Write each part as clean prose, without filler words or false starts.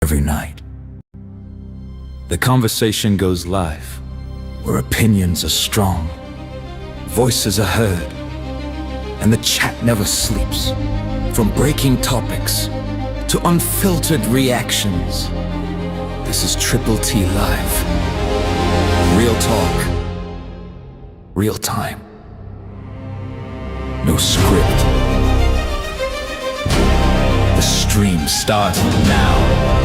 every night. The conversation goes live, where opinions are strong, voices are heard, and the chat never sleeps. From breaking topics to unfiltered reactions, this is Triple T Live. Real talk, real time, no script. The stream starts now.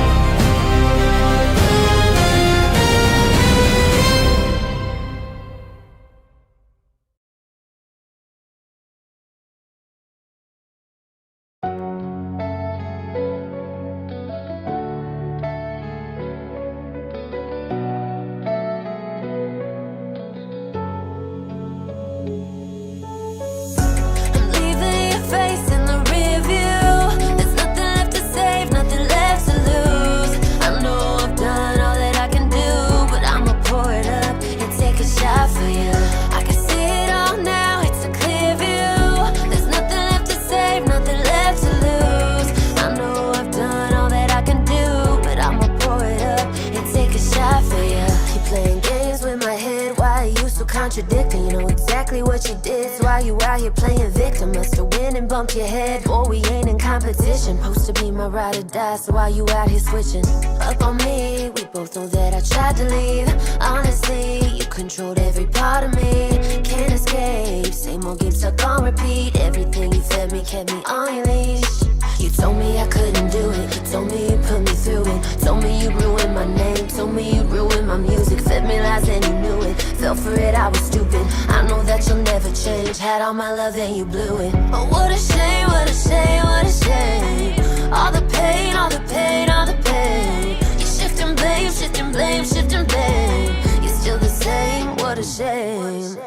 Contradicting, you know exactly what you did. So why you out here playing victim? Must have win and bumped your head. Boy, we ain't in competition. Supposed to be my ride or die. So why you out here switching up on me? We both know that I tried to leave. Honestly, you controlled every part of me. Can't escape. Same old game stuck on repeat. Everything you fed me kept me on your leash. You told me I couldn't do it. You told me you'd put me through it. Told me you'd ruin my name. Told me you'd ruin my music. Fed me lies and you knew it. Fell for it, I was stupid. I know that you'll never change. Had all my love and you blew it. Oh, what a shame, what a shame, what a shame. All the pain, all the pain, all the pain. You shifting blame, shifting blame, shifting blame. You're still the same, what a shame.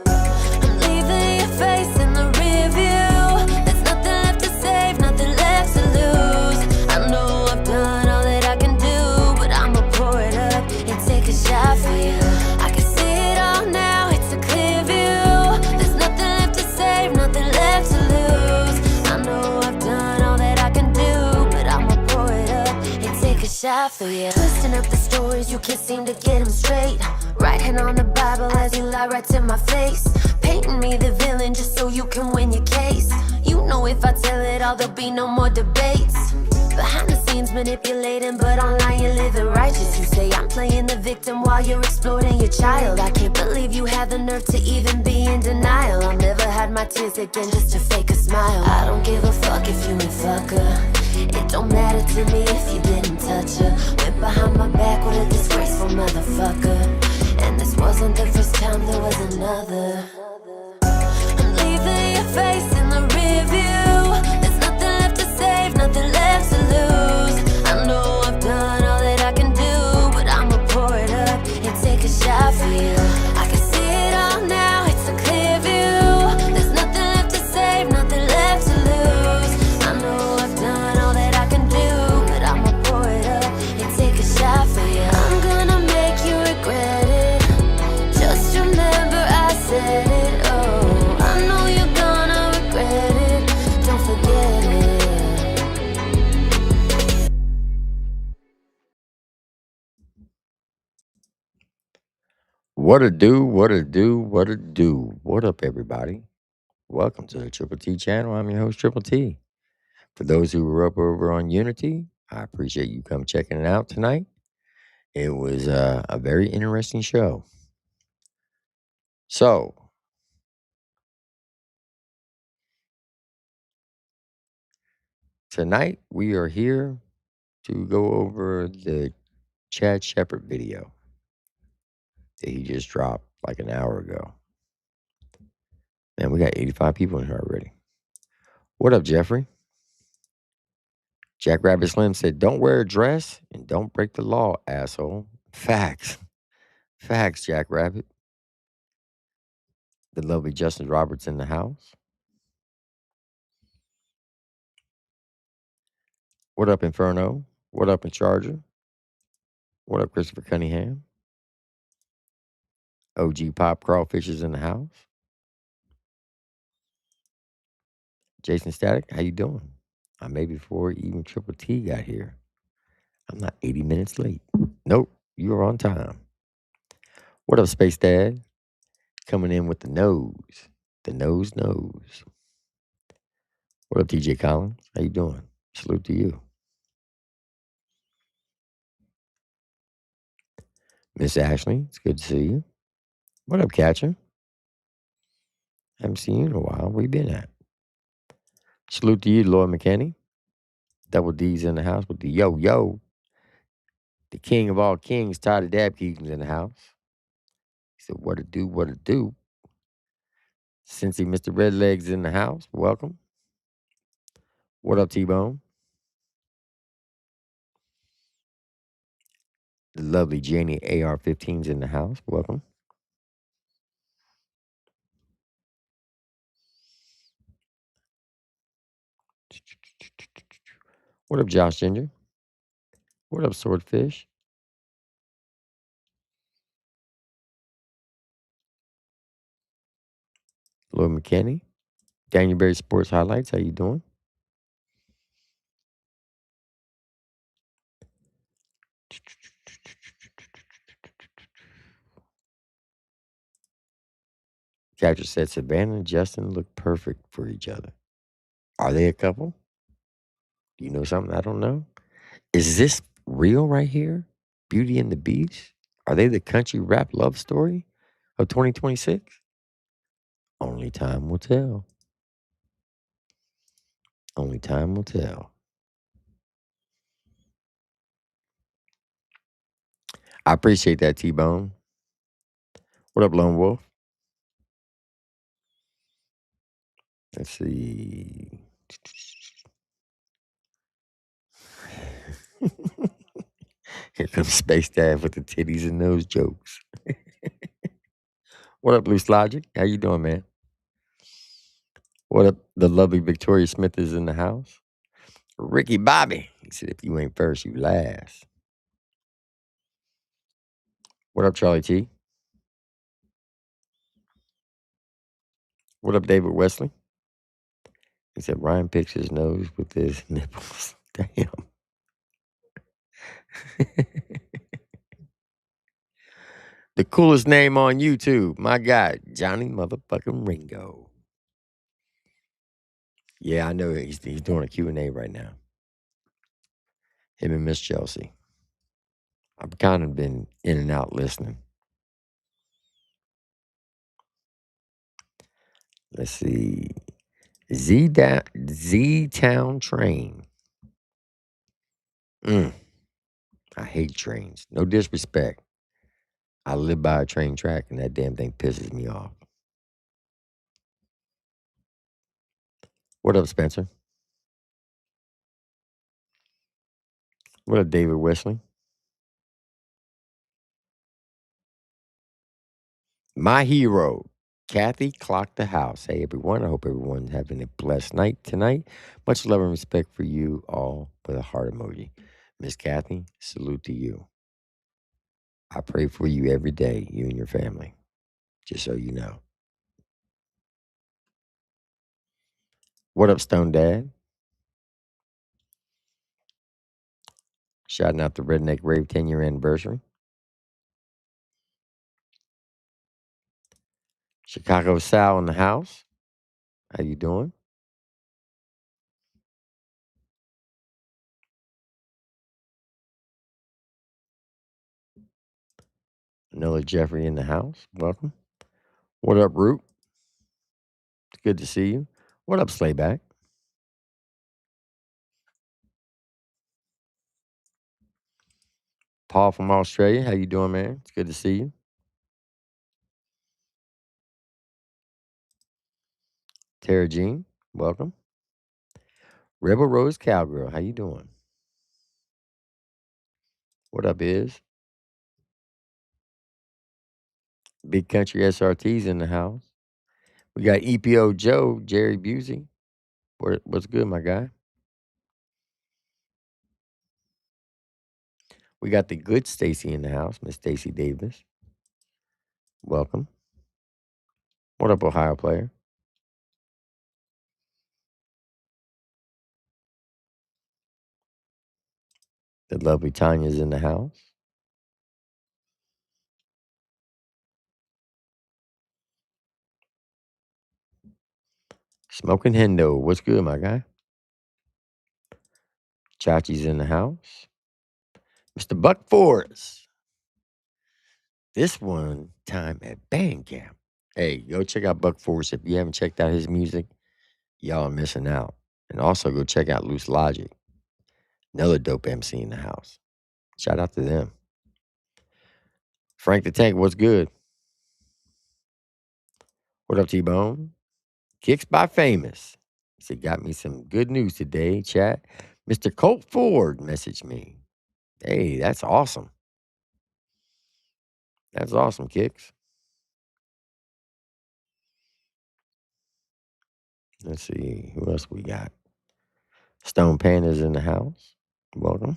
I'm leaving your face in the rear view. There's nothing left to save, nothing left to lose. I know I've done all that I can do, but I'ma pour it up and take a shot for you. I can see it all now, it's a clear view. There's nothing left to save, nothing left to lose. I know I've done all that I can do, but I'ma pour it up and take a shot for you. Twisting up the stories, you can't seem to get them straight. Right hand on the Bible as you lie right to my face. Painting me the villain just so you can win your case. You know if I tell it all, there'll be no more debates. Behind the scenes manipulating, but online you're living righteous. You say I'm playing the victim while you're exploiting your child. I can't believe you had the nerve to even be in denial. I'll never hide my tears again just to fake a smile. I don't give a fuck if you ain't fuck her. It don't matter to me if you didn't touch her. Went behind my back with a disgraceful motherfucker. And this wasn't the first time, there was another. I'm leaving your face in the rear view. There's nothing left to save, nothing left to lose. I know I've done all that I can do, but I'ma pour it up and take a shot for you. I can see it all now, it's a clear view. There's nothing left to save, nothing left to lose. I know I've done all that I can do, but I'ma pour it up and take a shot for you. I'm gonna make you regret it. Just remember I said it, oh. I know you're gonna regret it. Don't forget it. What a do, what a do, what a do. What up, everybody? Welcome to the Triple T channel. I'm your host, Triple T. For those who were up over on Unity, I appreciate you come checking it out tonight. It was a very interesting show. So, tonight we are here to go over the Chad Shepard video that he just dropped like an hour ago. Man, we got 85 people in here already. What up, Jeffrey? Jack Rabbit Slim said, don't wear a dress and don't break the law, asshole. Facts. Facts, Jack Rabbit. The lovely Justin Roberts in the house. What up, Inferno? What up, in Charger? What up, Christopher Cunningham? OG Pop Crawfish is in the house. Jason Static, how you doing? Maybe before even Triple T got here. I'm not 80 minutes late. Nope, you are on time. What up, Space Dad? Coming in with the nose. The nose knows. What up, TJ Collins? How you doing? Salute to you. Miss Ashley, it's good to see you. What up, Catcher? Haven't seen you in a while. Where you been at? Salute to you, Lloyd McKinney. Double D's in the house with the yo. The king of all kings, Todd Dabkeegan's in the house. He said, what it do? Cincy Mr. Redlegs in the house. Welcome. What up, T-Bone? The lovely Janie AR-15's in the house. Welcome. What up, Josh Ginger? What up, Swordfish? Lloyd McKinney. Daniel Berry Sports Highlights. How you doing? Catcher said Savannah and Justin look perfect for each other. Are they a couple? Do you know something I don't know? Is this real right here? Beauty and the Beast? Are they the country rap love story of 2026? Only time will tell. Only time will tell. I appreciate that, T-Bone. What up, Lone Wolf? Let's see. Here comes Space Dad with the titties and nose jokes. What up, Loose Logic? How you doing, man? What up, the lovely Victoria Smith is in the house. Ricky Bobby. He said, if you ain't first, you last. What up, Charlie T? What up, David Wesley? He said, Ryan picks his nose with his nipples. Damn. The coolest name on YouTube, my guy, Johnny motherfucking Ringo. Yeah, I know he's doing a Q&A right now. Him and Miss Chelsea. I've kind of been in and out listening. Let's see. Z-Town Train. I hate trains. No disrespect. I live by a train track, and that damn thing pisses me off. What up, Spencer? What up, David Wesley? My hero, Kathy clocked the house. Hey, everyone. I hope everyone's having a blessed night tonight. Much love and respect for you all with a heart emoji. Miss Kathy, salute to you. I pray for you every day, you and your family, just so you know. What up, Stone Dad? Shouting out the Redneck Rave 10-year anniversary. Chicago Sal in the house. How you doing? Another Jeffrey in the house. Welcome. What up, Root? It's good to see you. What up, Slayback? Paul from Australia. How you doing, man? It's good to see you. Tara Jean, welcome. Rebel Rose Cowgirl, how you doing? What up, Is? Big Country SRT's in the house. We got EPO Joe, Jerry Busey. What's good, my guy? We got the good Stacy in the house, Miss Stacy Davis. Welcome. What up, Ohio player? The lovely Tanya's in the house. Smoking Hendo, what's good, my guy? Chachi's in the house. Mr. Buck Forrest. This one time at band camp. Hey, go check out Buck Forrest. If you haven't checked out his music, y'all are missing out. And also go check out Loose Logic. Another dope MC in the house. Shout out to them. Frank the Tank, what's good? What up, T-Bone? Kicks by Famous. He said, got me some good news today, chat. Mr. Colt Ford messaged me. Hey, that's awesome. That's awesome, Kicks. Let's see. Who else we got? Stone Panda's in the house. Welcome.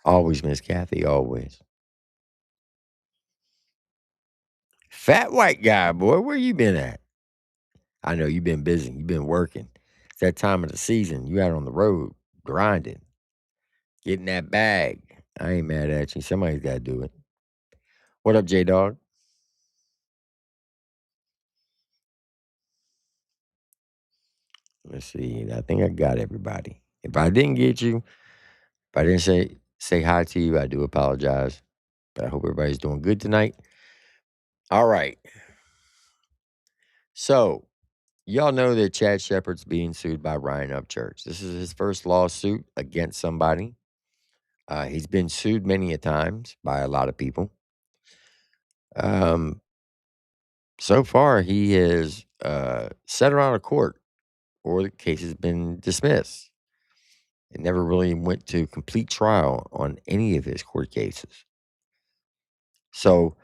Always, Miss Kathy, always. Fat white guy, boy, where you been at? I know you've been busy. You've been working. It's that time of the season. You out on the road, grinding, getting that bag. I ain't mad at you. Somebody's got to do it. What up, J-Dog? Let's see. I think I got everybody. If I didn't get you, if I didn't say hi to you, I do apologize. But I hope everybody's doing good tonight. All right. So, y'all know that Chad Shepard's being sued by Ryan Upchurch. This is his first lawsuit against somebody. He's been sued many a times by a lot of people. So far, he has sat around a court, or the case has been dismissed. It never really went to complete trial on any of his court cases. So,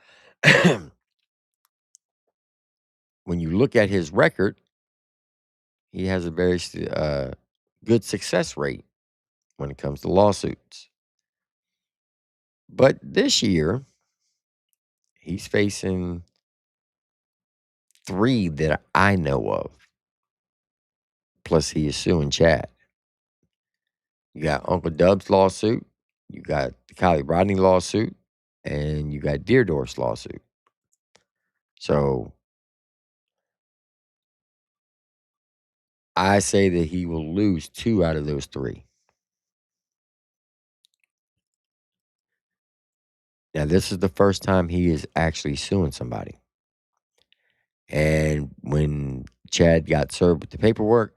when you look at his record, he has a very good success rate when it comes to lawsuits. But this year, he's facing 3 that I know of. Plus, he is suing Chad. You got Uncle Dub's lawsuit, you got the Kylie Rodney lawsuit, and you got Deerdorf's lawsuit. So, I say that he will lose 2 out of those 3. Now, this is the first time he is actually suing somebody. And when Chad got served with the paperwork,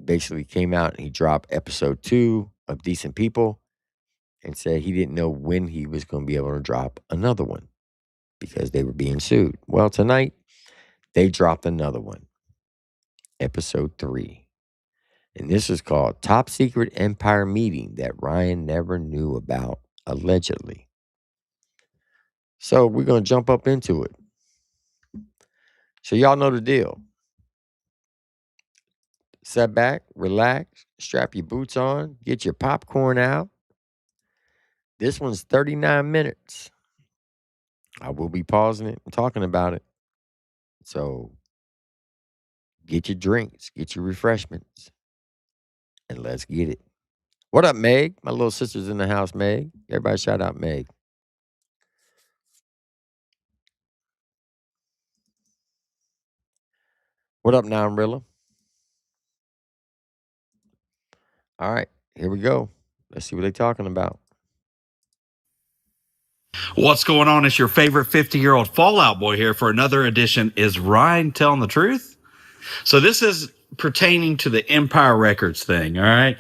basically came out and he dropped episode 2 of Decent People and said he didn't know when he was going to be able to drop another one because they were being sued. Well, tonight, they dropped another one, episode 3. And this is called Top Secret Empire Meeting That Ryan Never Knew About, allegedly. So we're going to jump up into it. So y'all know the deal. Sit back, relax, strap your boots on, get your popcorn out. This one's 39 minutes. I will be pausing it and talking about it. So get your drinks, get your refreshments, and let's get it. What up, Meg? My little sister's in the house, Meg. Everybody shout out Meg. What up, Namarilla? All right, here we go. Let's see what they're talking about. What's going on? It's your favorite 50-year-old Fallout boy here for another edition. Is Ryan telling the truth? So this is pertaining to the Empire Records thing, all right?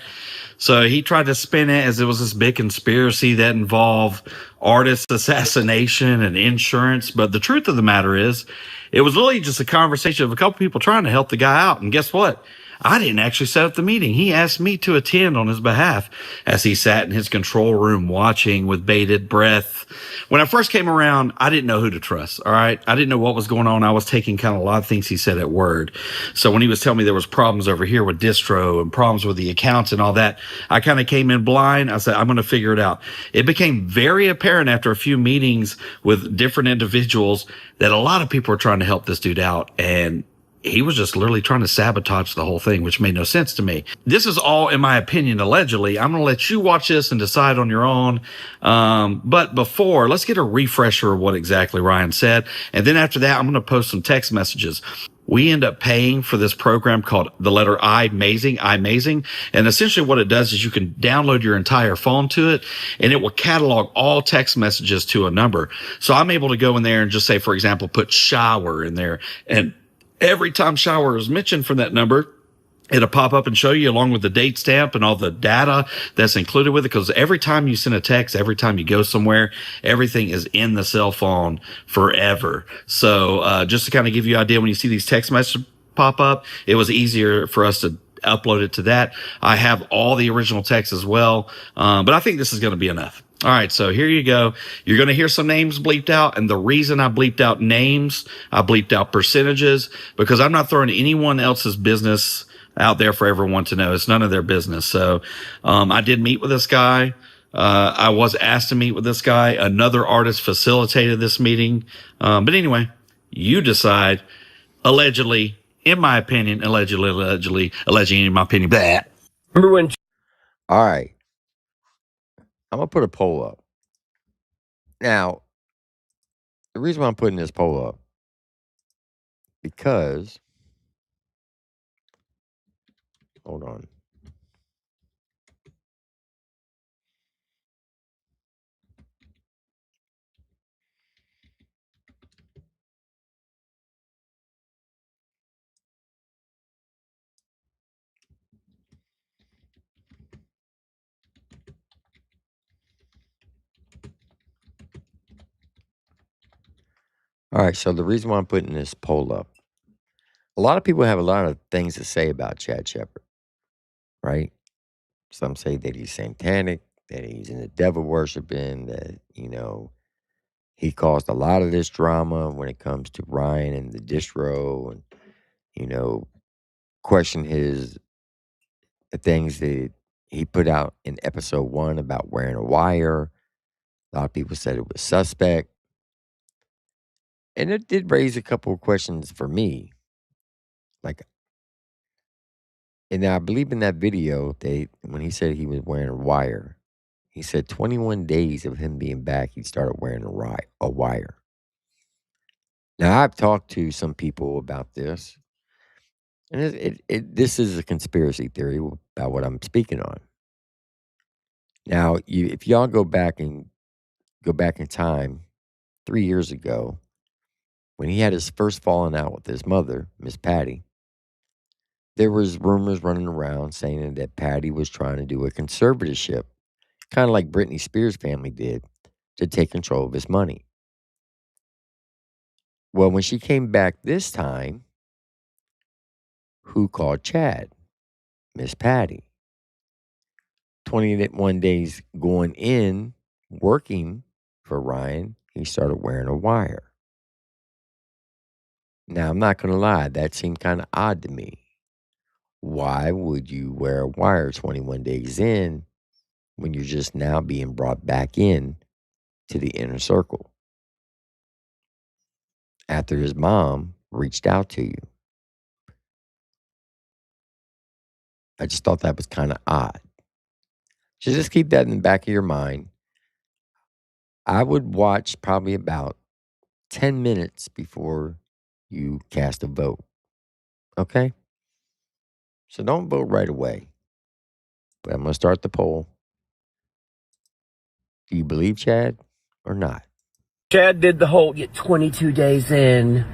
So he tried to spin it as it was this big conspiracy that involved artist assassination and insurance. But the truth of the matter is, it was really just a conversation of a couple people trying to help the guy out. And guess what? I didn't actually set up the meeting. He asked me to attend on his behalf as he sat in his control room watching with bated breath. When I first came around, I didn't know who to trust. All right. I didn't know what was going on. I was taking kind of a lot of things he said at word. So when he was telling me there was problems over here with distro and problems with the accounts and all that, I kind of came in blind. I said, I'm going to figure it out. It became very apparent after a few meetings with different individuals that a lot of people were trying to help this dude out, and he was just literally trying to sabotage the whole thing, which made no sense to me. This is all, in my opinion, allegedly. I'm going to let you watch this and decide on your own. But before, let's get a refresher of what exactly Ryan said. And then after that, I'm going to post some text messages. We end up paying for this program called the letter iMazing. And essentially what it does is you can download your entire phone to it, and it will catalog all text messages to a number. So I'm able to go in there and just say, for example, put shower in there, and every time shower is mentioned from that number, it'll pop up and show you along with the date stamp and all the data that's included with it. Because every time you send a text, every time you go somewhere, everything is in the cell phone forever. So just to kind of give you an idea, when you see these text messages pop up, it was easier for us to upload it to that. I have all the original text as well. But I think this is going to be enough. All right, so here you go. You're going to hear some names bleeped out. And the reason I bleeped out names, I bleeped out percentages, because I'm not throwing anyone else's business out there for everyone to know. It's none of their business. So I did meet with this guy. I was asked to meet with this guy. Another artist facilitated this meeting. But anyway, you decide. Allegedly, in my opinion, allegedly, in my opinion. Blah. Remember when All right. I'm going to put a poll up. Now, the reason why I'm putting this poll up, because, hold on. All right, so the reason why I'm putting this poll up, a lot of people have a lot of things to say about Chad Shepard, right? Some say that he's satanic, that he's in the devil worshiping, that, he caused a lot of this drama when it comes to Ryan and the distro, and, question the things that he put out in episode 1 about wearing a wire. A lot of people said it was suspect. And it did raise a couple of questions for me. Like, and I believe in that video, when he said he was wearing a wire, he said 21 days of him being back, he started wearing a wire. Now, I've talked to some people about this, and this is a conspiracy theory about what I'm speaking on. Now, if y'all go back in time 3 years ago, when he had his first falling out with his mother, Miss Patty, there was rumors running around saying that Patty was trying to do a conservatorship, kind of like Britney Spears' family did, to take control of his money. Well, when she came back this time, who called Chad? Miss Patty. 21 days going in, working for Ryan, he started wearing a wire. Now, I'm not going to lie, that seemed kind of odd to me. Why would you wear a wire 21 days in when you're just now being brought back in to the inner circle after his mom reached out to you? I just thought that was kind of odd. So just keep that in the back of your mind. I would watch probably about 10 minutes before you cast a vote. Okay? So don't vote right away. But I'm going to start the poll. Do you believe Chad or not? Chad did the whole 22 days in,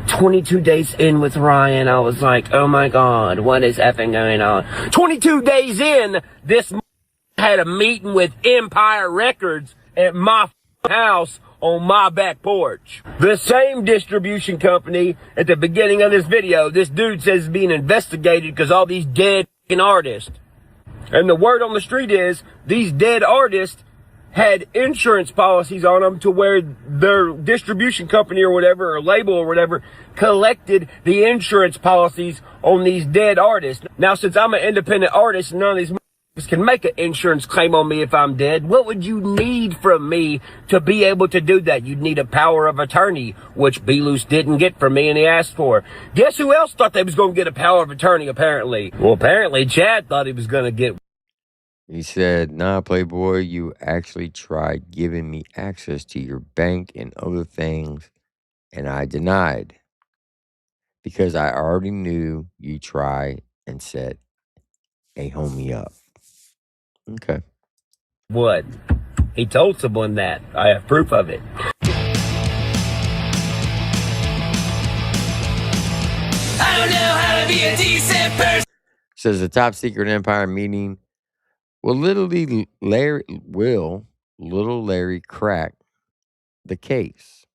22 days in with Ryan, I was like, oh my God, what is effing going on? 22 days in, this had a meeting with Empire Records at my house on my back porch. The same distribution company at the beginning of this video, this dude says is being investigated because all these dead artists. And the word on the street is these dead artists had insurance policies on them to where their distribution company or whatever, or label or whatever, collected the insurance policies on these dead artists. Now, since I'm an independent artist and none of these can make an insurance claim on me if I'm dead, what would you need from me to be able to do that? You'd need a power of attorney, which B-Loose didn't get from me and he asked for. Guess who else thought they was going to get a power of attorney, apparently? Well, apparently Chad thought he was going to get. He said, nah, Playboy, you actually tried giving me access to your bank and other things, and I denied. Because I already knew you try and set a homie up. Okay. What? He told someone that. I have proof of it. I don't know how to be a decent person. Says the top secret Empire meeting will little Larry crack the case.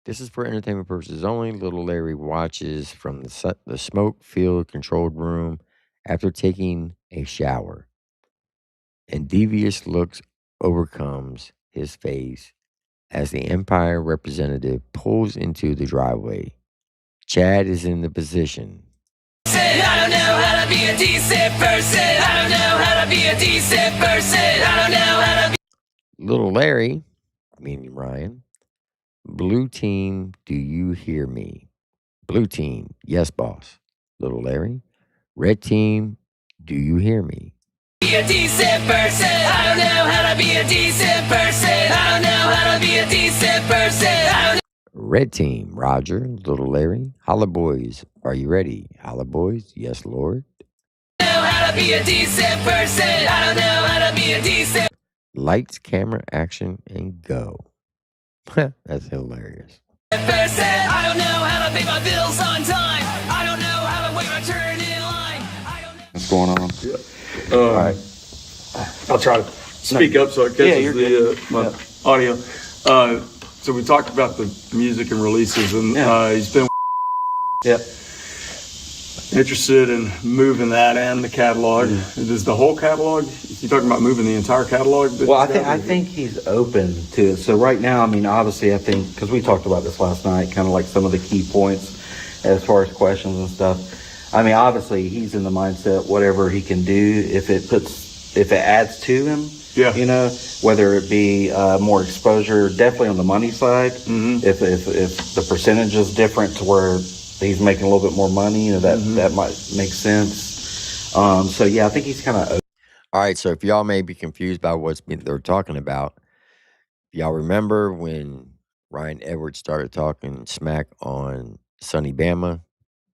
This is for entertainment purposes only. Little Larry watches from the smoke-filled controlled room after taking a shower, and devious looks overcomes his face as the Empire representative pulls into the driveway. Chad is in the position. I don't know how to be a decent person. I don't know how to be a decent person. I don't know how to be. Little Larry, meaning Ryan, blue team, do you hear me? Blue team, yes, boss. Little Larry, red team, do you hear me? Be a decent person. I don't know how to be a decent person. I don't know how to be a decent person. I don't know. Red team, Roger, Little Larry. Holla boys, are you ready? Holla boys, yes, Lord. I don't know how to be a decent person. I don't know how to be a decent Lights, camera, action, and go. That's hilarious. person. I don't know how to pay my bills on time. I don't know how to wait my turn in line. I don't know. What's going on? Yeah. All right. I'll try to speak up so it catches my audio. So we talked about the music and releases, and he's been interested in moving that and the catalog. Is the whole catalog? You talking about moving the entire catalog? Well, I think he's open to it. So right now, I mean, obviously, I think because we talked about this last night, kind of like some of the key points as far as questions and stuff. I mean, obviously, he's in the mindset whatever he can do if it adds to him. Yeah. You know, whether it be more exposure, definitely on the money side. Mm-hmm. If the percentage is different to where he's making a little bit more money, you know, that might make sense. So yeah, I think he's kind of. All right, so if y'all may be confused by they're talking about, y'all remember when Ryan Edwards started talking smack on Sonny Bama,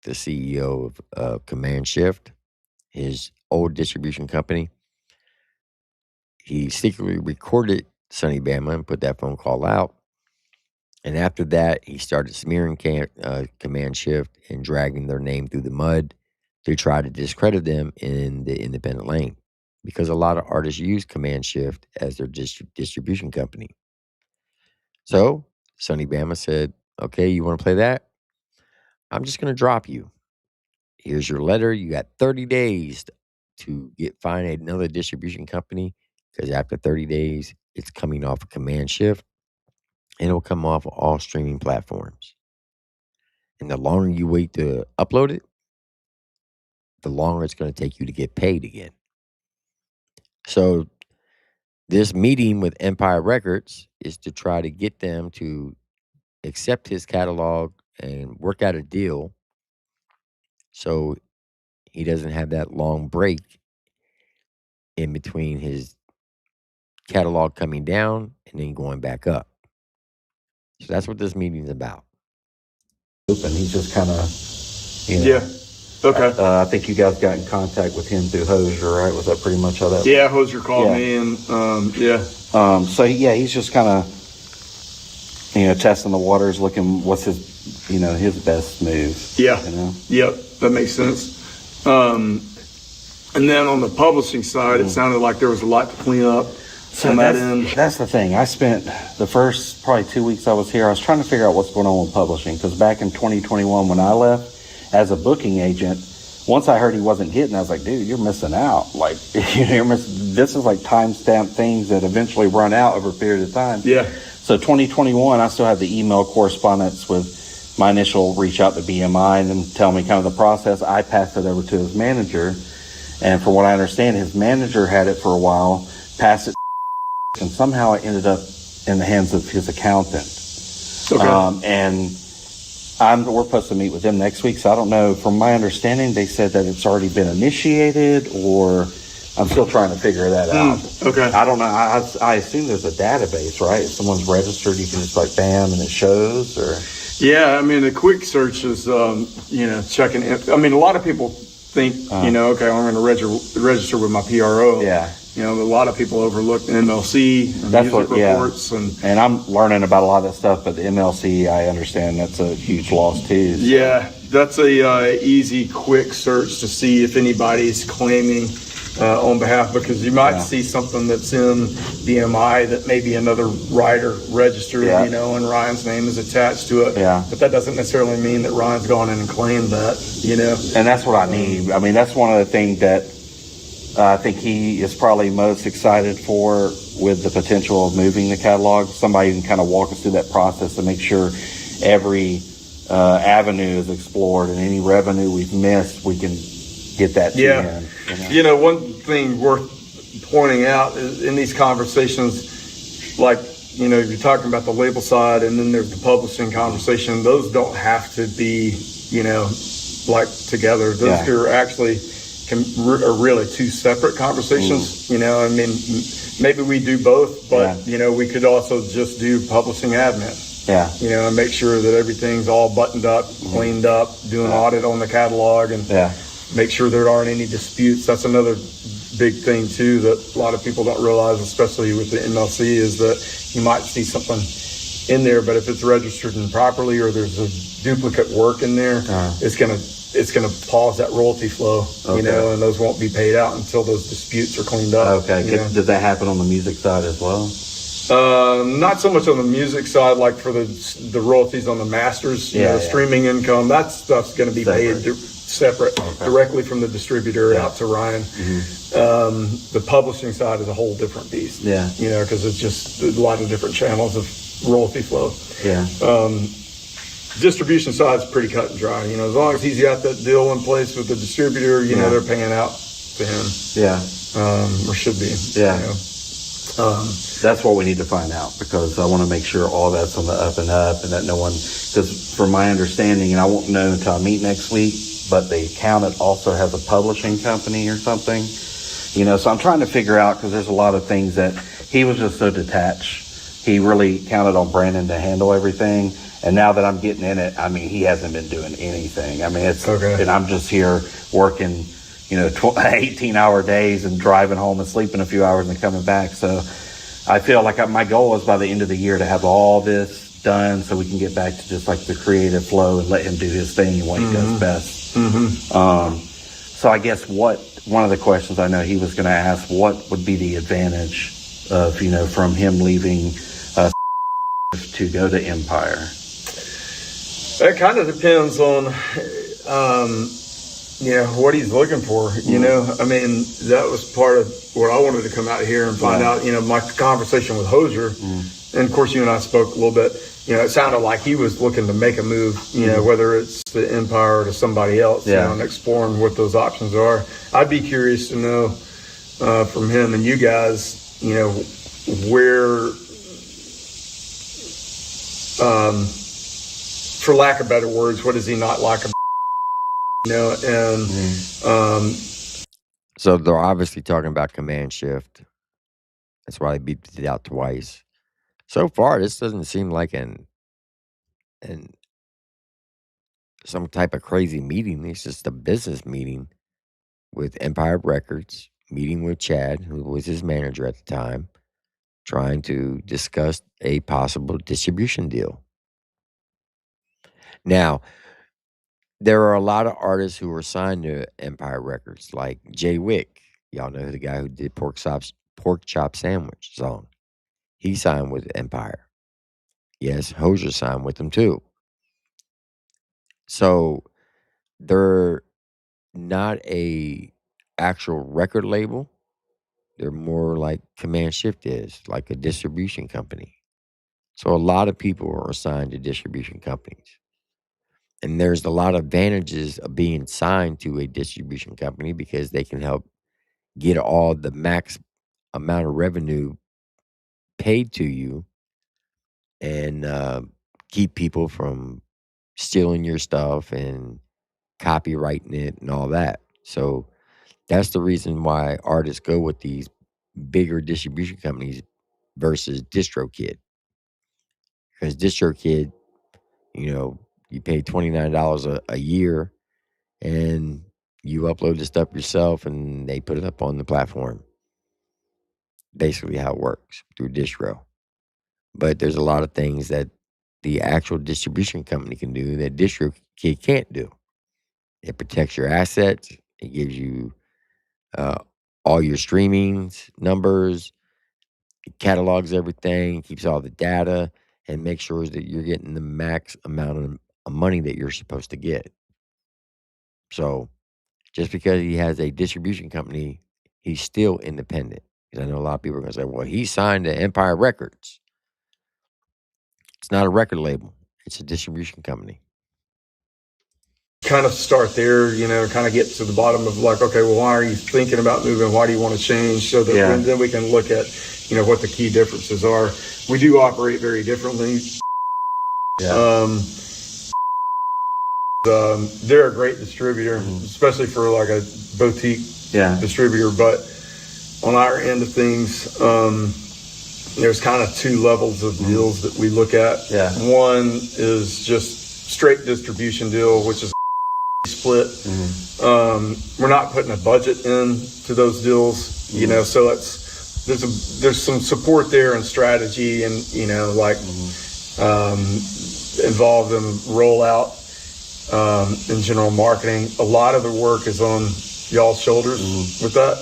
the CEO of Command Shift, his old distribution company? He secretly recorded Sonny Bama and put that phone call out. And after that, he started smearing Command Shift and dragging their name through the mud to try to discredit them in the independent lane, because a lot of artists use Command Shift as their distribution company. So Sonny Bama said, okay, you want to play that? I'm just going to drop you. Here's your letter. You got 30 days to find another distribution company, because after 30 days, it's coming off of Command Shift, and it'll come off of all streaming platforms. And the longer you wait to upload it, the longer it's going to take you to get paid again. So this meeting with Empire Records is to try to get them to accept his catalog and work out a deal so he doesn't have that long break in between his catalog coming down and then going back up. So that's what this meeting's about. Open. He's just kind of, you know. Yeah. Okay. I think you guys got in contact with him through Hosier, right? Was that pretty much how that? Yeah, Hosier called me, and So yeah, he's just kind of, you know, testing the waters, looking what's his, you know, his best move. Yeah. You know. Yep, that makes sense. And then on the publishing side, it sounded like there was a lot to clean up. So on that end? that's the thing. I spent the first probably 2 weeks I was here, I was trying to figure out what's going on with publishing, because back in 2021 when I left as a booking agent, once I heard he wasn't getting, I was like, dude, you're missing out. Like, you're missing, this is like timestamp things that eventually run out over a period of time. Yeah. So 2021, I still have the email correspondence with my initial reach out to BMI and then tell me kind of the process. I passed it over to his manager. And from what I understand, his manager had it for a while, passed it, and somehow it ended up in the hands of his accountant. Okay. And we're supposed to meet with them next week, so I don't know. From my understanding, they said that it's already been initiated, or I'm still trying to figure that out. Okay. I don't know. I assume there's a database, right? If someone's registered, you can just like bam, and it shows, or... Yeah, I mean, the quick search is, checking. I mean, a lot of people think, okay, I'm going to register with my PRO. Yeah. A lot of people overlook the MLC, That's music what, reports, and I'm learning about a lot of that stuff. But the MLC, I understand that's a huge loss too. So. Yeah, that's a easy, quick search to see if anybody's claiming on behalf, because you might see something that's in BMI that maybe another writer registered, and Ryan's name is attached to it. Yeah. But that doesn't necessarily mean that Ryan's gone in and claimed that, And that's what I need. I mean, that's one of the things that I think he is probably most excited for with the potential of moving the catalog. Somebody can kind of walk us through that process to make sure every avenue is explored, and any revenue we've missed, we can get that to him. One thing worth pointing out is in these conversations, like, you're talking about the label side and then there's the publishing conversation. Those don't have to be, like together. Those are actually are really two separate conversations. I mean, maybe we do both, but we could also just do publishing admin. And make sure that everything's all buttoned up, cleaned up, do an audit on the catalog, and make sure there aren't any disputes. That's another big thing too that a lot of people don't realize, especially with the MLC, is that you might see something in there, but if it's registered improperly or there's a duplicate work in there, it's gonna pause that royalty flow, and those won't be paid out until those disputes are cleaned up. Does that happen on the music side as well? Not so much on the music side, like for the royalties on the masters, the streaming income, that stuff's going to be paid separate directly from the distributor out to Ryan. The publishing side is a whole different beast. Because it's just a lot of different channels of royalty flow. Distribution side is pretty cut and dry. As long as he's got that deal in place with the distributor, they're paying out to him. Or should be. That's what we need to find out, because I want to make sure all that's on the up and up, and that no one, because from my understanding, and I won't know until I meet next week, but the accountant also has a publishing company or something, so I'm trying to figure out, because there's a lot of things that he was just so detached. He really counted on Brandon to handle everything. And now that I'm getting in it, I mean, he hasn't been doing anything. I mean, and I'm just here working, 18-hour days and driving home and sleeping a few hours and coming back. So I feel like my goal is by the end of the year to have all this done so we can get back to just like the creative flow and let him do his thing and what he does best. So I guess one of the questions I know he was going to ask, what would be the advantage of, from him leaving to go to Empire? It kind of depends on, what he's looking for. I mean, that was part of what I wanted to come out here and find out. My conversation with Hosier, and of course, you and I spoke a little bit. It sounded like he was looking to make a move. Whether it's to Empire or to somebody else. And exploring what those options are. I'd be curious to know from him and you guys, where. For lack of better words, what does he not like about So they're obviously talking about command shift. That's why they beeped it out twice. So far, this doesn't seem like some type of crazy meeting. It's just a business meeting with Empire Records, meeting with Chad, who was his manager at the time, trying to discuss a possible distribution deal. Now, there are a lot of artists who were signed to Empire Records, like Jay Wick. Y'all know the guy who did Pork pork chop sandwich song. He signed with Empire. Yes, Hozier signed with them too. So they're not a actual record label. They're more like Command Shift is, like a distribution company. So a lot of people are assigned to distribution companies. And there's a lot of advantages of being signed to a distribution company because they can help get all the max amount of revenue paid to you and keep people from stealing your stuff and copywriting it and all that. So that's the reason why artists go with these bigger distribution companies versus DistroKid. Because DistroKid, you pay $29 a year and you upload the stuff yourself and they put it up on the platform. Basically how it works through distro. But there's a lot of things that the actual distribution company can do that DistroKid can't do. It protects your assets. It gives you all your streamings, numbers. It catalogs everything, keeps all the data, and makes sure that you're getting the max amount of money that you're supposed to get. So just because he has a distribution company, he's still independent. Because I know a lot of people are going to say, well, he signed to Empire Records. It's not a record label. It's a distribution company. Kind of start there, kind of get to the bottom of like, okay, well, why are you thinking about moving? Why do you want to change? So that then we can look at, what the key differences are. We do operate very differently. They're a great distributor, especially for like a boutique distributor. But on our end of things, there's kind of two levels of deals that we look at. One is just straight distribution deal, which is split. We're not putting a budget into those deals, so there's some support there and strategy and involved in rollout in general marketing. A lot of the work is on y'all's shoulders with that.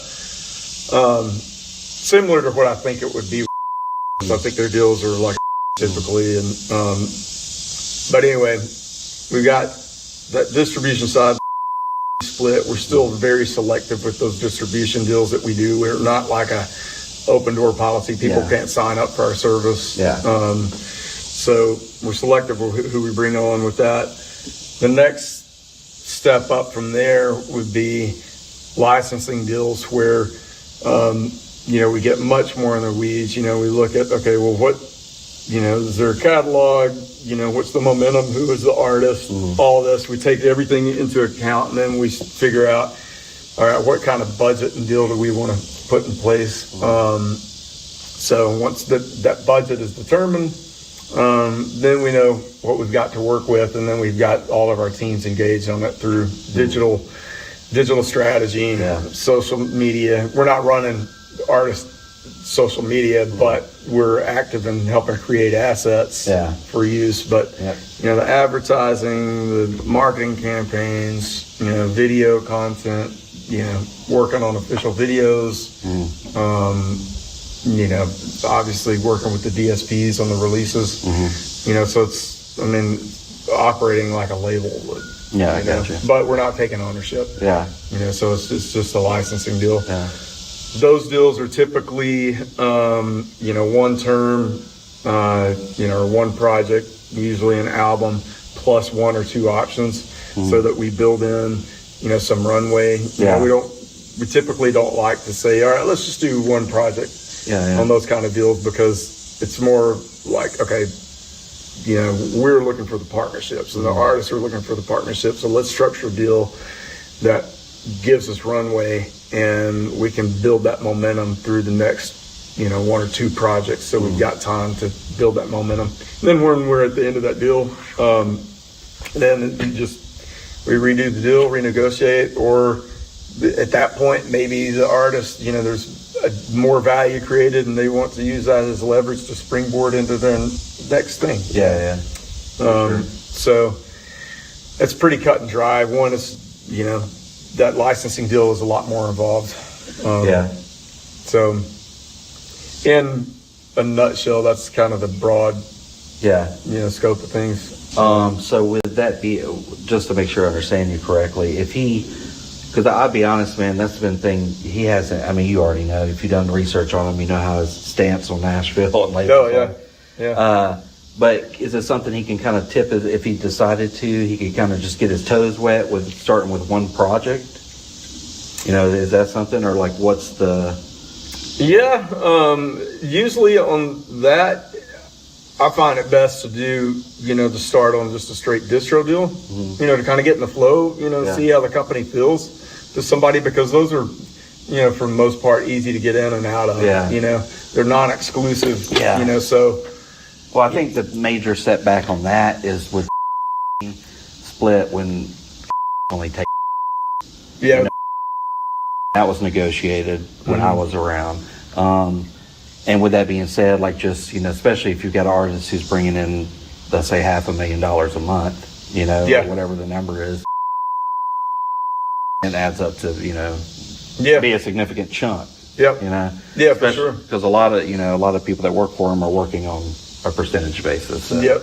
Similar to what I think it would be. I think their deals are like typically, and but anyway, we got that distribution side split. We're still very selective with those distribution deals that we do. We're not like a open door policy. People can't sign up for our service. So we're selective with who we bring on with that. The next step up from there would be licensing deals where, we get much more in the weeds. We look at, okay, well, what, is there a catalog? What's the momentum? Who is the artist? All this. We take everything into account, and then we figure out, all right, what kind of budget and deal do we want to put in place? So once that budget is determined, then we know what we've got to work with, and then we've got all of our teams engaged on that through digital strategy, social media. We're not running artist social media, but we're active in helping create assets for use. But the advertising, the marketing campaigns, video content, working on official videos, obviously working with the DSPs on the releases, so it's operating like a label. I gotcha. But we're not taking ownership. So it's just a licensing deal. Those deals are typically, one term, or one project, usually an album plus one or two options, so that we build in, some runway. We typically don't like to say, all right, let's just do one project on those kind of deals, because it's more like, okay, we're looking for the partnerships and the artists are looking for the partnerships. So let's structure a deal that gives us runway and we can build that momentum through the next, one or two projects. So we've got time to build that momentum. And then when we're at the end of that deal, then we redo the deal, renegotiate, or at that point, maybe the artist, there's more value created and they want to use that as leverage to springboard into their next thing. So it's pretty cut and dry. One is, that licensing deal is a lot more involved. So in a nutshell, that's kind of the broad, Yeah. scope of things. So would that be, just to make sure I understand you correctly, if he, because I'll be honest, man, that's been thing, he hasn't, I mean, you already know, if you've done research on him, you know how his stance on Nashville and Oh, yeah. But is it something he can kind of tip if he decided to, he could kind of just get his toes wet with starting with one project? Is that something, or like what's the... Yeah, usually on that, I find it best to do, to start on just a straight distro deal, to kind of get in the flow, see how the company feels to somebody, because those are, for the most part, easy to get in and out of. They're non-exclusive, so. Well, I think the major setback on that is with split when only take. Yeah. That was negotiated when I was around. And with that being said, like just, especially if you've got an artist who's bringing in, let's say $500,000 a month, or whatever the number is, it adds up to, be a significant chunk. Yep. Yeah, for sure. Because a lot of people that work for him are working on a percentage basis. So. Yep.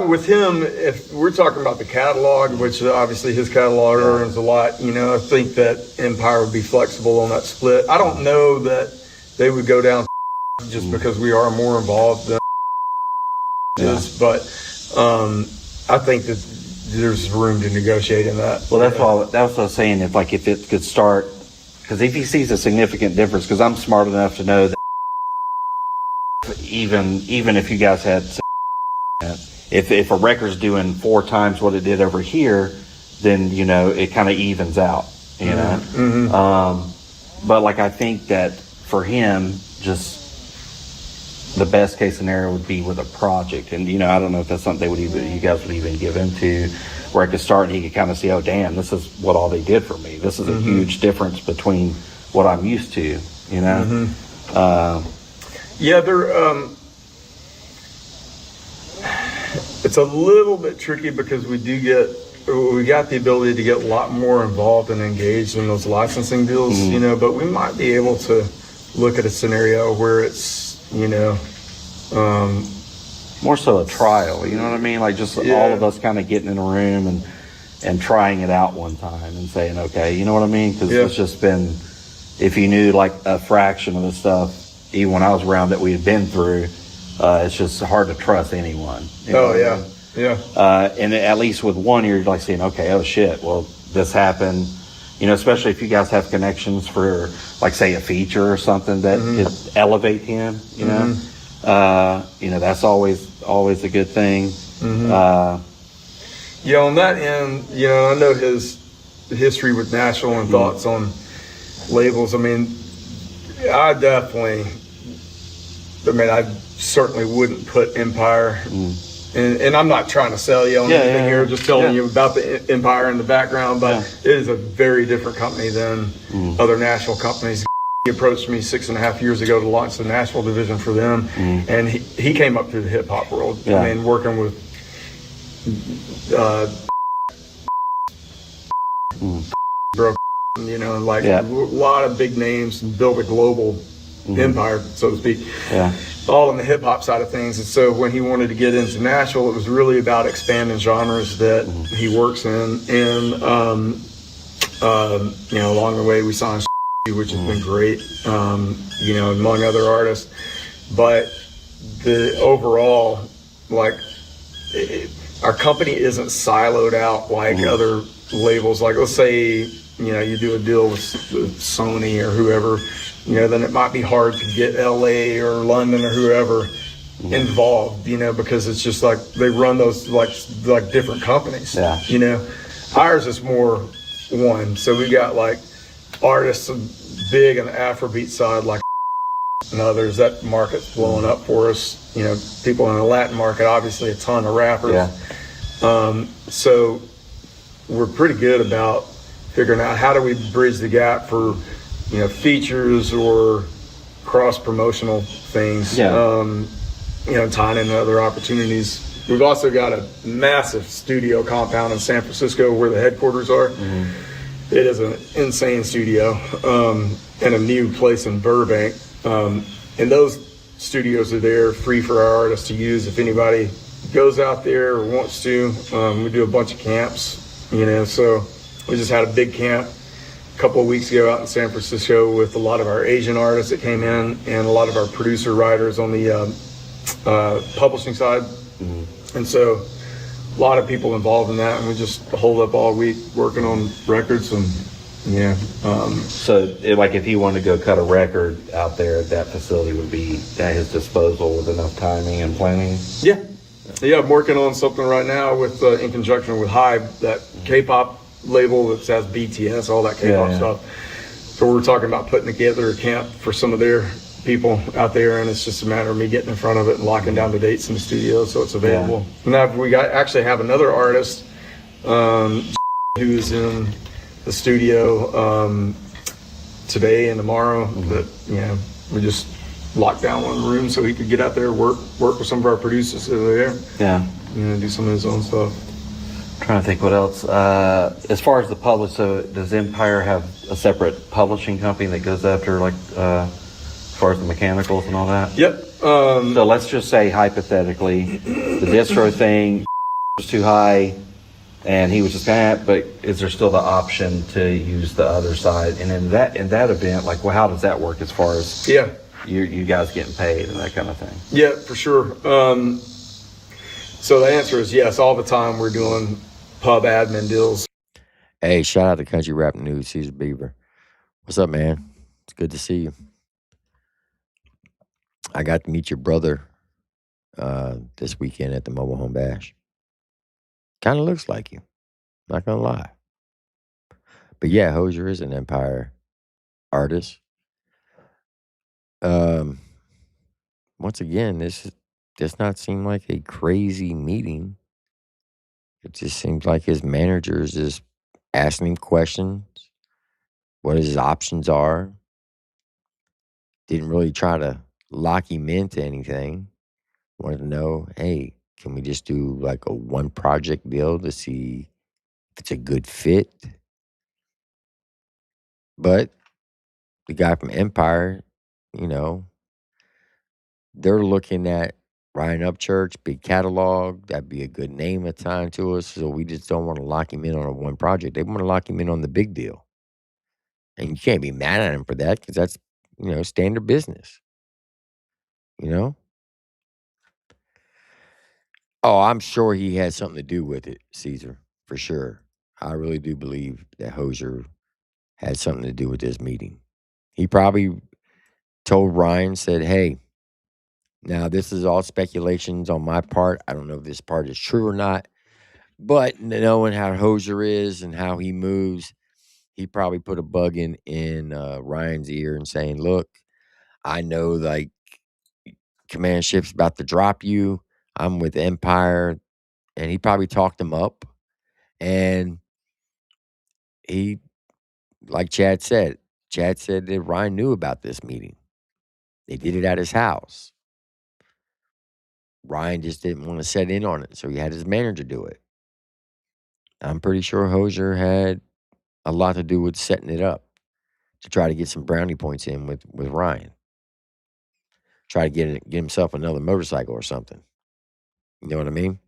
With him, if we're talking about the catalog, which obviously his catalog earns a lot, I think that Empire would be flexible on that split. I don't know that they would go down just because we are more involved than is, but I think that there's room to negotiate in that. Well, that's what I was saying. If it could start, because if he sees a significant difference, because I'm smart enough to know that even if you guys had, if a record's doing 4 times what it did over here, then it kind of evens out. But like I think that for him, just the best case scenario would be with a project, and I don't know if that's something you guys would even give into, where I could start and he could kind of see, oh damn, this is what all they did for me. This is a huge difference between what I'm used to. They're it's a little bit tricky because we got the ability to get a lot more involved and engaged in those licensing deals, but we might be able to look at a scenario where it's, more so a trial, you know what I mean? Like just all of us kind of getting in a room and trying it out one time and saying, okay, you know what I mean? Because it's just been, if you knew like a fraction of the stuff, even when I was around, that we had been through, it's just hard to trust anyone. And at least with one, you're like saying, okay, oh shit, well, this happened. Especially if you guys have connections for, like, say, a feature or something that could elevate him. That's always a good thing. On that end, I know his history with Nashville and thoughts on labels. I mean, I certainly wouldn't put Empire, and I'm not trying to sell you on anything here, just telling you about the Empire in the background, but it is a very different company than other Nashville companies. He approached me 6.5 years ago to launch the Nashville division for them, and he came up through the hip hop world. I mean, working with a lot of big names, and built a global empire, so to speak. All in the hip hop side of things. And so when he wanted to get into Nashville, it was really about expanding genres that he works in. And along the way we signed which has been great, among other artists. But the overall, our company isn't siloed out like other labels. Like, let's say, you do a deal with Sony or whoever, then it might be hard to get LA or London or whoever involved, because it's just like they run those like different companies. Ours is more one. So we got like artists big on the Afrobeat side, like and others. That market's blowing up for us. People in the Latin market, obviously a ton of rappers. So we're pretty good about figuring out how do we bridge the gap for features or cross-promotional things, tying into other opportunities. We've also got a massive studio compound in San Francisco where the headquarters are. It is an insane studio, and a new place in Burbank. And those studios are there free for our artists to use if anybody goes out there or wants to. We do a bunch of camps, so we just had a big camp a couple of weeks ago out in San Francisco with a lot of our Asian artists that came in and a lot of our producer writers on the publishing side. And so a lot of people involved in that, and we just hold up all week working on records. And So, if he wanted to go cut a record out there, that facility would be at his disposal with enough timing and planning. Yeah, I'm working on something right now with in conjunction with Hybe, that K-pop label that has BTS, all that K-pop stuff. So we're talking about putting together a camp for some of their people out there, and it's just a matter of me getting in front of it and locking down the dates in the studio so it's available. Now we actually have another artist who's in the studio today and tomorrow. That we just locked down one room so he could get out there, work with some of our producers that are there. Yeah, Do some of his own stuff. Trying to think what else. As far as the publish, so does Empire have a separate publishing company that goes after as far as the mechanicals and all that? Yep. So let's just say hypothetically, the distro thing was too high, and he was just but is there still the option to use the other side? And in that event, how does that work as far as you guys getting paid and that kind of thing? Yeah, for sure. So the answer is yes. All the time we're doing pub admin deals. Hey, shout out to Country Rap News, Caesar Beaver. What's up, man? It's good to see you. I got to meet your brother this weekend at the Mobile Home Bash. Kind of looks like you. Not going to lie. But yeah, Hozier is an Empire artist. Once again, this does not seem like a crazy meeting. It just seems like his manager is just asking him questions, what his options are. Didn't really try to lock him into anything. Wanted to know, hey, can we just do a one project deal to see if it's a good fit? But the guy from Empire, they're looking at Ryan Upchurch, big catalog. That'd be a good name assigned to us. So we just don't want to lock him in on a one project. They want to lock him in on the big deal. And you can't be mad at him for that because that's, standard business. Oh, I'm sure he had something to do with it, Caesar, for sure. I really do believe that Hozier had something to do with this meeting. He probably told Ryan, said, hey, now this is all speculations on my part. I don't know if this part is true or not, but knowing how Hozier is and how he moves, he probably put a bug in Ryan's ear and saying, look, I know command ship's about to drop you. I'm with Empire. And he probably talked him up. And he, like Chad said that Ryan knew about this meeting. They did it at his house. Ryan just didn't want to set in on it, so he had his manager do it. I'm pretty sure Hozier had a lot to do with setting it up to try to get some brownie points in with Ryan. Try to get himself another motorcycle or something. You know what I mean?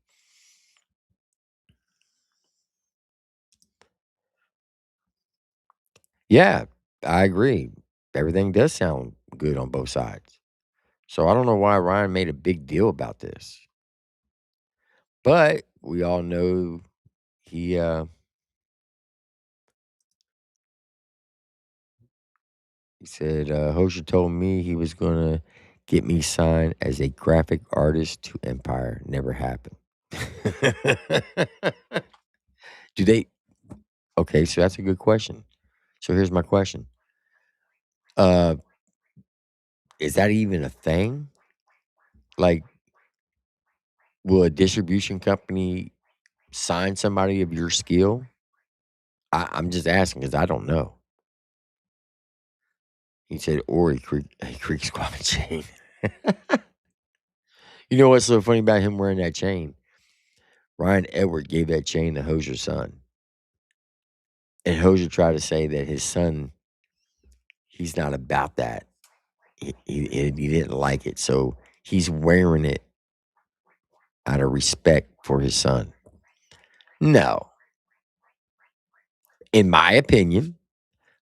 Yeah, I agree. Everything does sound good on both sides. So I don't know why Ryan made a big deal about this. But we all know he said, Hozier told me he was going to get me signed as a graphic artist to Empire. Never happened. Do they? Okay, so that's a good question. So here's my question. Is that even a thing? Will a distribution company sign somebody of your skill? I'm just asking because I don't know. He said, or a Creek Squad chain. You know what's so funny about him wearing that chain? Ryan Edward gave that chain to Hozier's son. And Hozier tried to say that his son, he's not about that. he didn't like it, so he's wearing it out of respect for his son. No, in my opinion,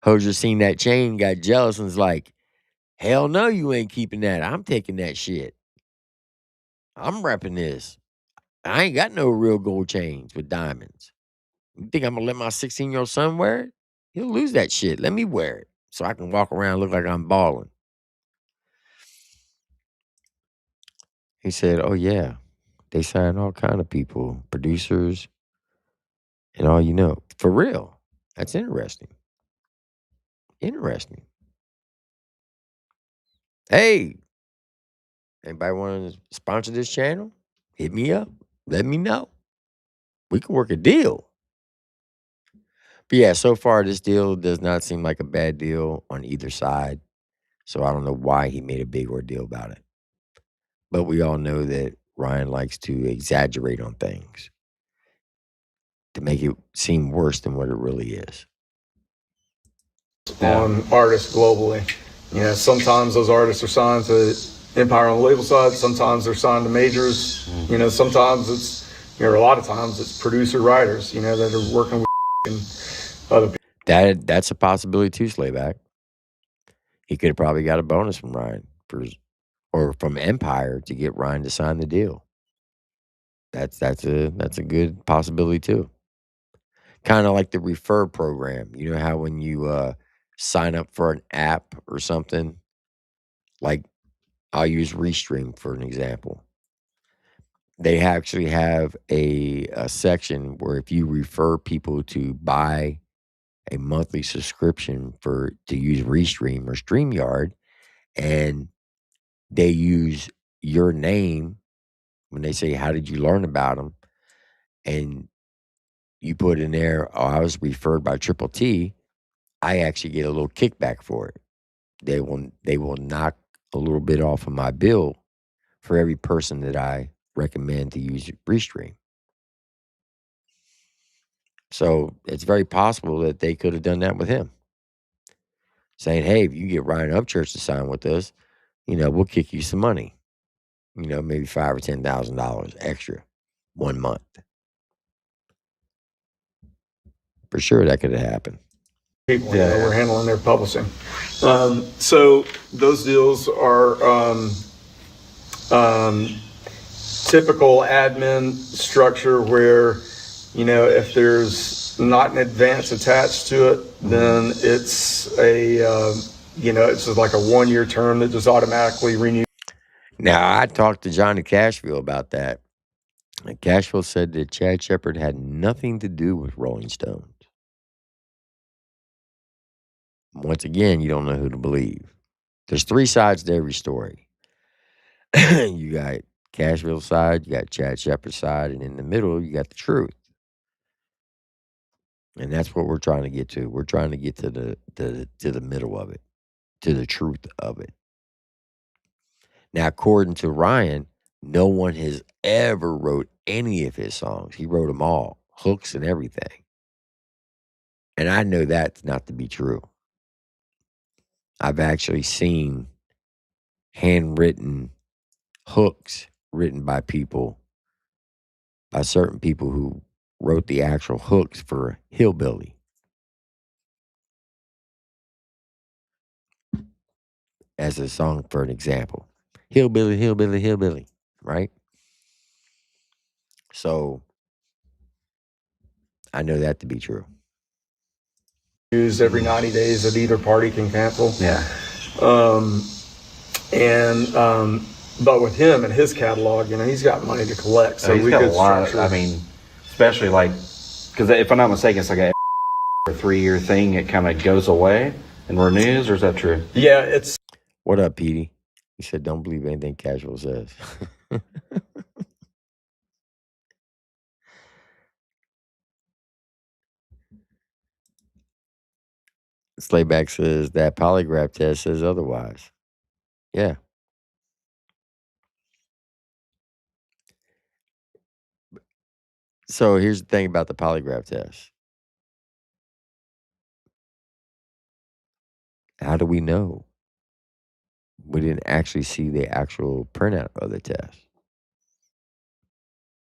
Hozier seen that chain, got jealous, and was like, "Hell no, you ain't keeping that. I'm taking that shit. I'm repping this. I ain't got no real gold chains with diamonds. You think I'm gonna let my 16-year-old son wear it? He'll lose that shit. Let me wear it so I can walk around and look like I'm balling." He said, "Oh yeah, they sign all kind of people, producers, and all you know. For real. That's interesting. Interesting. Hey, anybody want to sponsor this channel? Hit me up. Let me know. We can work a deal." But yeah, so far this deal does not seem like a bad deal on either side. So I don't know why he made a big ordeal about it. But we all know that Ryan likes to exaggerate on things to make it seem worse than what it really is. On artists globally. Sometimes those artists are signed to Empire on the label side. Sometimes they're signed to majors. Sometimes it's, a lot of times it's producer writers, that are working with and other people. That's a possibility too, Slayback. He could have probably got a bonus from Ryan or from Empire to get Ryan to sign the deal. That's a good possibility too. Kind of like the refer program. You know how when you sign up for an app or something, like I'll use Restream for an example. They actually have a section where if you refer people to buy a monthly subscription to use Restream or StreamYard, and they use your name when they say, "How did you learn about them?" and you put in there, "Oh, I was referred by Triple T," I actually get a little kickback for it. They will knock a little bit off of my bill for every person that I recommend to use Restream. So it's very possible that they could have done that with him, saying, "Hey, if you get Ryan Upchurch to sign with us, we'll kick you some money. Maybe $5,000 or $10,000 extra 1 month." For sure, that could have happened. People we're handling their publishing. So those deals are typical admin structure where, if there's not an advance attached to it, then it's it's like a 1-year term that just automatically renews. Now, I talked to Johnny Cashville about that. And Cashville said that Chad Shepard had nothing to do with Rolling Stones. Once again, you don't know who to believe. There's 3 sides to every story. You got Cashville's side, you got Chad Shepard's side, and in the middle, you got the truth. And that's what we're trying to get to. We're trying to get to the middle of it, to the truth of it. Now, according to Ryan, no one has ever wrote any of his songs. He wrote them all, hooks and everything. And I know that's not to be true. I've actually seen handwritten hooks written by certain people who wrote the actual hooks for Hillbilly. As a song for an example. Hillbilly, hillbilly, hillbilly, right? So I know that to be true. Used every 90 days that either party can cancel. Yeah. But with him and his catalog, he's got money to collect. So he's we got could a lot. structure. Especially because if I'm not mistaken, it's like a 3-year thing. It kind of goes away and renews, or is that true? Yeah, it's. What up, Petey? He said, "Don't believe anything Casual says." Slayback says that polygraph test says otherwise. Yeah. So here's the thing about the polygraph test. How do we know We didn't actually see the actual printout of the test.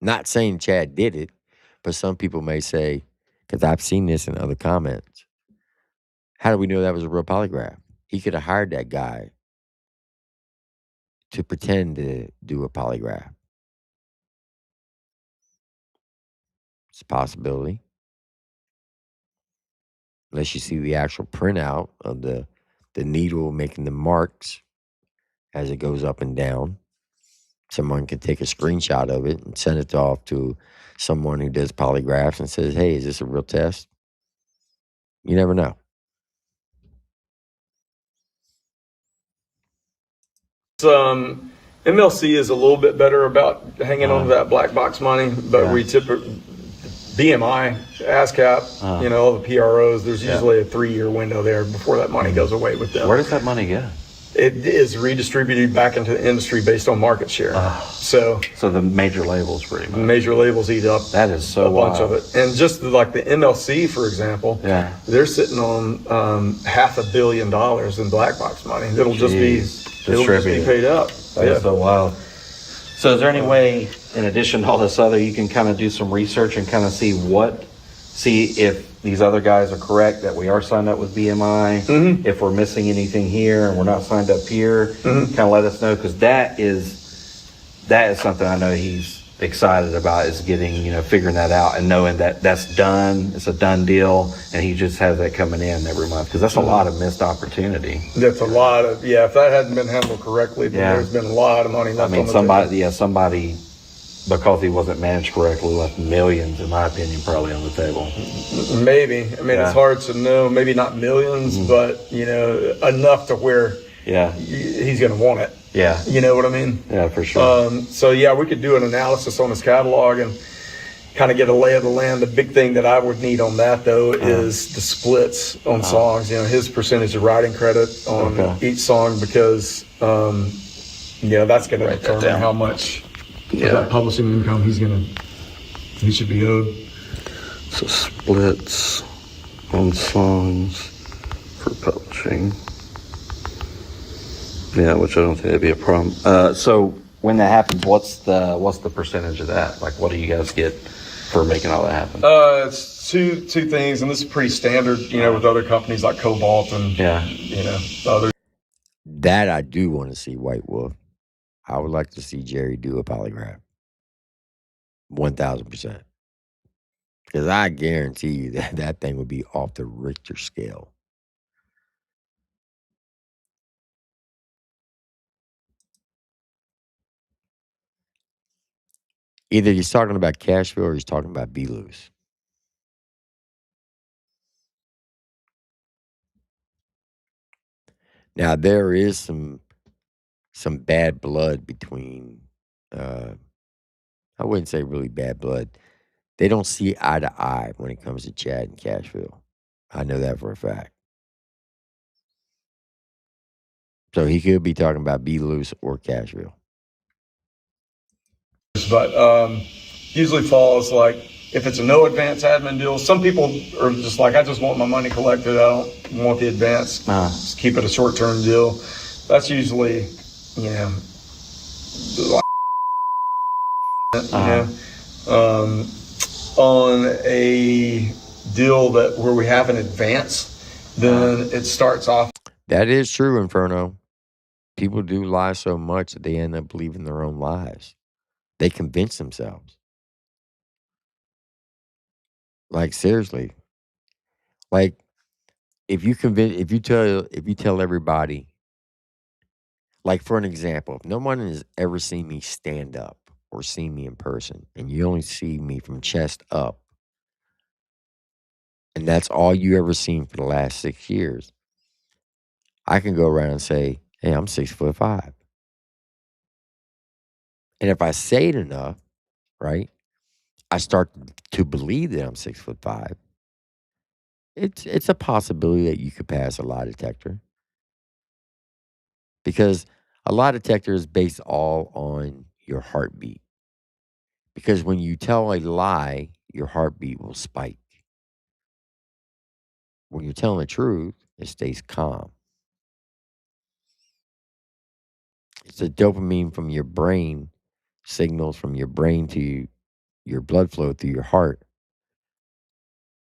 Not saying Chad did it, but some people may say, because I've seen this in other comments, how do we know that was a real polygraph? He could have hired that guy to pretend to do a polygraph. It's a possibility. Unless you see the actual printout of the needle making the marks as it goes up and down. Someone can take a screenshot of it and send it off to someone who does polygraphs and says, hey, is this a real test? You never know. MLC is a little bit better about hanging on to that black box money, but we typically BMI, ASCAP, you know, all the PROs. There's usually a 3-year window there before that money goes away with them. Where does that money go? It is redistributed back into the industry based on market share. So the major labels pretty much. Major labels eat up that is so a bunch wild. of it. And just like the MLC, for example, they're sitting on $500 million in black box money. It'll just be paid up. That's so wild. So is there any way, in addition to all this other, you can kind of do some research and kind of see if these other guys are correct, that we are signed up with BMI, if we're missing anything here and we're not signed up here, kind of let us know, because that is something I know he's excited about, is getting, figuring that out and knowing that that's done, it's a done deal, and he just has that coming in every month, because that's a lot of missed opportunity. That's a lot of, if that hadn't been handled correctly, then there's been a lot of money left on the table. Somebody, because he wasn't managed correctly, left millions, in my opinion, probably on the table. Maybe. I mean, it's hard to know. Maybe not millions, but, enough to where he's going to want it. Yeah. You know what I mean? Yeah, for sure. We could do an analysis on his catalog and kind of get a lay of the land. The big thing that I would need on that, though, is the splits on songs. His percentage of writing credit on each song, because, that's going to determine how much of that publishing income he should be owed. So splits on songs for publishing. Yeah, which I don't think that'd be a problem. So when that happens, what's the percentage of that? Like, what do you guys get for making all that happen? It's two things, and this is pretty standard, with other companies like Cobalt and others. That I do want to see, White Wolf. I would like to see Jerry do a polygraph. 1,000%. Because I guarantee you that thing would be off the Richter scale. Either he's talking about Cashville or he's talking about Be Loose. Now, there is some bad blood between, I wouldn't say really bad blood. They don't see eye to eye when it comes to Chad and Cashville. I know that for a fact. So he could be talking about Be Loose or Cashville. But usually falls like, if it's a no advance admin deal, some people are just like, I just want my money collected. I don't want the advance. Just keep it a short-term deal. That's usually, on a deal where we have an advance, then it starts off. That is true, Inferno. People do lie so much that they end up believing their own lies. They convince themselves. Like, seriously. Like, if you tell everybody, like, for an example, if no one has ever seen me stand up or seen me in person, and you only see me from chest up, and that's all you ever seen for the last 6 years, I can go around and say, hey, I'm 6'5". And if I say it enough, right, I start to believe that I'm 6'5". It's a possibility that you could pass a lie detector, because a lie detector is based all on your heartbeat. Because when you tell a lie, your heartbeat will spike. When you're telling the truth, it stays calm. It's the dopamine from your brain, signals from your brain to your blood flow through your heart.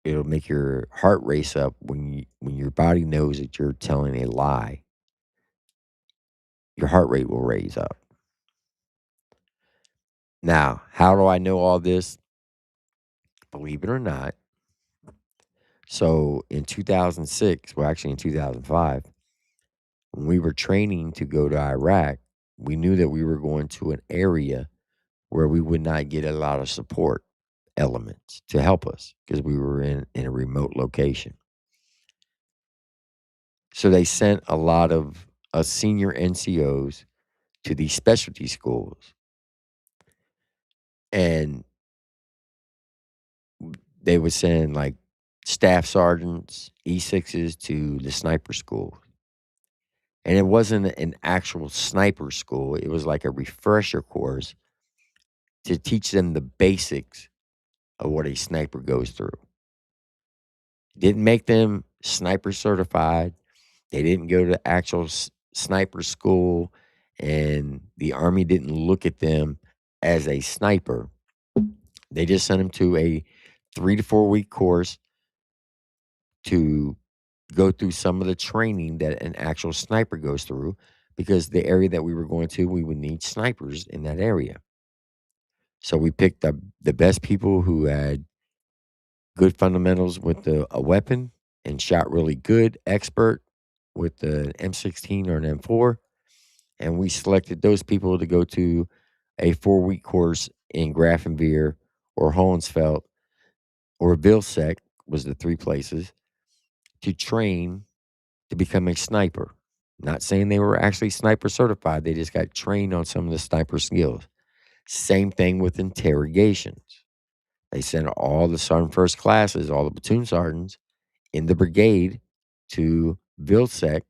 It'll make your heart race up when your body knows that you're telling a lie. Your heart rate will raise up. Now, how do I know all this? Believe it or not. So in 2006, well, actually in 2005, when we were training to go to Iraq, we knew that we were going to an area where we would not get a lot of support elements to help us because we were in a remote location. So they sent a lot of us senior NCOs to these specialty schools. And they would send like staff sergeants, E6s to the sniper school. And it wasn't an actual sniper school. It was like a refresher course to teach them the basics of what a sniper goes through. Didn't make them sniper certified. They didn't go to actual sniper school, and the Army didn't look at them as a sniper. They just sent them to a 3 to 4 week course to go through some of the training that an actual sniper goes through, because the area that we were going to, we would need snipers in that area. So we picked up the best people who had good fundamentals with a weapon and shot really good, expert with the M16 or an M4. And we selected those people to go to a 4-week course in Grafenwehr or Hohensfeld or Vilsek was the 3 places to train to become a sniper. Not saying they were actually sniper certified. They just got trained on some of the sniper skills. Same thing with interrogations. They sent all the sergeant first classes, all the platoon sergeants in the brigade to Vilsek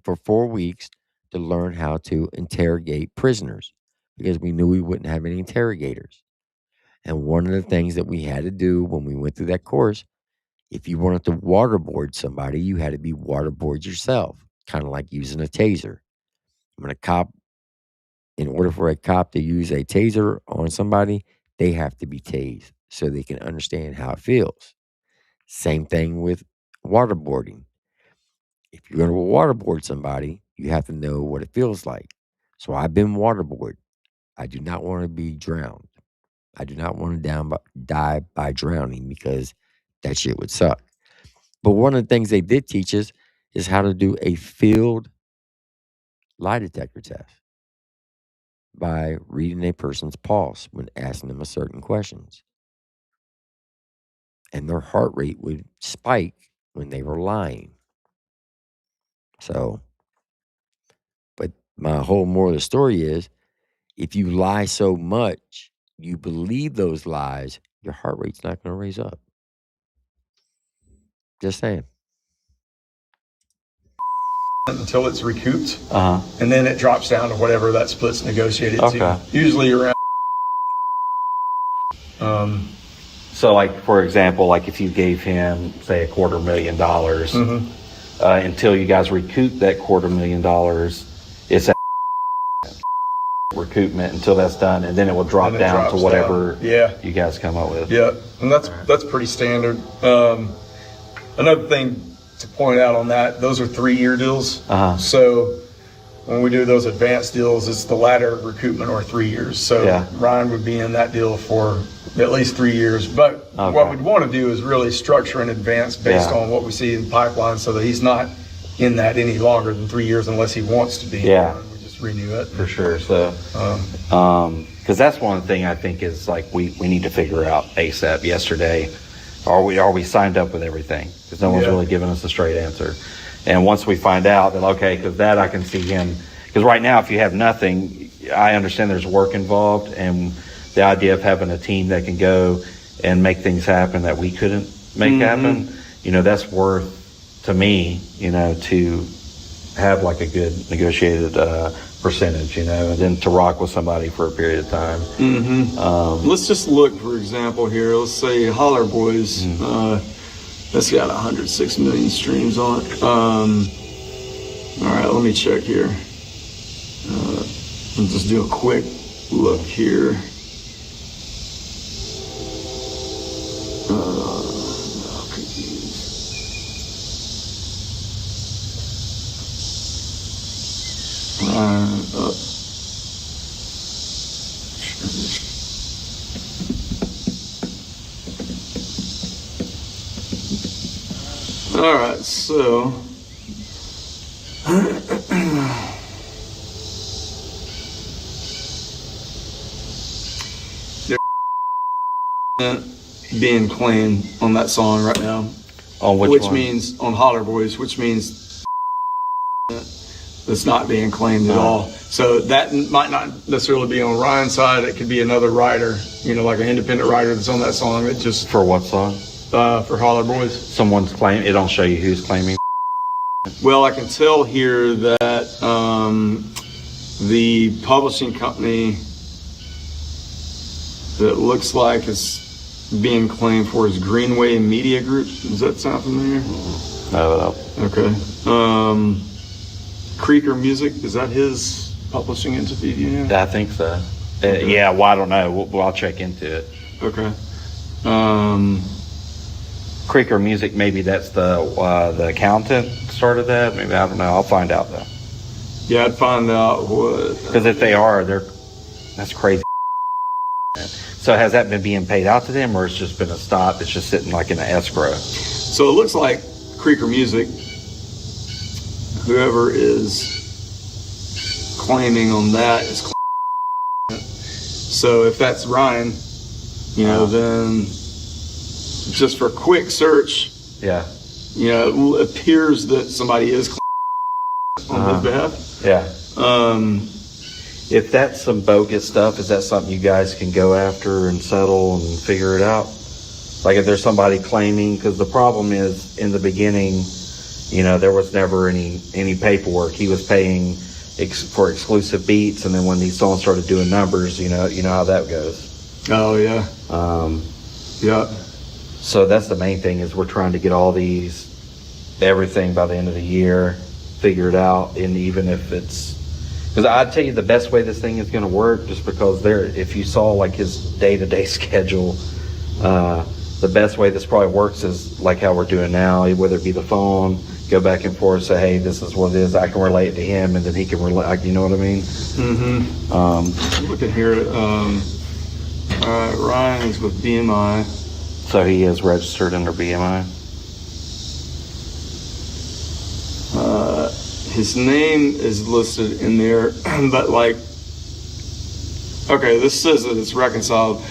for 4 weeks to learn how to interrogate prisoners, because we knew we wouldn't have any interrogators. And one of the things that we had to do when we went through that course, if you wanted to waterboard somebody, you had to be waterboard yourself, kind of like using a taser. When a cop, in order for a cop to use a taser on somebody, they have to be tased so they can understand how it feels. Same thing with waterboarding. If you're going to waterboard somebody, you have to know what it feels like. So I've been waterboarded. I do not want to be drowned. I do not want to die by drowning, because that shit would suck. But one of the things they did teach us is how to do a field lie detector test by reading a person's pulse when asking them a certain questions. And their heart rate would spike when they were lying. So, but my whole moral of the story is, if you lie so much, you believe those lies, your heart rate's not going to raise up. Just saying. Until it's recouped, Uh-huh. and then it drops down to whatever that split's negotiated to. Usually around. So, like, for example, like if you gave him, say, $250,000, until you guys recoup that $250,000, it's a recoupment until that's done, and then it will drop And it down to drops whatever down. you guys come up with. Yeah, and that's pretty standard. Another thing to point out on that, those are 3-year deals. So when we do those advanced deals, it's the latter recoupment or 3 years. So Ryan would be in that deal for at least 3 years. But what we'd want to do is really structure in advance based on what we see in the pipeline, so that he's not in that any longer than 3 years unless he wants to be. Yeah. We just renew it. For sure. So, because that's one thing I think is like we need to figure out ASAP. Yesterday, are we signed up with everything? Because no one's really given us a straight answer. And once we find out that, okay, because that I can see him, because right now if you have nothing, I understand there's work involved, and the idea of having a team that can go and make things happen that we couldn't make happen, that's worth to me, to have like a good negotiated percentage, and then to rock with somebody for a period of time. Let's just look, for example, here. Let's say Holler Boys. That's got 106 million streams on it. All right, let me check here. Let's just do a quick look here. Up. All right, so being claimed on that song right now. On which one? Means on Holler Boys, which means that's not being claimed at all. So that might not necessarily be on Ryan's side. It could be another writer, like an independent writer that's on that song that just For what song? for Holler Boys. Someone's claiming. It don't show you who's claiming. Well, I can tell here that the publishing company that looks like it's being claimed for is Greenway Media Group. Does that sound familiar? No. Okay. Creaker Music, is that his publishing entity? Yeah. I think so. Yeah. Well, I don't know. Well, I'll check into it. Okay. Creaker Music. Maybe that's the accountant started that. Maybe, I don't know. I'll find out though. Yeah, I'd find out what. Because if they are, that's crazy. So has that been being paid out to them, or it's just been a stop? It's just sitting like in an escrow. So it looks like Creaker Music, whoever is claiming on that is. So if that's Ryan, then just for a quick search, Yeah. it appears that somebody is on his behalf. Yeah. If that's some bogus stuff, is that something you guys can go after and settle and figure it out? Like if there's somebody claiming, because the problem is in the beginning, there was never any paperwork. He was paying for exclusive beats, and then when these songs started doing numbers, you know how that goes. Oh yeah. Yeah. So that's the main thing, is we're trying to get everything by the end of the year, figure it out, and even if it's. Because I'd tell you the best way this thing is going to work, just because if you saw like his day-to-day schedule, the best way this probably works is like how we're doing now, whether it be the phone, go back and forth, say, hey, this is what it is. I can relate it to him, and then he can relate. You know what I mean? Mm-hmm. Look at here. Ryan is with BMI. So he is registered under BMI. His name is listed in there, but this says that it's reconciled.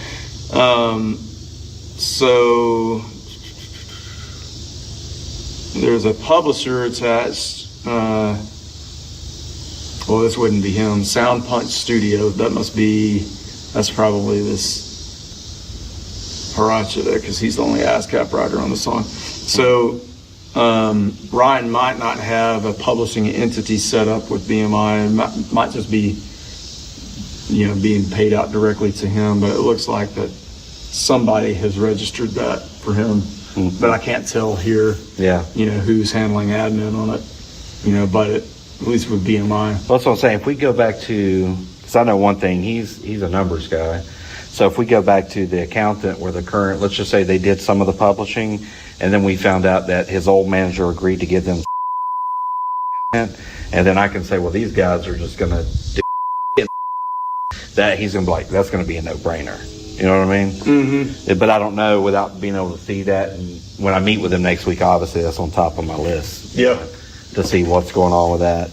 So there's a publisher attached. This wouldn't be him. Sound Punch Studio. That's probably this Harachida, because he's the only ASCAP writer on the song. So Ryan might not have a publishing entity set up with BMI, and might just be, being paid out directly to him. But it looks like that somebody has registered that for him. Mm-hmm. But I can't tell here, who's handling admin on it, but at least with BMI. Well, that's what I'm saying. If we go back to, because I know one thing, he's a numbers guy. So if we go back to the accountant where the current, let's just say they did some of the publishing, and then we found out that his old manager agreed to give them, and then I can say, well, these guys are just going to do that. He's going to be like, that's going to be a no-brainer. You know what I mean? Mm-hmm. But I don't know without being able to see that. And when I meet with him next week, obviously that's on top of my list. Yeah. To see what's going on with that,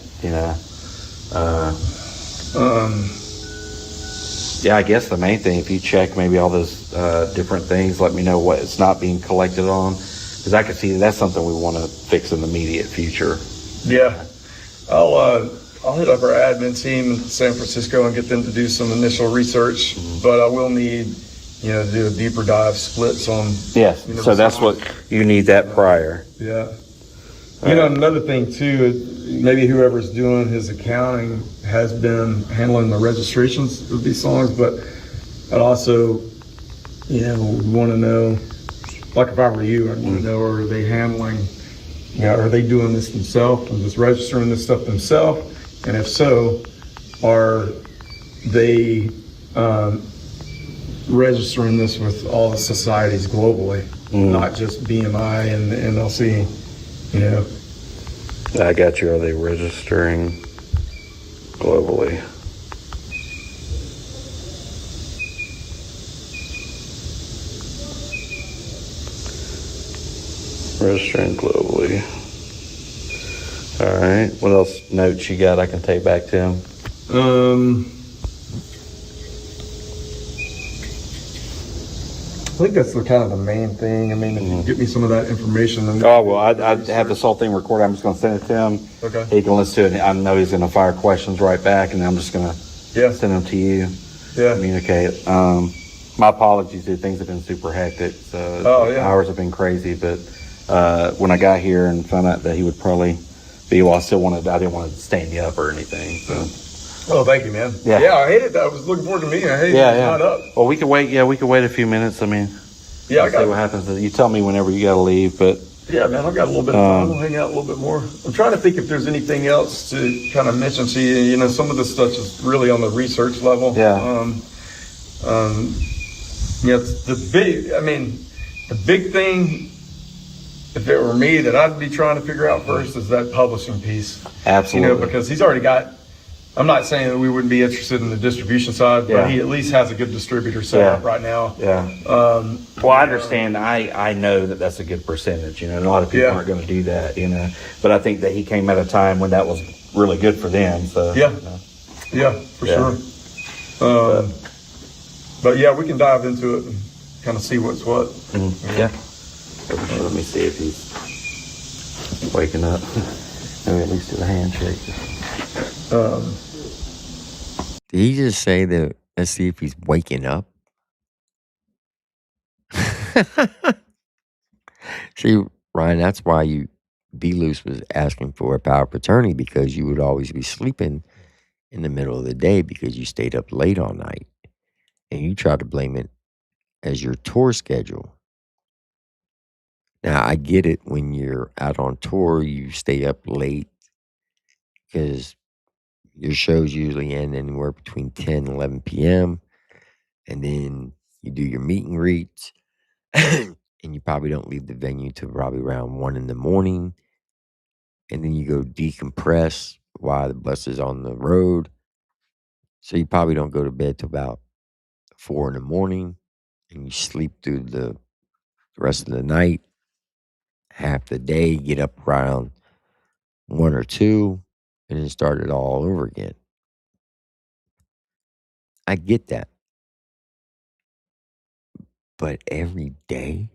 Yeah, I guess the main thing, if you check maybe all those different things, let me know what it's not being collected on, because I can see that's something we want to fix in the immediate future. Yeah, I'll hit up our admin team in San Francisco and get them to do some initial research, but I will need, to do a deeper dive splits on. Yes, so that's what you need that prior. Yeah. Another thing too is maybe whoever's doing his accounting has been handling the registrations of these songs, but I'd also, want to know, like if I were you, I'd want to know, are they handling, are they doing this themselves and just registering this stuff themselves? And if so, are they registering this with all the societies globally, not just BMI and the NLC, you know. I got you. Are they registering globally? Registering globally. All right. What else notes you got I can take back to him? I think that's the kind of the main thing. I mean, if you get me some of that information. Then Oh, well, I have this whole thing recorded. I'm just going to send it to him. Okay. He can listen to it. I know he's going to fire questions right back, and I'm just going to send them to you. Yeah. Communicate. My apologies, dude. Things have been super hectic. So hours have been crazy. But when I got here and found out that he would probably be, well, I didn't want to stand you up or anything. So. Oh, thank you, man. Yeah. I hate it. I was looking forward to meeting you. I hate it's not up. Well, we could wait. Yeah, we could wait a few minutes. I mean, Yeah, I see what happens. You tell me whenever you got to leave. But Yeah, man, I've got a little bit of time. We'll hang out a little bit more. I'm trying to think if there's anything else to kind of mention to you. You know, some of this stuff is really on the research level. Yeah. You know, the big thing, if it were me, that I'd be trying to figure out first is that publishing piece. Absolutely. You know, because he's already got, I'm not saying that we wouldn't be interested in the distribution side, but he at least has a good distributor set up right now. Yeah. Well, I understand. I know that that's a good percentage. You know, and a lot of people aren't going to do that. You know, but I think that he came at a time when that was really good for them. So yeah, for sure. But yeah, we can dive into it and kind of see what's what. Yeah. Let me see if he's waking up. Maybe at least do a handshake. Did he just say that? Let's see if he's waking up. See, Ryan, that's why B. Luce was asking for a power of attorney, because you would always be sleeping in the middle of the day because you stayed up late all night, and you tried to blame it as your tour schedule. Now, I get it. When you're out on tour, you stay up late because your shows usually end anywhere between 10 and 11 p.m. And then you do your meet and greets. And you probably don't leave the venue till probably around 1 in the morning. And then you go decompress while the bus is on the road. So you probably don't go to bed till about 4 in the morning. And you sleep through the rest of the night, half the day, get up around 1 or 2, and then start it all over again. I get that. But every day?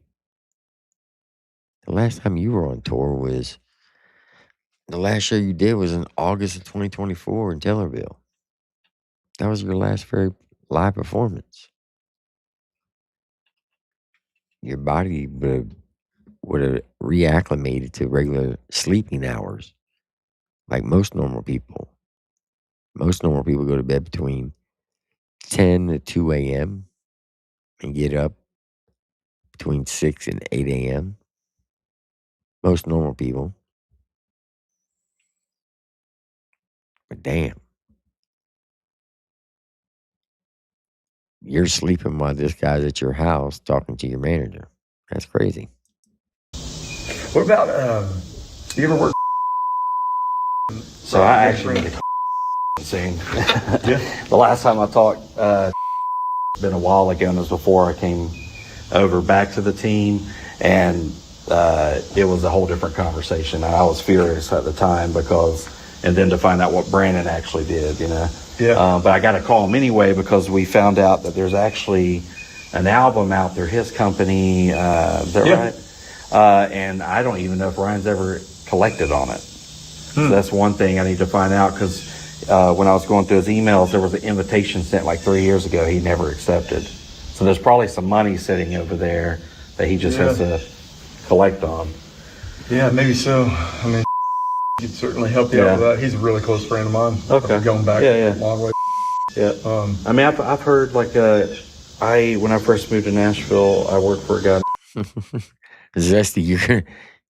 The last time you were on tour was, the last show you did was in August of 2024 in Taylorville. That was your last very live performance. Your body would have reacclimated to regular sleeping hours, like most normal people. Most normal people go to bed between 10 to 2 a.m. and get up between 6 and 8 a.m. Most normal people. But damn, you're sleeping while this guy's at your house talking to your manager. That's crazy. What about, you ever work? So I actually need to soon. The last time I talked, been a while ago, and it was before I came over back to the team, and it was a whole different conversation. I was furious at the time and then to find out what Brandon actually did, you know. But I got to call him anyway because we found out that there's actually an album out there, his company, is that right? And I don't even know if Ryan's ever collected on it. So that's one thing I need to find out, because when I was going through his emails, there was an invitation sent like 3 years ago. He never accepted. So there's probably some money sitting over there that he just has to collect on. Yeah, maybe so. I mean, he could certainly help you out with that. He's a really close friend of mine. Okay. Going back a long way. Yeah. I mean, I've heard like when I first moved to Nashville, I worked for a guy. Zesty,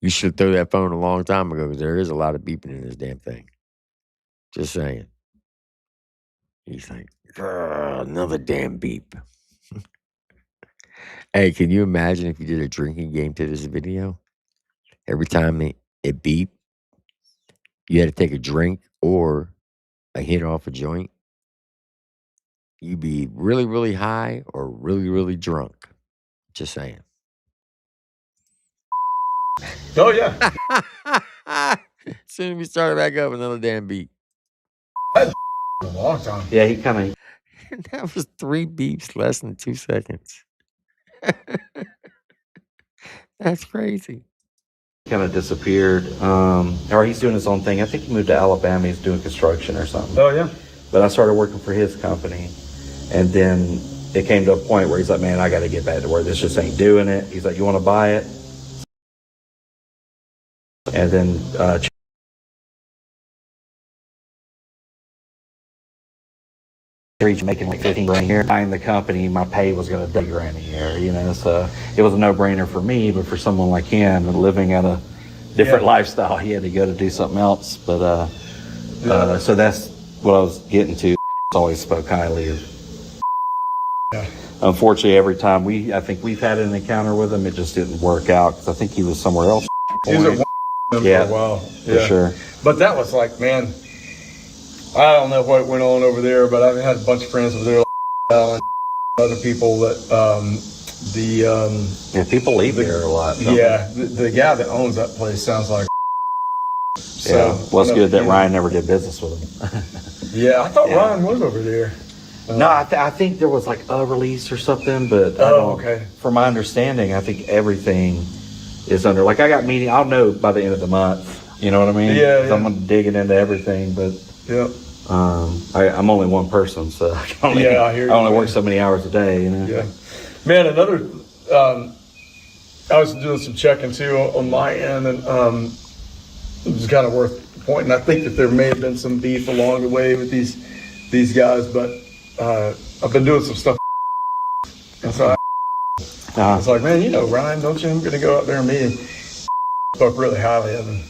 you should throw that phone a long time ago, because there is a lot of beeping in this damn thing. Just saying. He's like, another damn beep. Hey, can you imagine if you did a drinking game to this video? Every time it beeped, you had to take a drink or a hit off a joint. You'd be really, really high or really, really drunk. Just saying. Oh yeah. As soon as we started back up, another damn beep. A long time. Yeah, he kind of That was 3 beeps, less than 2 seconds. That's crazy. disappeared. Or he's doing his own thing. I think he moved to Alabama. He's doing construction or something. Oh yeah. But I started working for his company, and then it came to a point where he's like, "Man, I got to get back to work. This just ain't doing it." He's like, "You want to buy it?" And then making like 15 grand a year. Buying the company, my pay was going to be $30,000 a year. You know, so it was a no-brainer for me. But for someone like him, living at a different lifestyle, he had to go to do something else. But so that's what I was getting to. Always spoke highly of. Yeah. Unfortunately, every time I think we've had an encounter with him, it just didn't work out because I think he was somewhere else. He was at for a while. For sure. But that was like, man, I don't know what went on over there, but I've had a bunch of friends over there, and other people that people leave there a lot. The guy that owns that place sounds like. So, well, it's good that Ryan never did business with him. Yeah, I thought Ryan was over there. No, I think there was like a release or something, but okay. From my understanding, I think everything is under. Like I got meeting. I'll know by the end of the month. You know what I mean? Yeah. I'm digging into everything, but I'm only one person, so I only work so many hours a day. You know? Yeah. Man, another. I was doing some checking too on my end, and it was kind of worth pointing. I think that there may have been some beef along the way with these guys, but I've been doing some stuff, and so I was like, man, Ryan, don't you? I'm going to go out there and meet him. Spoke really highly of him.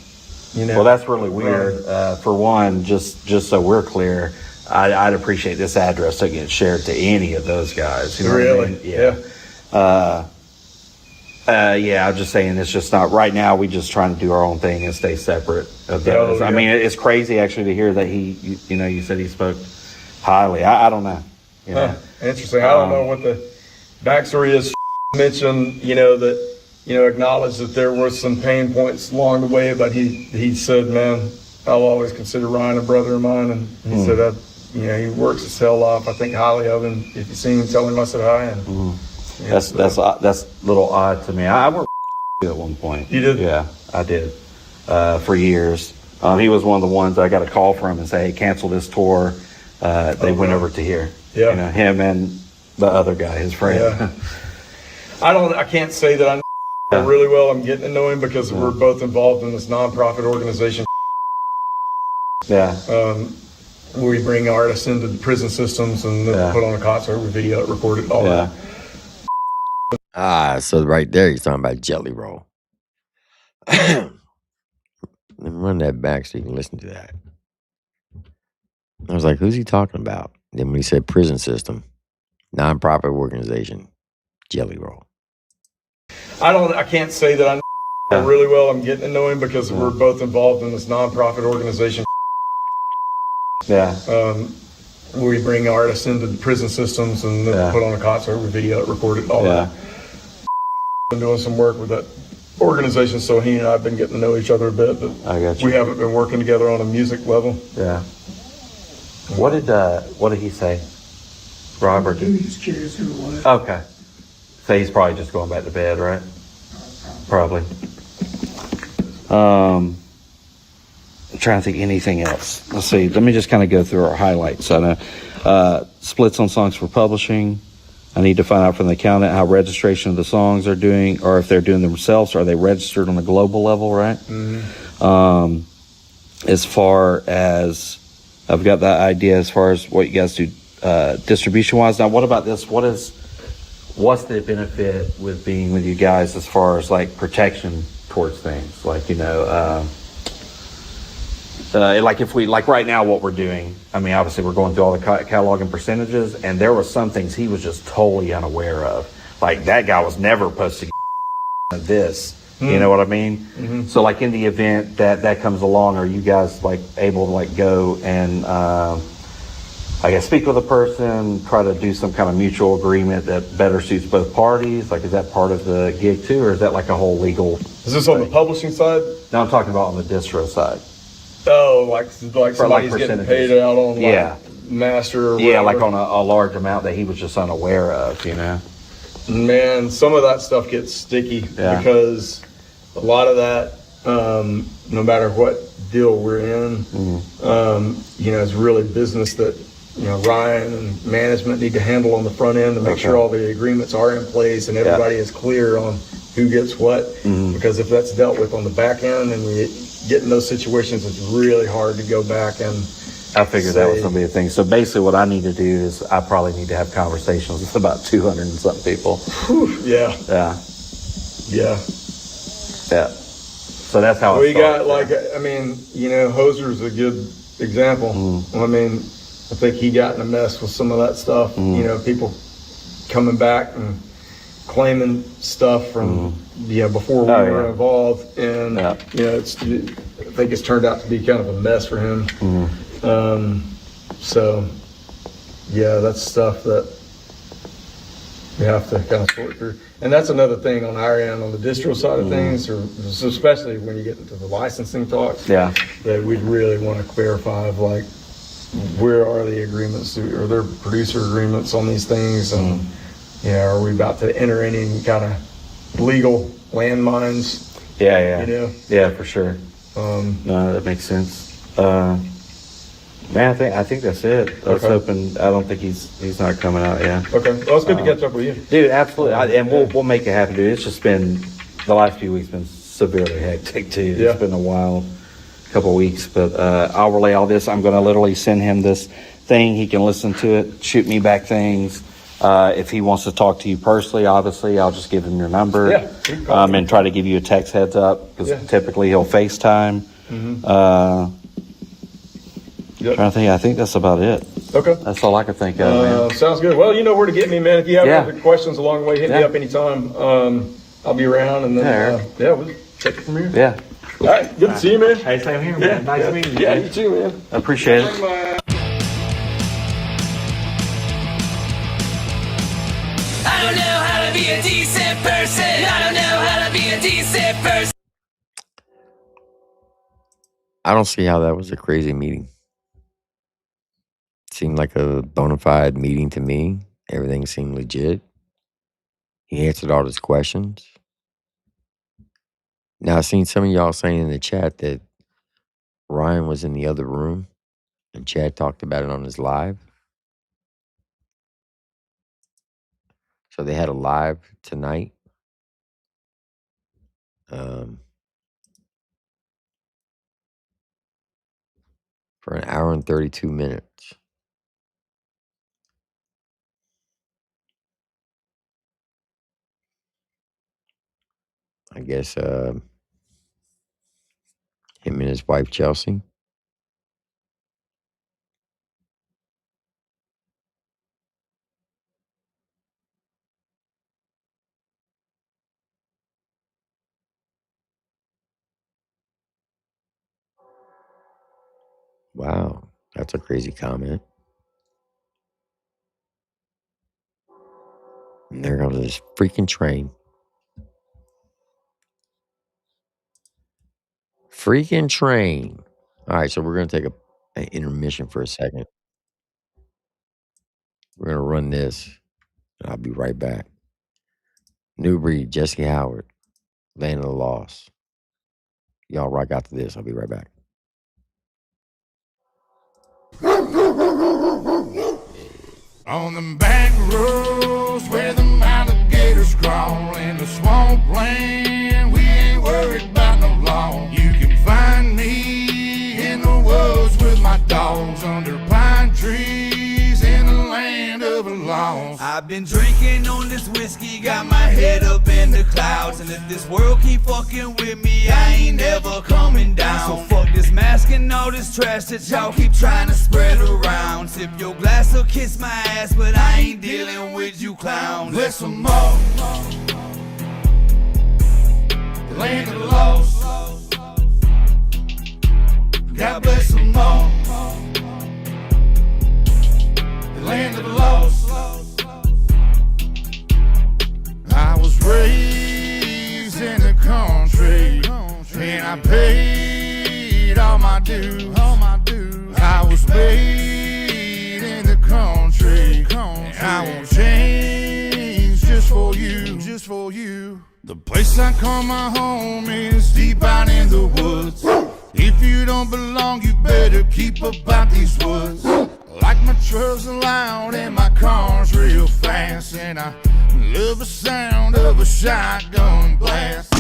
Well, that's really weird. For one, just so we're clear, I'd appreciate this address to get shared to any of those guys. You know really? What I mean? Yeah. I'm just saying it's just not right now. We just trying to do our own thing and stay separate of those. I mean, it's crazy actually to hear that you said he spoke highly. I don't know. Interesting. I don't know what the backstory is. Mentioned, that, acknowledged that there were some pain points along the way, but he said, man, I'll always consider Ryan a brother of mine. And he said that, he works his tail off. I think highly of him. If you see him, tell him I said hi. And that's a little odd to me. I worked at one point. You did? Yeah, I did. For years. He was one of the ones I got a call from and say, hey, cancel this tour. They went over to here. Yeah. Him and the other guy, his friend. Yeah. I can't say that I know him really well. I'm getting to know him because we're both involved in this nonprofit organization. Yeah. We bring artists into the prison systems and put on a concert, we video it, record it, all that. So right there, he's talking about Jelly Roll. Let me run that back so you can listen to that. I was like, who's he talking about? Then when he said prison system, nonprofit organization, Jelly Roll. I can't say that I know him really well. I'm getting to know him because we're both involved in this nonprofit organization. Yeah. We bring artists into the prison systems and put on a concert, we video it, record it, all that. Been doing some work with that organization, so he and I have been getting to know each other a bit, but I got you. We haven't been working together on a music level. Yeah. What did he say? Robert? He's curious who it was. Okay. So he's probably just going back to bed, right? Probably. I'm trying to think anything else. Let's see. Let me just kind of go through our highlights. I know splits on songs for publishing. I need to find out from the accountant how registration of the songs are doing, or if they're doing themselves. Are they registered on a global level, right? Mm-hmm. As far as I've got that idea as far as what you guys do distribution wise. Now, what about this? What's the benefit with being with you guys as far as like protection towards things? Like, like if we, like right now what we're doing, I mean, obviously we're going through all the catalog and percentages, and there was some things he was just totally unaware of. Like that guy was never posting this. You know what I mean? So like in the event that comes along, are you guys like able to like go and I guess speak with a person, try to do some kind of mutual agreement that better suits both parties? Like, is that part of the gig too, or is that like a whole legal? Is this on the publishing side? No, I'm talking about on the distro side. Oh, like somebody's getting paid out on master or whatever. Like on a large amount that he was just unaware of, you know? Man, some of that stuff gets sticky because a lot of that, no matter what deal we're in, you know, it's really business that, you know, Ryan and management need to handle on the front end to make sure all the agreements are in place and everybody is clear on who gets what. Because if that's dealt with on the back end and we get in those situations, it's really hard to go back and I figured that was going to be a thing. So basically what I need to do is I probably need to have conversations with about 200 and something people. Yeah. So that's how we got like, I mean, you know, Hoser's a good example. I mean, I think he got in a mess with some of that stuff. You know, people coming back and claiming stuff from, you know, before we were involved. And, you know, I think it's turned out to be kind of a mess for him. So, yeah, that's stuff that we have to kind of sort through. And that's another thing on our end, on the distro side of things, or especially when you get into the licensing talks, that we'd really want to clarify of like, where are the agreements, or their producer agreements on these things, and are we about to enter any kind of legal landmines? You know? For sure. No, that makes sense. Man, I think that's it. I was hoping. I don't think he's not coming out. Okay. Well, it's good to catch up with you, dude. Absolutely, and we'll make it happen, dude. It's just been the last few weeks been severely hectic too. It's been a wild couple of weeks, but I'll relay all this. I'm going to literally send him this thing. He can listen to it, shoot me back things. If he wants to talk to you personally, obviously, I'll just give him your number and try to give you a text heads up, because typically he'll FaceTime. Trying to think, I think that's about it. Okay. That's all I could think of, man. Sounds good. Well, you know where to get me, man. If you have other questions along the way, hit me up anytime. I'll be around, and then we'll take it from here. All right, good to see you, man. Hey, same here, man. Nice meeting you. Yeah, you too, man. I appreciate it. I don't know how to be a decent person. I don't know how to be a decent person. I don't see how that was a crazy meeting. Seemed like a bona fide meeting to me. Everything seemed legit. He answered all his questions. Now, I've seen some of y'all saying in the chat that Ryan was in the other room and Chad talked about it on his live. So they had a live tonight. For an hour and 32 minutes. I guess him and his wife Chelsea. Wow, that's a crazy comment. And there goes this freaking train. Freaking train. All right, so we're going to take an intermission for a second. We're going to run this. And I'll be right back. New Breed, Jesse Howard, Land of the Lost. Y'all rock out to this. I'll be right back. On the back roads where the alligators crawl in the swampland, we ain't worried about no law. You can find me in the woods with my dogs under pine trees in the land of the lost. I've been drinking on this whiskey, got my head up in the clouds. And if this world keep fucking with me, I ain't never coming down. So fuck this mask and all this trash that y'all keep trying to spread around. Tip your glass or kiss my ass, but I ain't dealing with you clowns. Bless them all. The land of the lost. God bless them all. The land of the lost. I was raised in the country, and I paid all my dues. I was made in the country, and I won't change just for you. The place I call my home is deep out in the woods. If you don't belong, you better keep about these woods. Like my trucks are loud and my car's real fast, and I love the sound of a shotgun blast.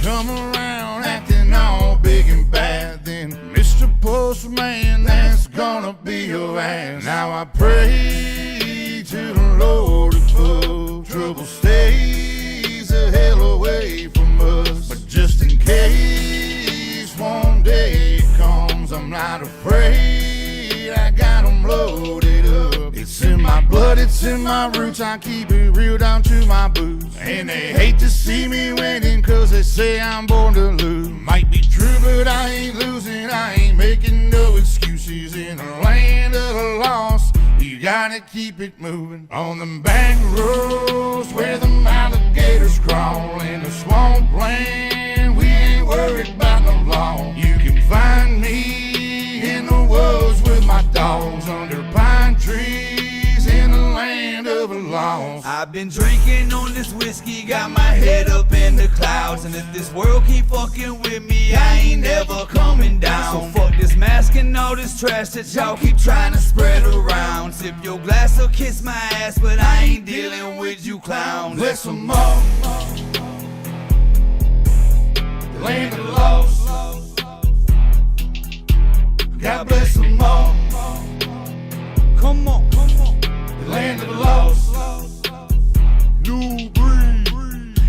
Come around acting all big and bad, then Mr. Postman, that's gonna be your ass. Now I pray to the Lord above, trouble stays a hell away from us. But just in case one day it comes, I'm not afraid, I got 'em loaded up. It's in my blood, it's in my roots, I keep it real down to my boots. And they hate to see me winning, cause they say I'm born to lose. Might be true, but I ain't losing, I ain't making no excuses. In the land of the lost, you gotta keep it moving. On them back roads where them alligators crawl, in the swamp land, we ain't worried about no law. You can find me in the woods with my dogs, under pine trees in the land of the lost. I've been drinking on this whiskey, got my head up in the clouds. And if this world keep fucking with me, I ain't never coming down. So fuck this mask and all this trash that y'all keep trying to spread around. Tip your glass or kiss my ass, but I ain't dealing with you clowns. Bless them all. The land of the lost. God bless them all. Come on. The land of the lost. New breed.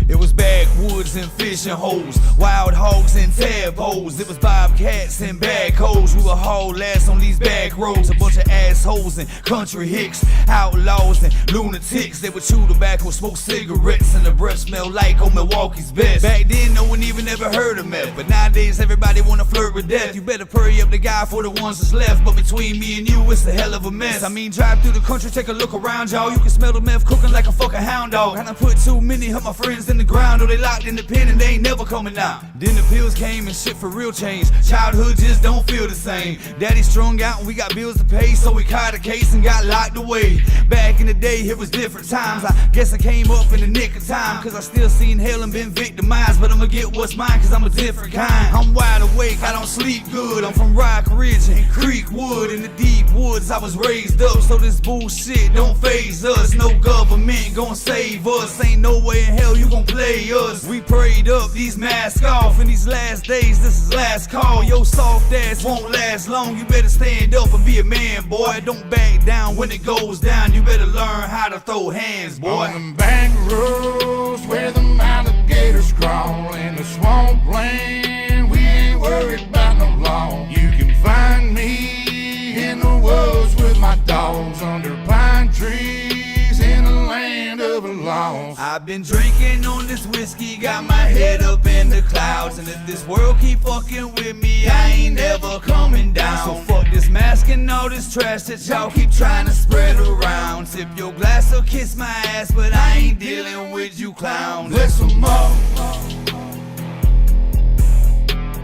It was backwoods and fishing holes, wild hogs and tadpoles. It was bobcats and backhoes. We were haul ass on these back roads. A bunch of assholes and country hicks, outlaws and lunatics. They would chew tobacco, smoke cigarettes, and the breath smelled like old Milwaukee's best. Back then, no one even ever heard of meth, but nowadays everybody wanna flirt with death. You better hurry up the guy for the ones that's left. But between me and you, it's a hell of a mess. I mean, drive through the country, take a look around, y'all. You can smell the meth cooking like a fucking hound dog. And I put too many of my friends in the ground, or they locked in the pen and they ain't never coming out. Then the pills came and shit for real changed. Childhood just don't feel the same. Daddy strung out and we got bills to pay, so we caught a case and got locked away. Back in the day, it was different times. I guess I came up in the nick of time, cause I still seen hell and been victimized. But I'ma get what's mine, cause I'm a different kind. I'm wide awake, I don't sleep good. I'm from Rock Ridge and Creekwood. In the deep woods, I was raised up, so this bullshit don't faze us. No government gon' save us. Ain't no way in hell you gon' play us. We prayed up, these masks off. In these last days, this is last call. Your soft ass won't last long. You better stand up and be a man, boy. Don't back down when it goes down. You better learn how to throw hands, boy. On them back roads where them alligators crawl, in the swamp land, we ain't worried about no law. You can find me in the woods with my dogs, under pine trees in the land of the lost. I've been drinking on this whiskey, got my head up in the clouds. And if this world keep fucking with me, I ain't never coming down. So fuck this mask and all this trash that y'all keep trying to spread around. Tip your glass or kiss my ass, but I ain't dealing with you clowns. Bless them all.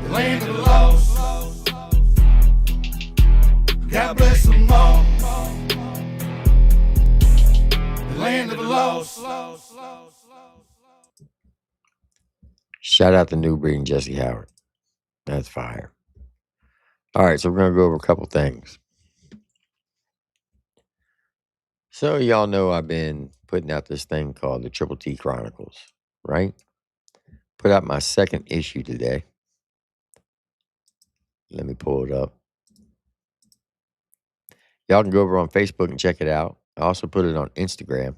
The land of the lost. God bless them all. The land of the lost. Shout out to New Breed and Jesse Howard. That's fire. All right, so we're going to go over a couple things. So y'all know I've been putting out this thing called the Triple T Chronicles, right? Put out my second issue today. Let me pull it up. Y'all can go over on Facebook and check it out. I also put it on Instagram.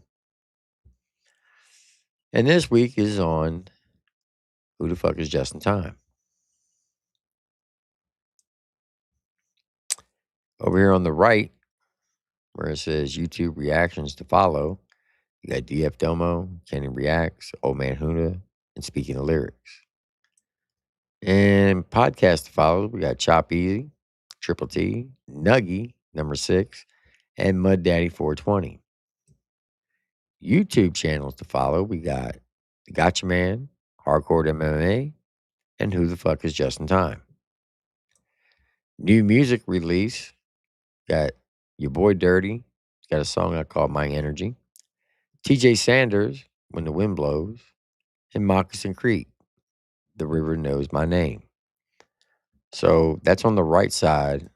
And this week is on Who the Fuck is Just in Time? Over here on the right, where it says YouTube reactions to follow, you got DF Domo, Kenny Reacts, Old Man Huda, and Speaking of Lyrics. And podcast to follow, we got Chop Easy, Triple T, Nuggy, number 6, and Mud Daddy 420. YouTube channels to follow, we got The Gotcha Man, Hardcore MMA, and Who the Fuck is Just in Time. New music release, got your boy Dirty, got a song I call My Energy, TJ Sanders, When the Wind Blows, and Moccasin Creek, The River Knows My Name. So that's on the right side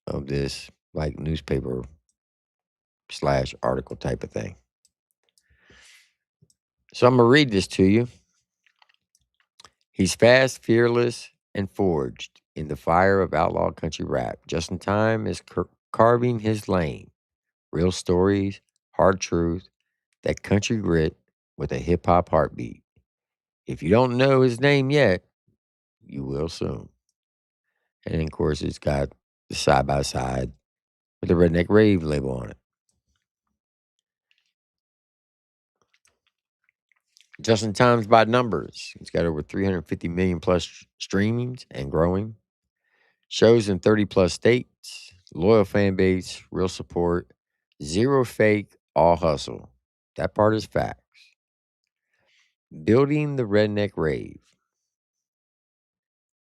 of this like newspaper / article type of thing. So I'm going to read this to you. He's fast, fearless, and forged in the fire of outlaw country rap. Just in Time is carving his lane. Real stories, hard truth, that country grit with a hip hop heartbeat. If you don't know his name yet, you will soon. And of course, it's got the side by side with the Redneck Rave label on it. Just in Time's by numbers. He's got over 350 million plus streamings and growing. Shows in 30 plus states. Loyal fan base, real support. Zero fake, all hustle. That part is facts. Building the Redneck Rave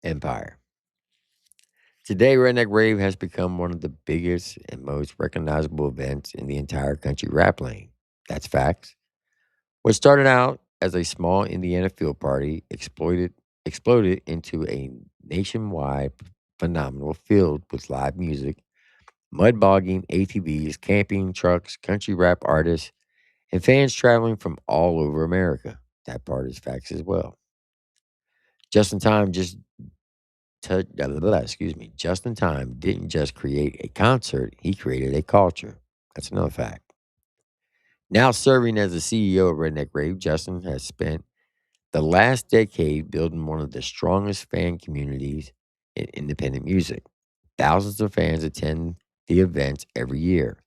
empire. Today, Redneck Rave has become one of the biggest and most recognizable events in the entire country rap lane. That's facts. What started out as a small Indiana field party exploded into a nationwide phenomenal filled with live music, mud bogging, ATVs, camping trucks, country rap artists, and fans traveling from all over America. That part is facts as well. Just in Time Just in Time didn't just create a concert, he created a culture. That's another fact. Now serving as the CEO of Redneck Rave, Justin has spent the last decade building one of the strongest fan communities in independent music. Thousands of fans attend the events every year,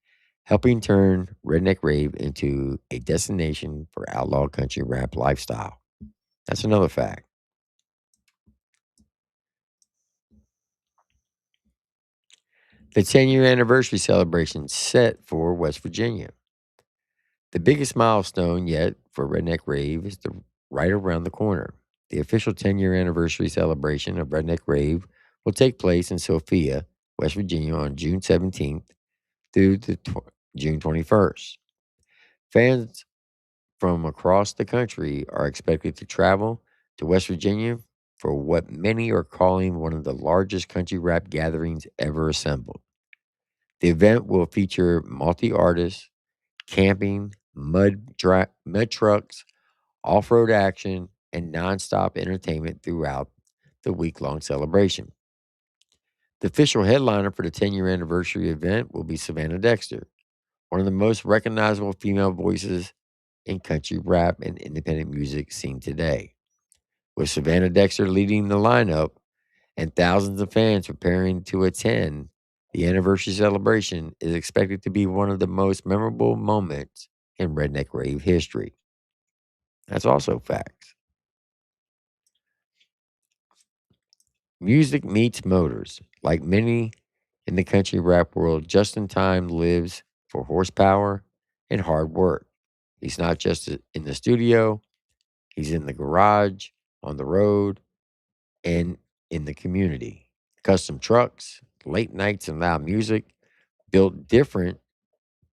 helping turn Redneck Rave into a destination for outlaw country rap lifestyle. That's another fact. The 10-year anniversary celebration set for West Virginia. The biggest milestone yet for Redneck Rave is right around the corner. The official 10-year anniversary celebration of Redneck Rave will take place in Sophia, West Virginia on June 17th through June 21st. Fans from across the country are expected to travel to West Virginia for what many are calling one of the largest country rap gatherings ever assembled. The event will feature multi-artists, camping, mud trucks, off-road action, and nonstop entertainment throughout the week-long celebration. The official headliner for the 10-year anniversary event will be Savannah Dexter, one of the most recognizable female voices in country rap and independent music scene today. With Savannah Dexter leading the lineup and thousands of fans preparing to attend, the anniversary celebration is expected to be one of the most memorable moments in Redneck Rave history. That's also facts. Music meets motors. Like many in the country rap world, Just in Time lives for horsepower and hard work. He's not just in the studio, he's in the garage, on the road, and in the community. Custom trucks, late nights and loud music, built different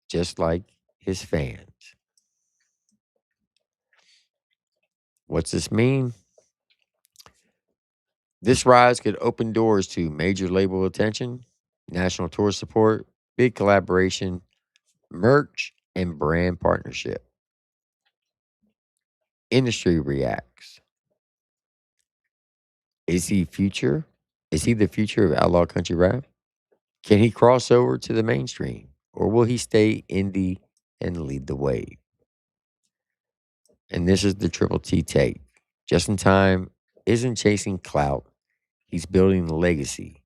just like his fans. What's this mean? This rise could open doors to major label attention, national tour support, big collaboration, merch, and brand partnership. Industry reacts. Is he future? Is he the future of outlaw country rap? Can he cross over to the mainstream? Or will he stay indie and lead the way. And this is the Triple T take. Just in Time isn't chasing clout, he's building a legacy.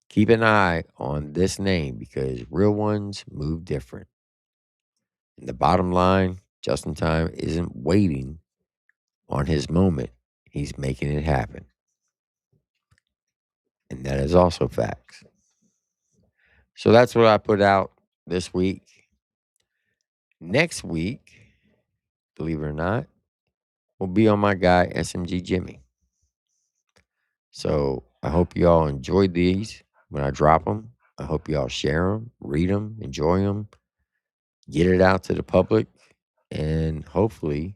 Keep an eye on this name because real ones move different. And the bottom line, Just in Time isn't waiting on his moment, he's making it happen. And that is also facts. So that's what I put out this week. Next week, believe it or not, will be on my guy SMG Jimmy. So I hope you all enjoyed these when I drop them. I hope you all share them, read them, enjoy them, get it out to the public, and hopefully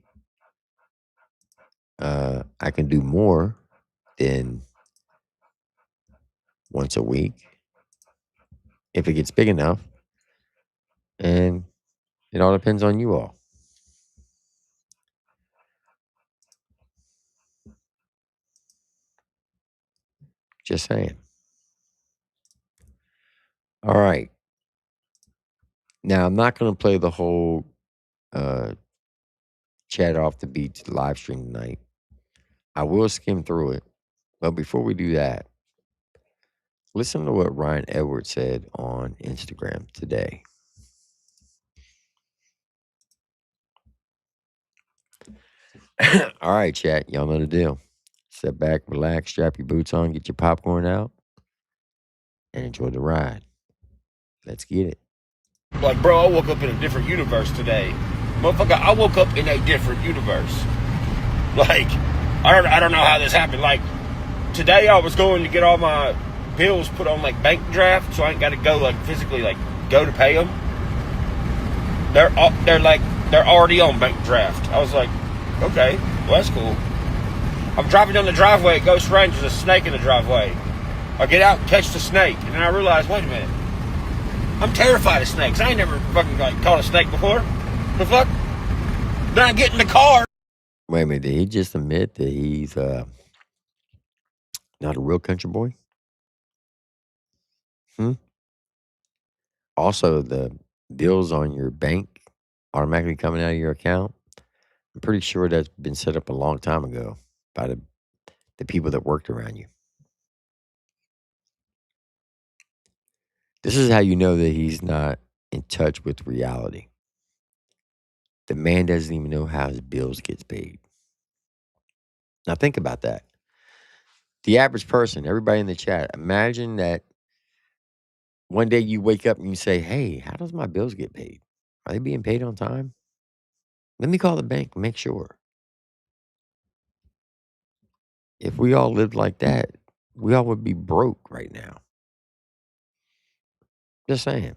I can do more than once a week if it gets big enough. And it all depends on you all. Just saying. All right. Now, I'm not going to play the whole chat off the beat live stream tonight. I will skim through it. But before we do that, listen to what Ryan Edwards said on Instagram today. All right, chat. Y'all know the deal. Sit back, relax, strap your boots on, get your popcorn out, and enjoy the ride. Let's get it. Like, bro, I woke up in a different universe today. Motherfucker, I woke up in a different universe. Like, I don't know how this happened. Like, today I was going to get all my bills put on, like, bank draft, so I ain't got to go, like, physically, like, go to pay them. They're already on bank draft. I was like, okay, well, that's cool. I'm driving down the driveway at Ghost Range. There's a snake in the driveway. I get out and catch the snake, and then I realize, wait a minute. I'm terrified of snakes. I ain't never fucking caught a snake before. The fuck? Then I get in the car. Wait a minute, did he just admit that he's not a real country boy? Also, the bills on your bank automatically coming out of your account, I'm pretty sure that's been set up a long time ago by the people that worked around you. This is how you know that he's not in touch with reality. The man doesn't even know how his bills gets paid. Now think about that. The average person, everybody in the chat, imagine that one day you wake up and you say, hey, how does my bills get paid? Are they being paid on time? Let me call the bank and make sure. If we all lived like that, we all would be broke right now. Just saying.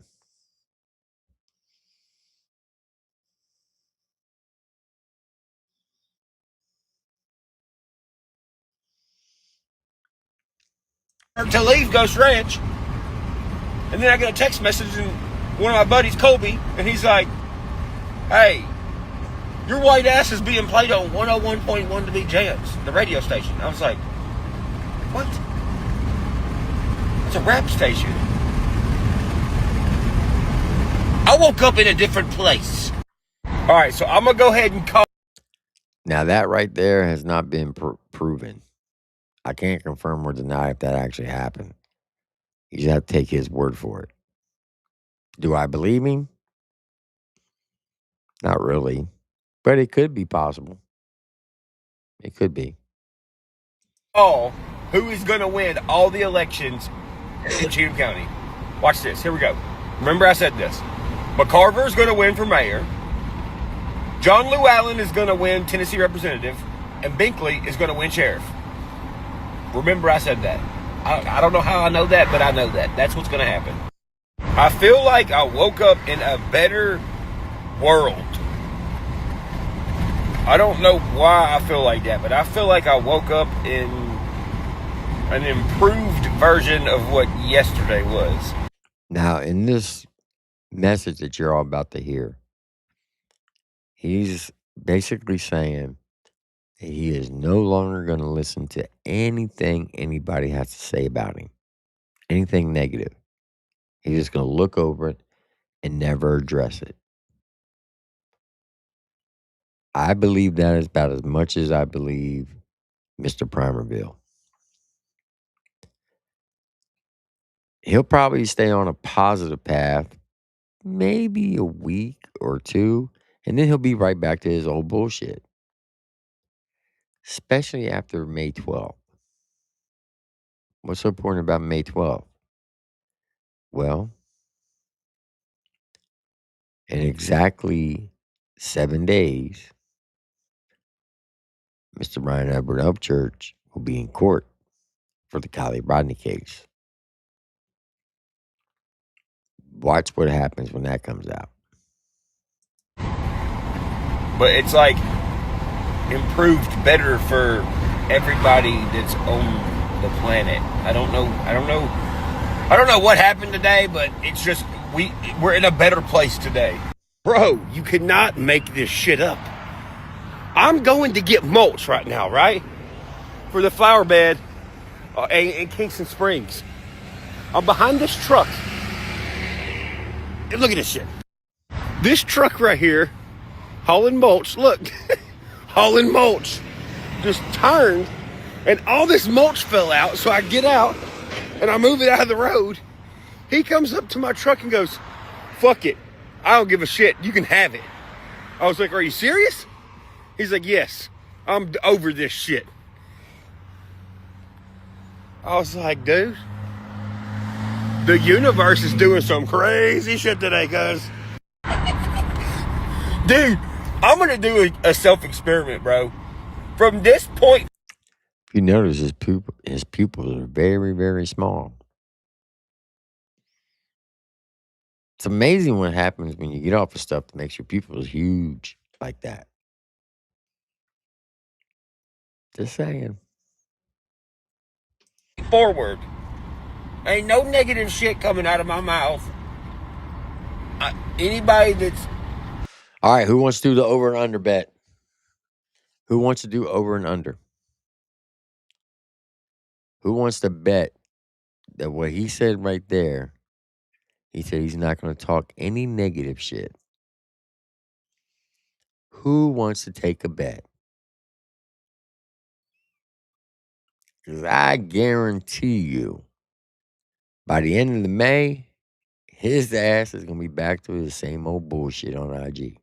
To leave Ghost Ranch. And then I get a text message and one of my buddies, Colby, and he's like, hey, your white ass is being played on 101.1 to be Jams, the radio station. I was like, what? It's a rap station. I woke up in a different place. All right, so I'm going to go ahead and call. Now that right there has not been proven. I can't confirm or deny if that actually happened. You just have to take his word for it. Do I believe him? Not really. But it could be possible. It could be. Oh, who is going to win all the elections in Cheatham County? Watch this. Here we go. Remember I said this. McCarver is going to win for mayor. John Lou Allen is going to win Tennessee representative. And Binkley is going to win sheriff. Remember I said that. I don't know how I know that, but I know that. That's what's going to happen. I feel like I woke up in a better world. I don't know why I feel like that, but I feel like I woke up in an improved version of what yesterday was. Now, in this message that you're all about to hear, he's basically saying that he is no longer going to listen to anything anybody has to say about him, anything negative. He's just going to look over it and never address it. I believe that is about as much as I believe Mr. Primerville. He'll probably stay on a positive path, maybe a week or two, and then he'll be right back to his old bullshit, especially after May 12th. What's so important about May 12th? Well, in exactly 7 days, Mr. Brian Edward Upchurch will be in court for the Kylie Rodney case. Watch what happens when that comes out. But it's like improved better for everybody that's on the planet. I don't know what happened today, but it's just we're in a better place today. Bro, you cannot make this shit up. I'm going to get mulch right now, right? For the flower bed in Kingston Springs. I'm behind this truck. And look at this shit. This truck right here, hauling mulch, look, hauling mulch, just turned, and all this mulch fell out, so I get out, and I move it out of the road. He comes up to my truck and goes, fuck it, I don't give a shit, you can have it. I was like, are you serious? He's like, yes, I'm over this shit. I was like, dude, the universe is doing some crazy shit today, cuz. Dude, I'm going to do a self-experiment, bro. From this point... If you notice, his pupils are very, very small. It's amazing what happens when you get off of stuff that makes your pupils huge like that. Just saying. Forward. Ain't no negative shit coming out of my mouth. Anybody that's... All right, who wants to do the over and under bet? Who wants to do over and under? Who wants to bet that what he said right there, he said he's not going to talk any negative shit? Who wants to take a bet? Because I guarantee you, by the end of the May, his ass is going to be back to his same old bullshit on IG.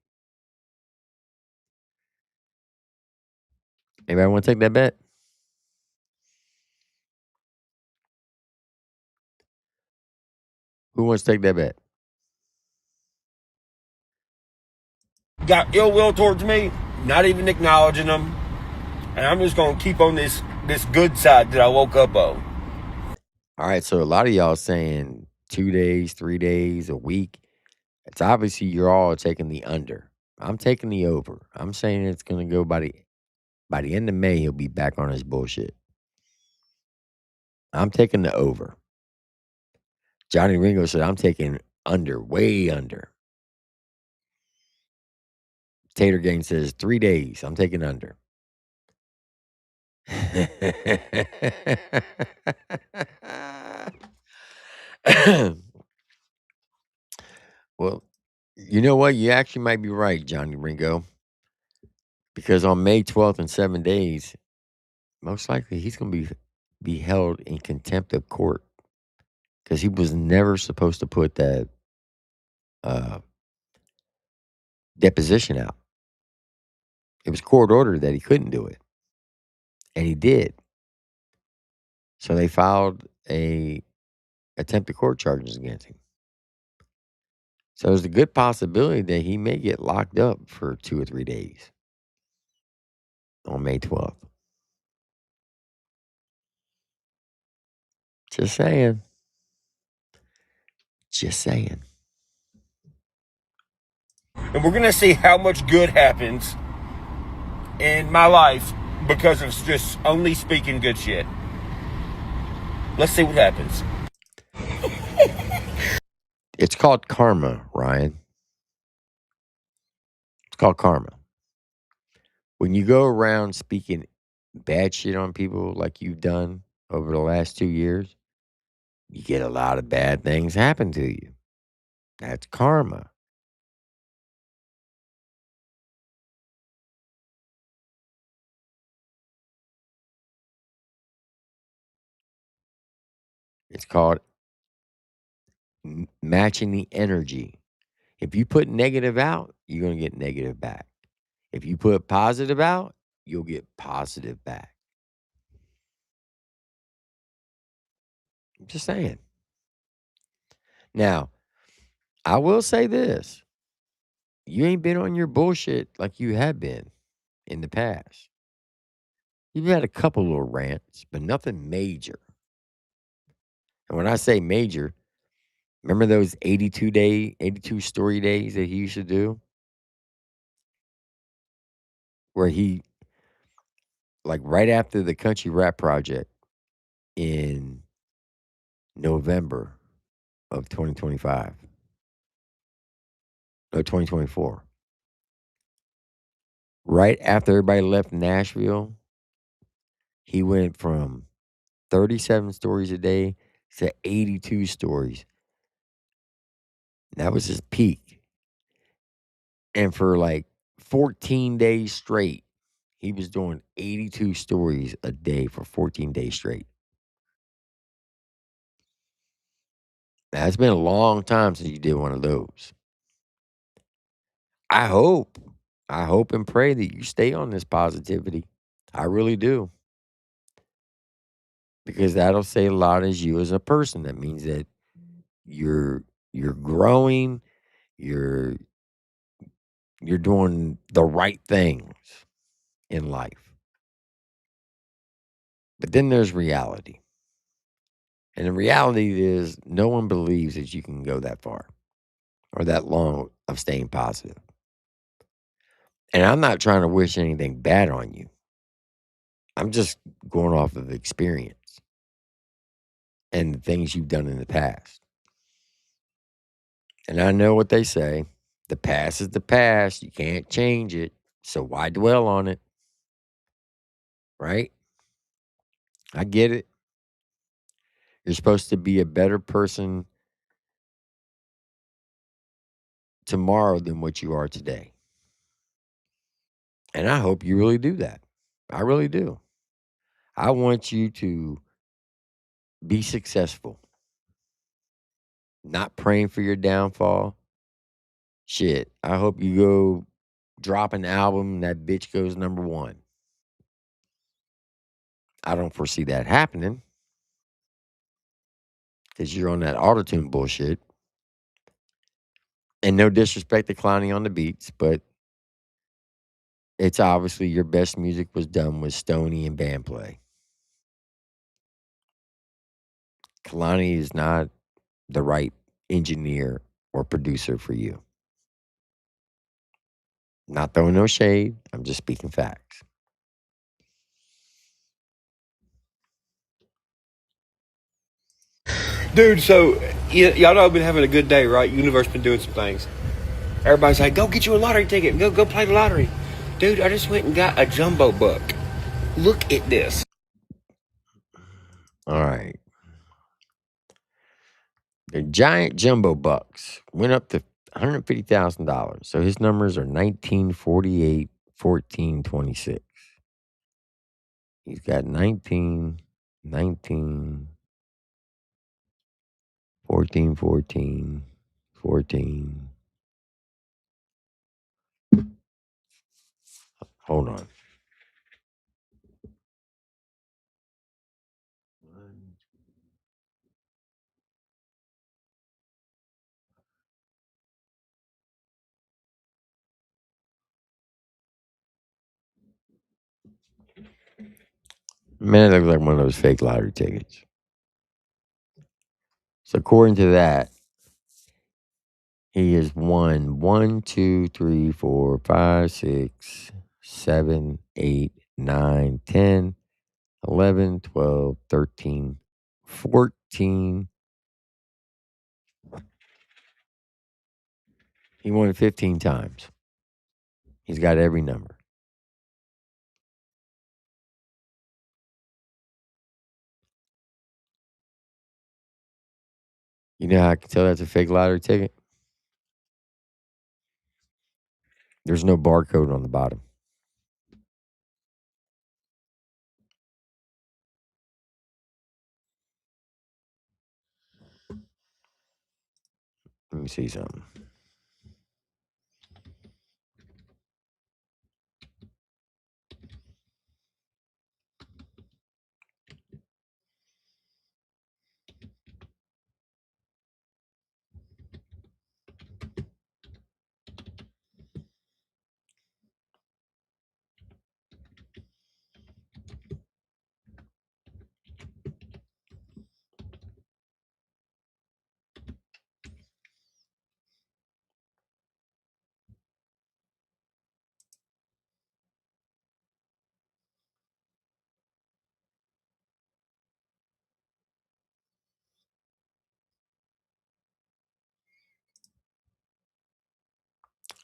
Anybody want to take that bet? Who wants to take that bet? got ill will towards me, not even acknowledging them. And I'm just going to keep on this good side that I woke up on. All right, so a lot of y'all saying 2 days, 3 days, a week. It's obviously you're all taking the under. I'm taking the over. I'm saying it's going to go by the end of May, he'll be back on his bullshit. I'm taking the over. Johnny Ringo said, I'm taking under, way under. Tater Gang says 3 days. I'm taking under. Well, you know what? You actually might be right, Johnny Ringo. Because on May 12th in 7 days, most likely he's going to be held in contempt of court. Because he was never supposed to put that deposition out. It was court ordered that he couldn't do it. And he did. So they filed a attempted court charges against him. So there's a good possibility that he may get locked up for 2 or 3 days on May 12th. Just saying. Just saying. And we're going to see how much good happens in my life because of just only speaking good shit. Let's see what happens. It's called karma, Ryan. It's called karma. When you go around speaking bad shit on people like you've done over the last 2 years, you get a lot of bad things happen to you. That's karma. It's called matching the energy. If you put negative out, you're going to get negative back. If you put positive out, you'll get positive back. I'm just saying. Now, I will say this. You ain't been on your bullshit like you have been in the past. You've had a couple little rants, but nothing major. And when I say major, remember those 82 story days that he used to do? Where he, like right after the Country Rap Project in November of 2025, no, 2024. Right after everybody left Nashville, he went from 37 stories a day to 82 stories. That was his peak. And for like 14 days straight, he was doing 82 stories a day for 14 days straight. Now, it's been a long time since you did one of those. I hope and pray that you stay on this positivity. I really do. Because that'll say a lot as you as a person. That means that you're growing, you're doing the right things in life. But then there's reality. And the reality is no one believes that you can go that far or that long of staying positive. And I'm not trying to wish anything bad on you. I'm just going off of experience and the things you've done in the past. And I know what they say. The past is the past. You can't change it. So why dwell on it? Right? I get it. You're supposed to be a better person tomorrow than what you are today. And I hope you really do that. I really do. I want you to be successful. Not praying for your downfall. Shit. I hope you go drop an album and that bitch goes number 1. I don't foresee that happening. Because you're on that autotune bullshit. And no disrespect to Clowney on the beats, but it's obviously your best music was done with Stoney and band play. Kalani is not the right engineer or producer for you. Not throwing no shade. I'm just speaking facts. Dude, so y'all know I've been having a good day, right? Universe been doing some things. Everybody's like, go get you a lottery ticket. Go play the lottery. Dude, I just went and got a jumbo book. Look at this. All right. The giant jumbo bucks went up to $150,000. So his numbers are 19, 48, 14, 26. He's got 19, 19, 14, 14, 14. Hold on. Man, it looks like one of those fake lottery tickets. So according to that, he has won 1, 2, 3, 4, 5, 6, 7, 8, 9, 10, 11, 12, 13, 14. He won 15 times. He's got every number. You know how I can tell that's a fake lottery ticket? There's no barcode on the bottom. Let me see something.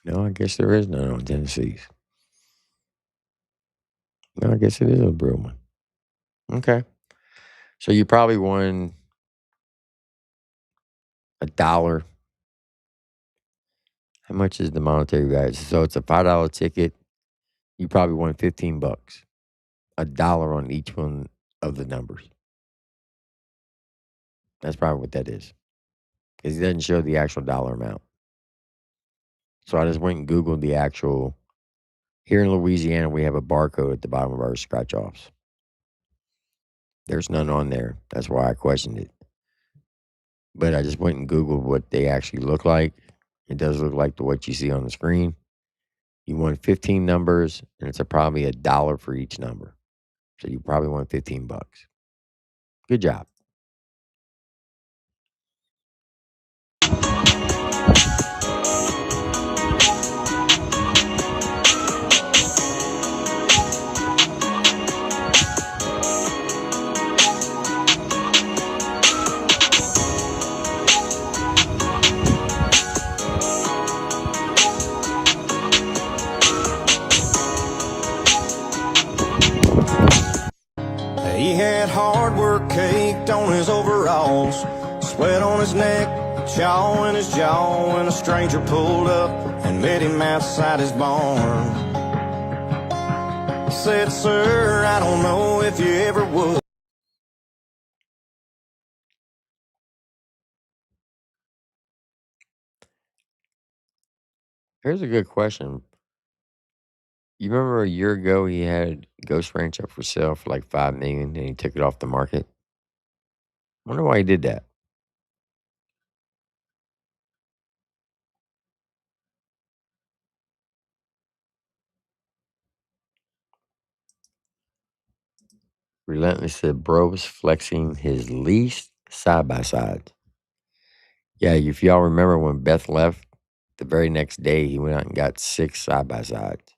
No, I guess there is none on Tennessee's. No, I guess it is a real one. Okay. So you probably won $1. How much is the monetary value? So it's a $5 ticket. You probably won $15. $1 on each one of the numbers. That's probably what that is. Because it doesn't show the actual dollar amount. So I just went and Googled the actual. Here in Louisiana, we have a barcode at the bottom of our scratch offs. There's none on there. That's why I questioned it. But I just went and Googled what they actually look like. It does look like what you see on the screen. You won 15 numbers, and it's probably $1 for each number. So you probably won $15. Good job. He had hard work caked on his overalls, sweat on his neck, chaw in his jaw, when a stranger pulled up and met him outside his barn. He said, "Sir, I don't know if you ever would." Here's a good question. You remember a year ago he had Ghost Ranch up for sale for like $5 million, and he took it off the market? Wonder why he did that. Relentless said bro was flexing his least side by side. Yeah, if y'all remember when Beth left, the very next day he went out and got 6 side by sides.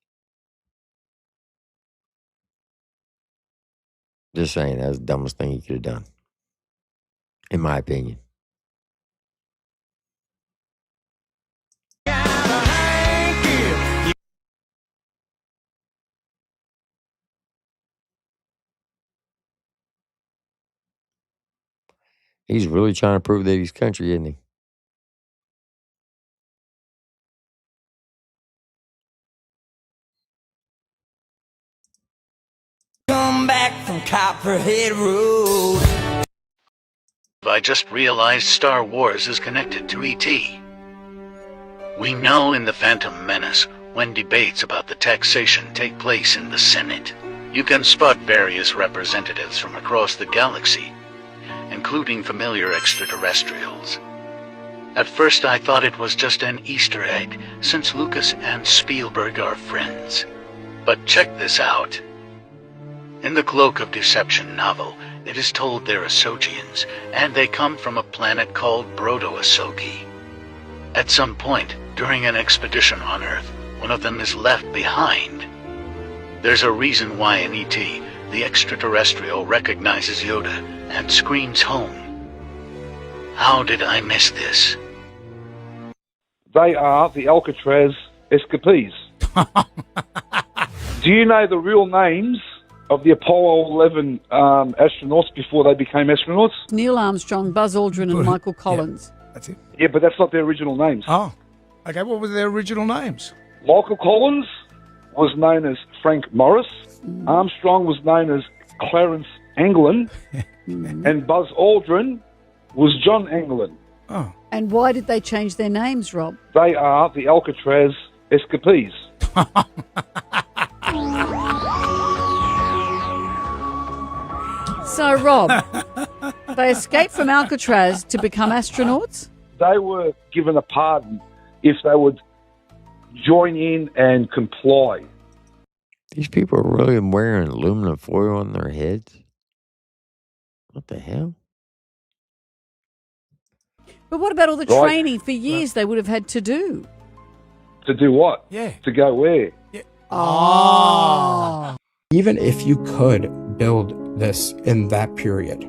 Just saying, that's the dumbest thing he could have done, in my opinion. He's really trying to prove that he's country, isn't he? Come back from Copperhead Road. I just realized Star Wars is connected to E.T. We know in The Phantom Menace, when debates about the taxation take place in the Senate, you can spot various representatives from across the galaxy, including familiar extraterrestrials. At first I thought it was just an Easter egg, since Lucas and Spielberg are friends. But check this out. In the Cloak of Deception novel, it is told they're Asogians, and they come from a planet called Brodo-Asogi. At some point, during an expedition on Earth, one of them is left behind. There's a reason why in E.T., the extraterrestrial recognizes Yoda and screams home. How did I miss this? They are the Alcatraz escapees. Do you know the real names of the Apollo 11 astronauts before they became astronauts? Neil Armstrong, Buzz Aldrin and Michael Collins. Yeah, that's it. Yeah, but that's not their original names. Oh, okay. What were their original names? Michael Collins was known as Frank Morris. Armstrong was known as Clarence Anglin. And Buzz Aldrin was John Anglin. Oh. And why did they change their names, Rob? They are the Alcatraz escapees. So, Rob, they escaped from Alcatraz to become astronauts? They were given a pardon if they would join in and comply. These people are really wearing aluminum foil on their heads? What the hell? But what about all the Right. training for years they would have had to do? To do what? Yeah. To go where? Oh. Even if you could build this in that period,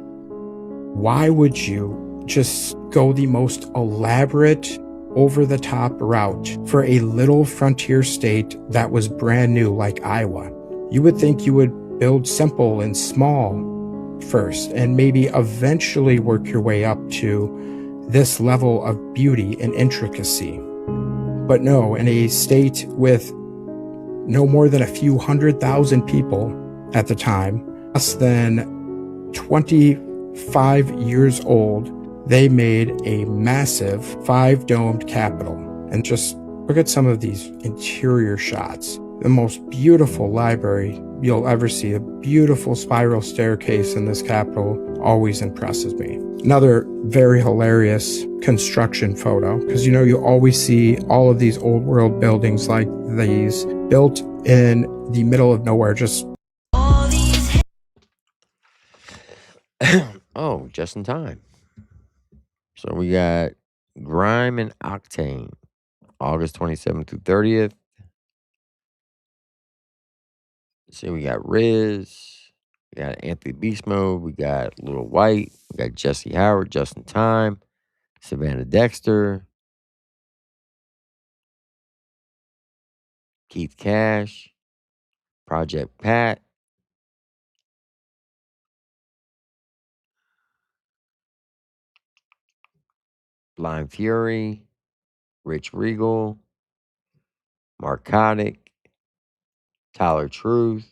why would you just go the most elaborate, over-the-top route for a little frontier state that was brand new like Iowa? You would think you would build simple and small first and maybe eventually work your way up to this level of beauty and intricacy. But no, in a state with no more than a few 100,000 people at the time, less than 25 years old, they made a massive 5-domed capitol. And just look at some of these interior shots. The most beautiful library you'll ever see. A beautiful spiral staircase in this capitol always impresses me. Another very hilarious construction photo, because you always see all of these old world buildings like these built in the middle of nowhere, just Oh, just in time. So we got Grime and Octane, August 27th through 30th. See, we got Riz, we got Anthony Beast Mode, we got Lil White, we got Jesse Howard, Just in Time, Savannah Dexter, Keith Cash, Project Pat, Blind Fury, Rich Regal, Marcotic, Tyler Truth.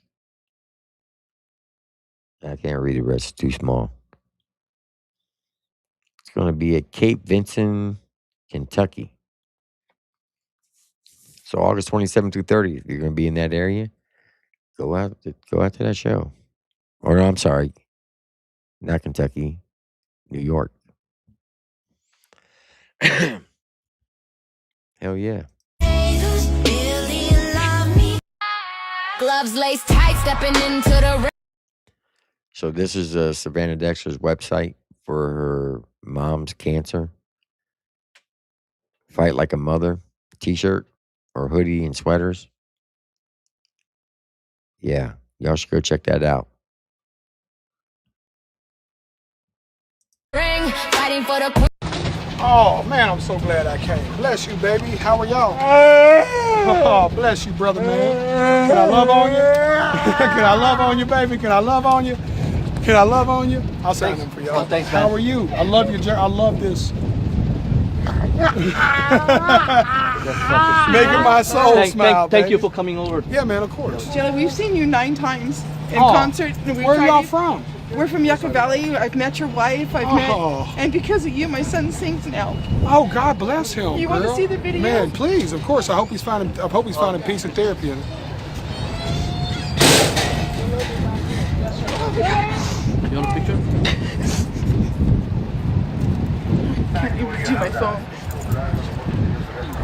I can't read the rest, it's too small. It's going to be at Cape Vincent, Kentucky. So August 27th through 30th, if you're going to be in that area, go out to that show. Or no, I'm sorry, not Kentucky, New York. Hell yeah. Gloves laced tight, stepping into the So this is Savannah Dexter's website for her mom's cancer. Fight Like a Mother t-shirt or hoodie and sweaters. Yeah, y'all should go check that out. ring, fighting for the Oh, man, I'm so glad I came. Bless you, baby. How are y'all? Oh, bless you, brother, man. Can I love on you? Can I love on you, baby? Can I love on you? Can I love on you? I'll sign them for y'all. Oh, thanks, man. How are you? I love you, I love this. Making my soul smile, Thank you for coming over. Yeah, man, of course. Jelly, we've seen you 9 times in Oh. concert. And Where are y'all from? We're from Yucca Valley. I've met your wife. And because of you, my son sings now. Oh, God bless him. You want to girl. see the video? Man, please, of course. I hope he's finding peace and therapy in it. You want a picture? Can't even do my phone.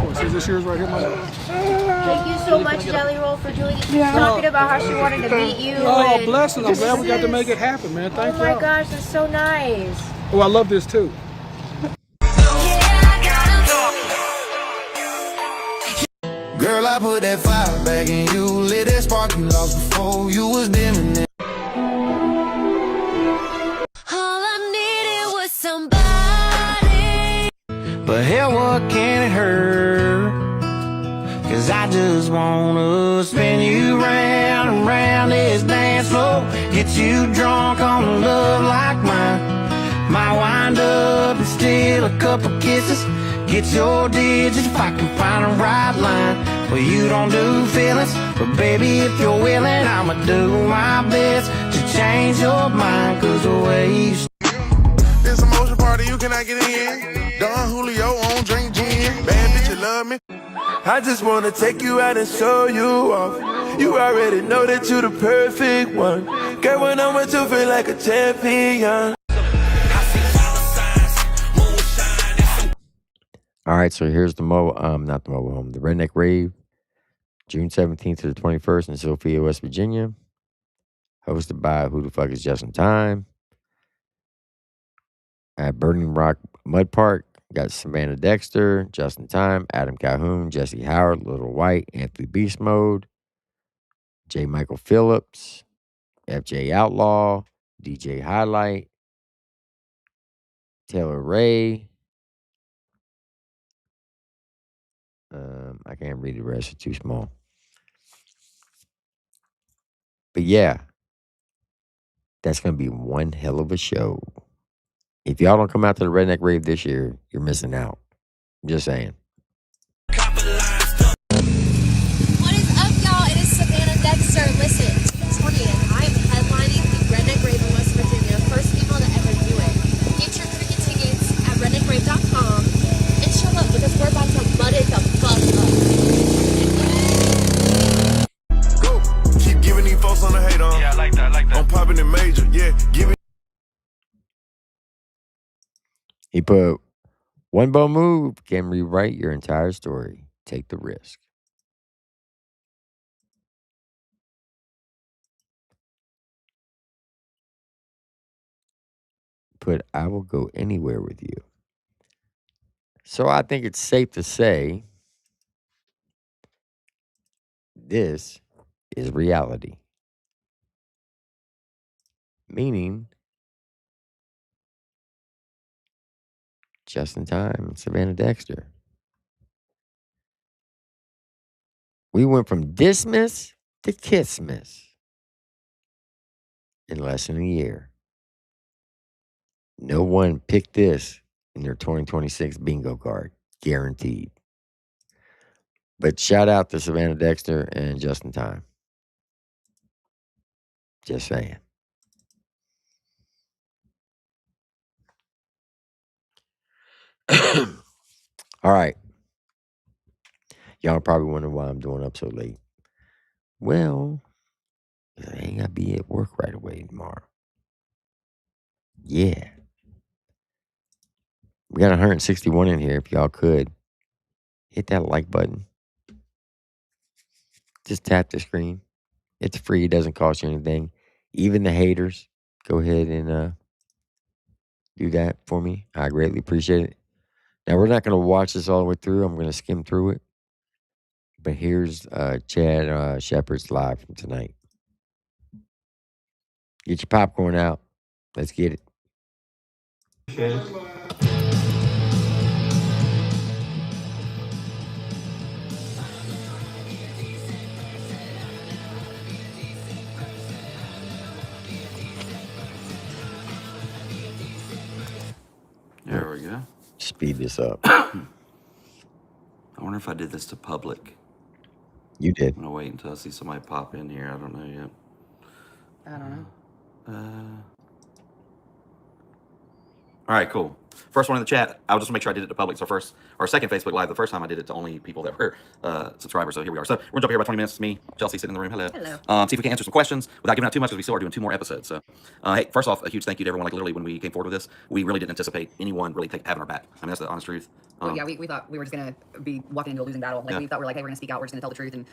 Oh, is this yours right here, my love? Thank you so much, Jelly Roll, for doing it. She was Yeah. talking about how she wanted to meet you. Oh, and bless us. I'm glad we got to make it happen, man. Thank oh you. my gosh, that's so nice. Oh, I love this too. Girl, I put that fire back in you, lit that spark you lost before you was dimming it. All I needed was somebody. But hell, what can it hurt? Cause I just wanna spin you round and round this dance floor, get you drunk on love like mine. Might wind up and steal a couple kisses, get your digits if I can find a right line. Well, you don't do feelings, but baby, if you're willing, I'ma do my best to change your mind. Cause the way you This emotion party, you cannot get in. Don Julio on drink gin. Bad bitch, you love me. I just wanna take you out and show you off. You already know that you the perfect one. Girl, when I'm with you, feel like a champion. All right, so here's the not the mobile home, the Redneck Rave, June 17th to the 21st in Sophia, West Virginia. Hosted by Who the Fuck is Just in Time. At Burning Rock Mud Park, got Savannah Dexter, Just in Time, Adam Calhoun, Jesse Howard, Little White, Anthony Beast Mode, J. Michael Phillips, FJ Outlaw, DJ Highlight, Taylor Ray. I can't read the rest, it's too small. But yeah, that's going to be one hell of a show. If y'all don't come out to the Redneck Rave this year, you're missing out. I'm just saying. What is up, y'all? It is Savannah Dexter. Listen, 20th, I am headlining the Redneck Rave in West Virginia. First female to ever do it. Get your cricket tickets at redneckrave.com and show up because we're about to mud it the fuck up. Go. Keep giving these folks on the hate on. Yeah, I like that, I'm popping in major. Yeah, give me. He put, one bold move can rewrite your entire story. Take the risk. Put, I will go anywhere with you. So I think it's safe to say this is reality. Meaning, Just in Time, Savannah Dexter. We went from dismiss to kissmiss in less than a year. No one picked this in their 2026 bingo card, guaranteed. But shout out to Savannah Dexter and Just in Time. Just saying. All right. Y'all probably wonder why I'm doing up so late. Well, I ain't got to be at work right away tomorrow. Yeah. We got 161 in here. If y'all could, hit that like button. Just tap the screen. It's free. It doesn't cost you anything. Even the haters, go ahead and do that for me. I greatly appreciate it. Now, we're not going to watch this all the way through. I'm going to skim through it. But here's Chad Shepard's live from tonight. Get your popcorn out. Let's get it. There we go. Speed this up. I wonder if I did this to public. You did. I'm gonna wait until I see somebody pop in here. I don't know yet. I don't know. All right, cool. First one in the chat. I was just make sure I did it to public. So second Facebook Live. The first time I did it to only people that were subscribers. So here we are. So we're gonna jump here about 20 minutes. It's me, Chelsea, sitting in the room. Hello. Hello. See if we can answer some questions without giving out too much, because we still are doing 2 more episodes. So, hey, first off, a huge thank you to everyone. Like literally, when we came forward with this, we really didn't anticipate anyone really having our back. I mean, that's the honest truth. Yeah, we thought we were just gonna be walking into a losing battle. Like we thought we were like, hey, we're gonna speak out. We're just gonna tell the truth, and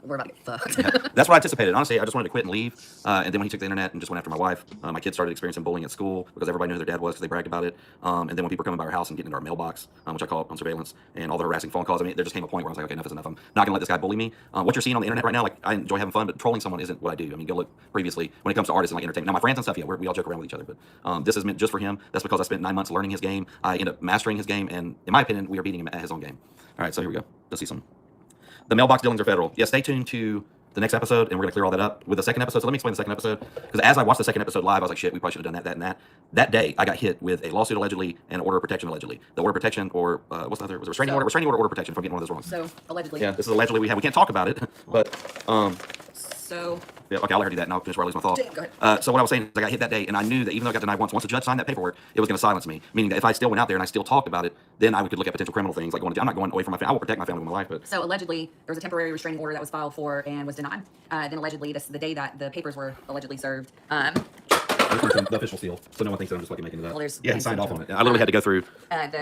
we're about to get fucked. That's what I anticipated. Honestly, I just wanted to quit and leave. And then when he took the internet and just went after my wife, my kids started experiencing bullying at school because everybody knew who their dad was because they bragged about it. And then when people were coming by our house and getting into our mailbox, which I call on surveillance, and all the harassing phone calls, I mean, there just came a point where I was like, okay, enough is enough. I'm not gonna let this guy bully me. What you're seeing on the internet right now, like I enjoy having fun, but trolling someone isn't what I do. I mean, go look previously when it comes to artists and like entertainment. Now, my friends and stuff, yeah, we all joke around with each other, but this is meant just for him. That's because I spent 9 months learning his game. I ended up mastering his game, and in my opinion, we are beating him at his own game. All right, so here we go. Let's see some. The mailbox dealings are federal. Yeah, stay tuned to the next episode, and we're gonna clear all that up with the second episode. So let me explain the second episode, because as I watched the second episode live, I was like, shit, we probably should have done that and that. That day, I got hit with a lawsuit allegedly and an order of protection allegedly. The order of protection, or what's the other? Was it restraining order? Restraining order, order of protection. From getting one of those wrong. So allegedly. Yeah, this is allegedly we can't talk about it, but So. Yeah, okay, I'll let her do that, and I'll finish where I lose my thought. Go ahead. So what I was saying is I got hit that day, and I knew that even though I got denied once a judge signed that paperwork, it was going to silence me. Meaning that if I still went out there and I still talked about it, then I could look at potential criminal things like going to jail. I'm not going away from my family. I will protect my family with my life. But So allegedly, there was a temporary restraining order that was filed for and was denied. Then allegedly, this is the day that the papers were allegedly served. the official seal, so no one thinks that I'm just fucking making it up. Well, there's- Yeah, he signed off on it. I literally had to go through.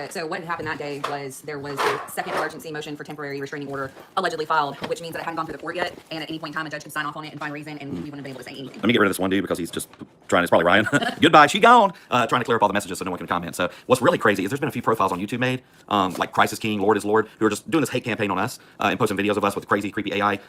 So what had happened that day was there was a second emergency motion for temporary restraining order allegedly filed, which means that it hadn't gone through the court yet, and at any point in time, a judge could sign off on it and find reason, and we wouldn't have been able to say anything. Let me get rid of this one dude because he's just trying. It's probably Ryan. Goodbye, she gone. Trying to clear up all the messages so no one can comment. So what's really crazy is there's been a few profiles on YouTube made, like Crisis King, Lord is Lord, who are just doing this hate campaign on us and posting videos of us with crazy, creepy AI.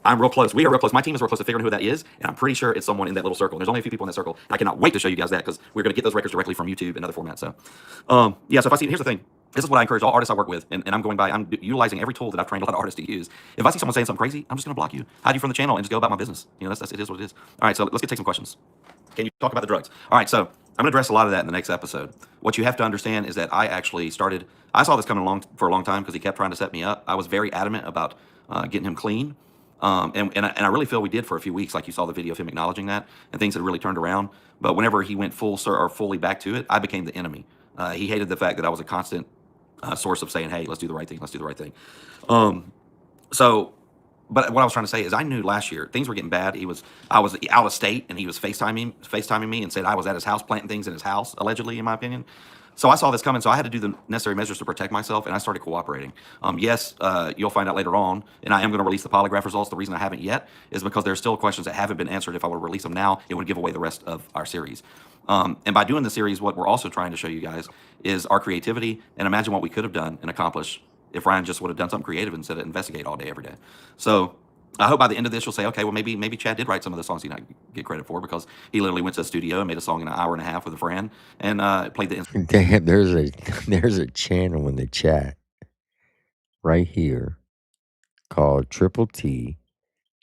I'm real close. We are real close. My team is real close to figuring who that is, and I'm pretty sure it's someone in that little circle. There's only a few people in that circle. I cannot wait to show you guys that because we're going to get those records directly from YouTube and other formats. So, yeah. So if I see, here's the thing. This is what I encourage all artists I work with, and I'm utilizing every tool that I've trained a lot of artists to use. If I see someone saying something crazy, I'm just going to block you, hide you from the channel, and just go about my business. You know, it is what it is. All right, so let's take some questions. Can you talk about the drugs? All right, so I'm going to address a lot of that in the next episode. What you have to understand is that I actually I saw this coming for a long time because he kept trying to set me up. I was very adamant about getting him clean. And I really feel we did for a few weeks, like you saw the video of him acknowledging that, and things had really turned around. But whenever he went fully back to it, I became the enemy. He hated the fact that I was a constant source of saying, hey, let's do the right thing, let's do the right thing. But what I was trying to say is I knew last year things were getting bad. I was out of state, and he was FaceTiming me and said I was at his house planting things in his house, allegedly, in my opinion. So I saw this coming, so I had to do the necessary measures to protect myself, and I started cooperating. Yes, you'll find out later on, and I am going to release the polygraph results. The reason I haven't yet is because there's still questions that haven't been answered. If I were to release them now, it would give away the rest of our series. And by doing the series, what we're also trying to show you guys is our creativity, and imagine what we could have done and accomplished if Ryan just would have done something creative instead of investigate all day, every day. So I hope by the end of this, you'll say, okay, well, maybe Chad did write some of the songs he not get credit for because he literally went to the studio and made a song in an hour and a half with a friend and played the instrument. Damn, there's a channel in the chat right here called Triple T,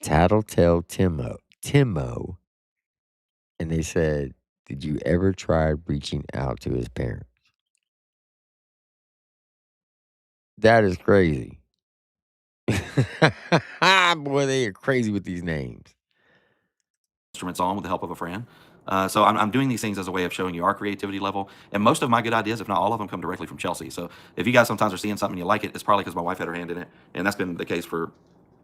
Tattletale Timo, and they said, did you ever try reaching out to his parents? That is crazy. Boy, they are crazy with these names. Instruments on with the help of a friend. So I'm doing these things as a way of showing you our creativity level. And most of my good ideas, if not all of them, come directly from Chelsea. So if you guys sometimes are seeing something and you like it, it's probably because my wife had her hand in it. And that's been the case for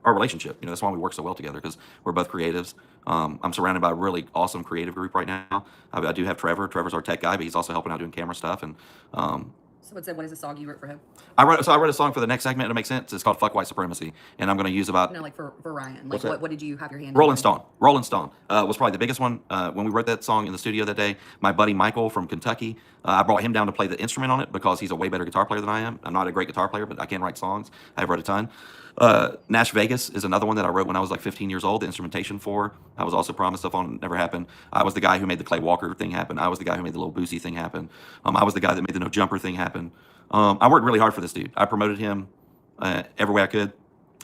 our relationship. You know, that's why we work so well together, because we're both creatives. I'm surrounded by a really awesome creative group right now. I do have Trevor. Trevor's our tech guy, but he's also helping out doing camera stuff. And So what is the song you wrote for him? I wrote a song for the next segment to make sense. It's called Fuck White Supremacy. And I'm going to use about... No, like for Ryan. What's Like that? what did you have your hand Rolling in? Stone. Rolling Stone was probably the biggest one. When we wrote that song in the studio that day, my buddy Michael from Kentucky, I brought him down to play the instrument on it because he's a way better guitar player than I am. I'm not a great guitar player, but I can write songs. I wrote a ton. Nash Vegas is another one that I wrote when I was like 15 years old, the instrumentation for. I was also promised stuff on, never happened. I was the guy who made the Clay Walker thing happen. I was the guy who made the Little Boosie thing happen. I was the guy that made the No Jumper thing happen. I worked really hard for this dude. I promoted him every way I could.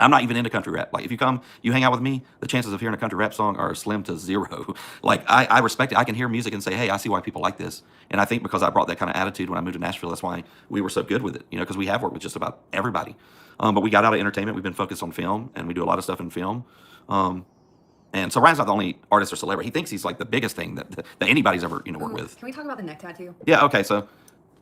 I'm not even into country rap. Like, if you hang out with me, the chances of hearing a country rap song are slim to zero. Like, I respect it. I can hear music and say, hey, I see why people like this. And I think because I brought that kind of attitude when I moved to Nashville, that's why we were so good with it, you know, because we have worked with just about everybody. But we got out of entertainment. We've been focused on film, and we do a lot of stuff in film. And so Ryan's not the only artist or celebrity. He thinks he's like the biggest thing that anybody's ever, you know, worked with. Can we talk about the neck tattoo? Yeah, okay, so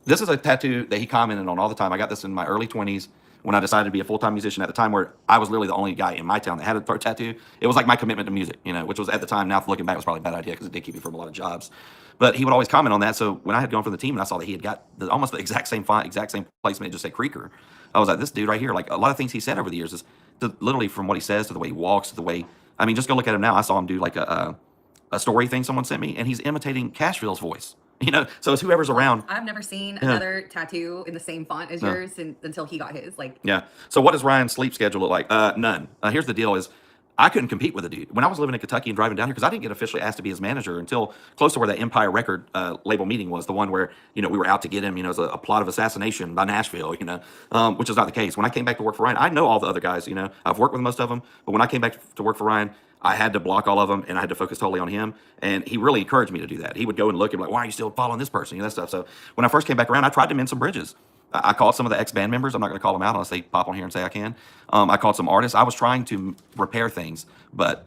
this is a tattoo that he commented on all the time. I got this in my early 20s when I decided to be a full-time musician at the time where I was literally the only guy in my town that had a throat tattoo. It was like my commitment to music, you know, which was at the time, now looking back, was probably a bad idea because it did keep me from a lot of jobs. But he would always comment on that. So when I had gone for the team and I saw that he had got almost the exact same font, exact same placement, it just said Creeker. I was like, this dude right here, like a lot of things he said over the years is literally from what he says to the way he walks to the way, I mean, just go look at him now. I saw him do like a story thing someone sent me, and he's imitating Cashville's voice. You know, so it's whoever's around. I've never seen another tattoo in the same font as yours until he got his. Like, yeah. So what does Ryan's sleep schedule look like? None. Here's the deal: is I couldn't compete with the dude when I was living in Kentucky and driving down here because I didn't get officially asked to be his manager until close to where that Empire record label meeting was, the one where, you know, we were out to get him. You know, as a plot of assassination by Nashville. You know, which is not the case. When I came back to work for Ryan, I know all the other guys. You know, I've worked with most of them, but when I came back to work for Ryan, I had to block all of them, and I had to focus totally on him. And he really encouraged me to do that. He would go and look and be like, why are you still following this person? You know, that stuff. So when I first came back around, I tried to mend some bridges. I called some of the ex-band members. I'm not going to call them out unless they pop on here and say I can. I called some artists. I was trying to repair things, but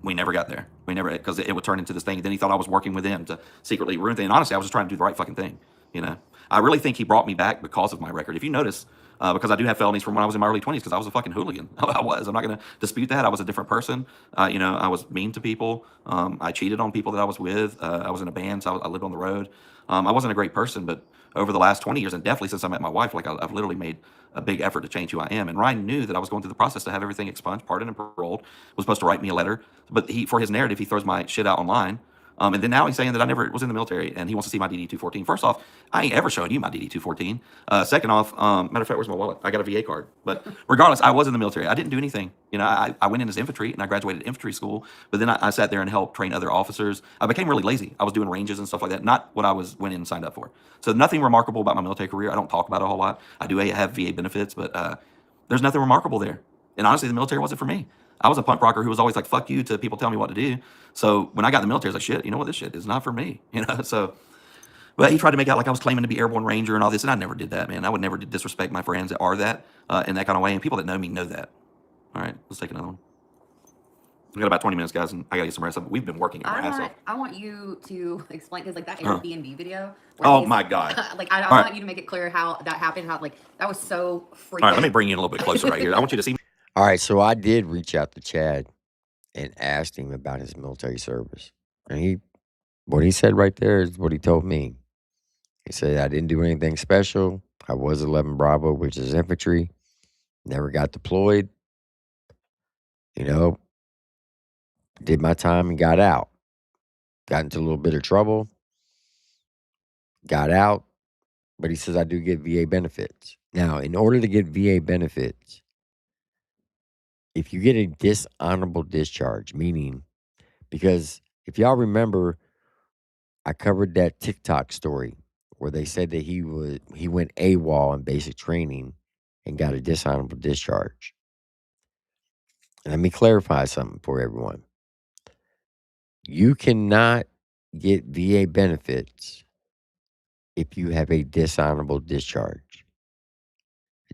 we never got there. We never, because it would turn into this thing. Then he thought I was working with him to secretly ruin things. And honestly, I was just trying to do the right fucking thing. You know, I really think he brought me back because of my record. If you notice, because I do have felonies from when I was in my early 20s, because I was a fucking hooligan. I was. I'm not going to dispute that. I was a different person. You know, I was mean to people. I cheated on people that I was with. I was in a band, so I lived on the road. I wasn't a great person, but over the last 20 years, and definitely since I met my wife, like I've literally made a big effort to change who I am. And Ryan knew that I was going through the process to have everything expunged, pardoned, and paroled. Was supposed to write me a letter, but for his narrative, he throws my shit out online. And then now he's saying that I never was in the military, and he wants to see my DD-214. First off, I ain't ever showing you my DD-214. Second off, matter of fact, where's my wallet? I got a VA card. But regardless, I was in the military. I didn't do anything. You know, I went in as infantry, and I graduated infantry school. But then I sat there and helped train other officers. I became really lazy. I was doing ranges and stuff like that, not what I went in and signed up for. So nothing remarkable about my military career. I don't talk about it a whole lot. I do have VA benefits, but there's nothing remarkable there. And honestly, the military wasn't for me. I was a punk rocker who was always like, fuck you to people telling me what to do. So when I got in the military, I was like, shit, you know what? This shit is not for me. You know, so, but he tried to make out like I was claiming to be airborne ranger and all this. And I never did that, man. I would never disrespect my friends that are that in that kind of way. And people that know me know that. All right, let's take another one. We got about 20 minutes, guys, and I got to get some rest up. We've been working our ass off. I want you to explain, because like that Airbnb video. Oh my God. Like I want you to make it clear how that happened, how like that was so freaking. All right, let me bring you in a little bit closer right here. I want you to see. All right, so I did reach out to Chad and asked him about his military service. And what he said right there is what he told me. He said, I didn't do anything special. I was 11 Bravo, which is infantry. Never got deployed. You know, did my time and got out. Got into a little bit of trouble. Got out. But he says I do get VA benefits. Now, in order to get VA benefits, if you get a dishonorable discharge, meaning, because if y'all remember, I covered that TikTok story where they said that he went AWOL in basic training and got a dishonorable discharge. And let me clarify something for everyone. You cannot get VA benefits if you have a dishonorable discharge.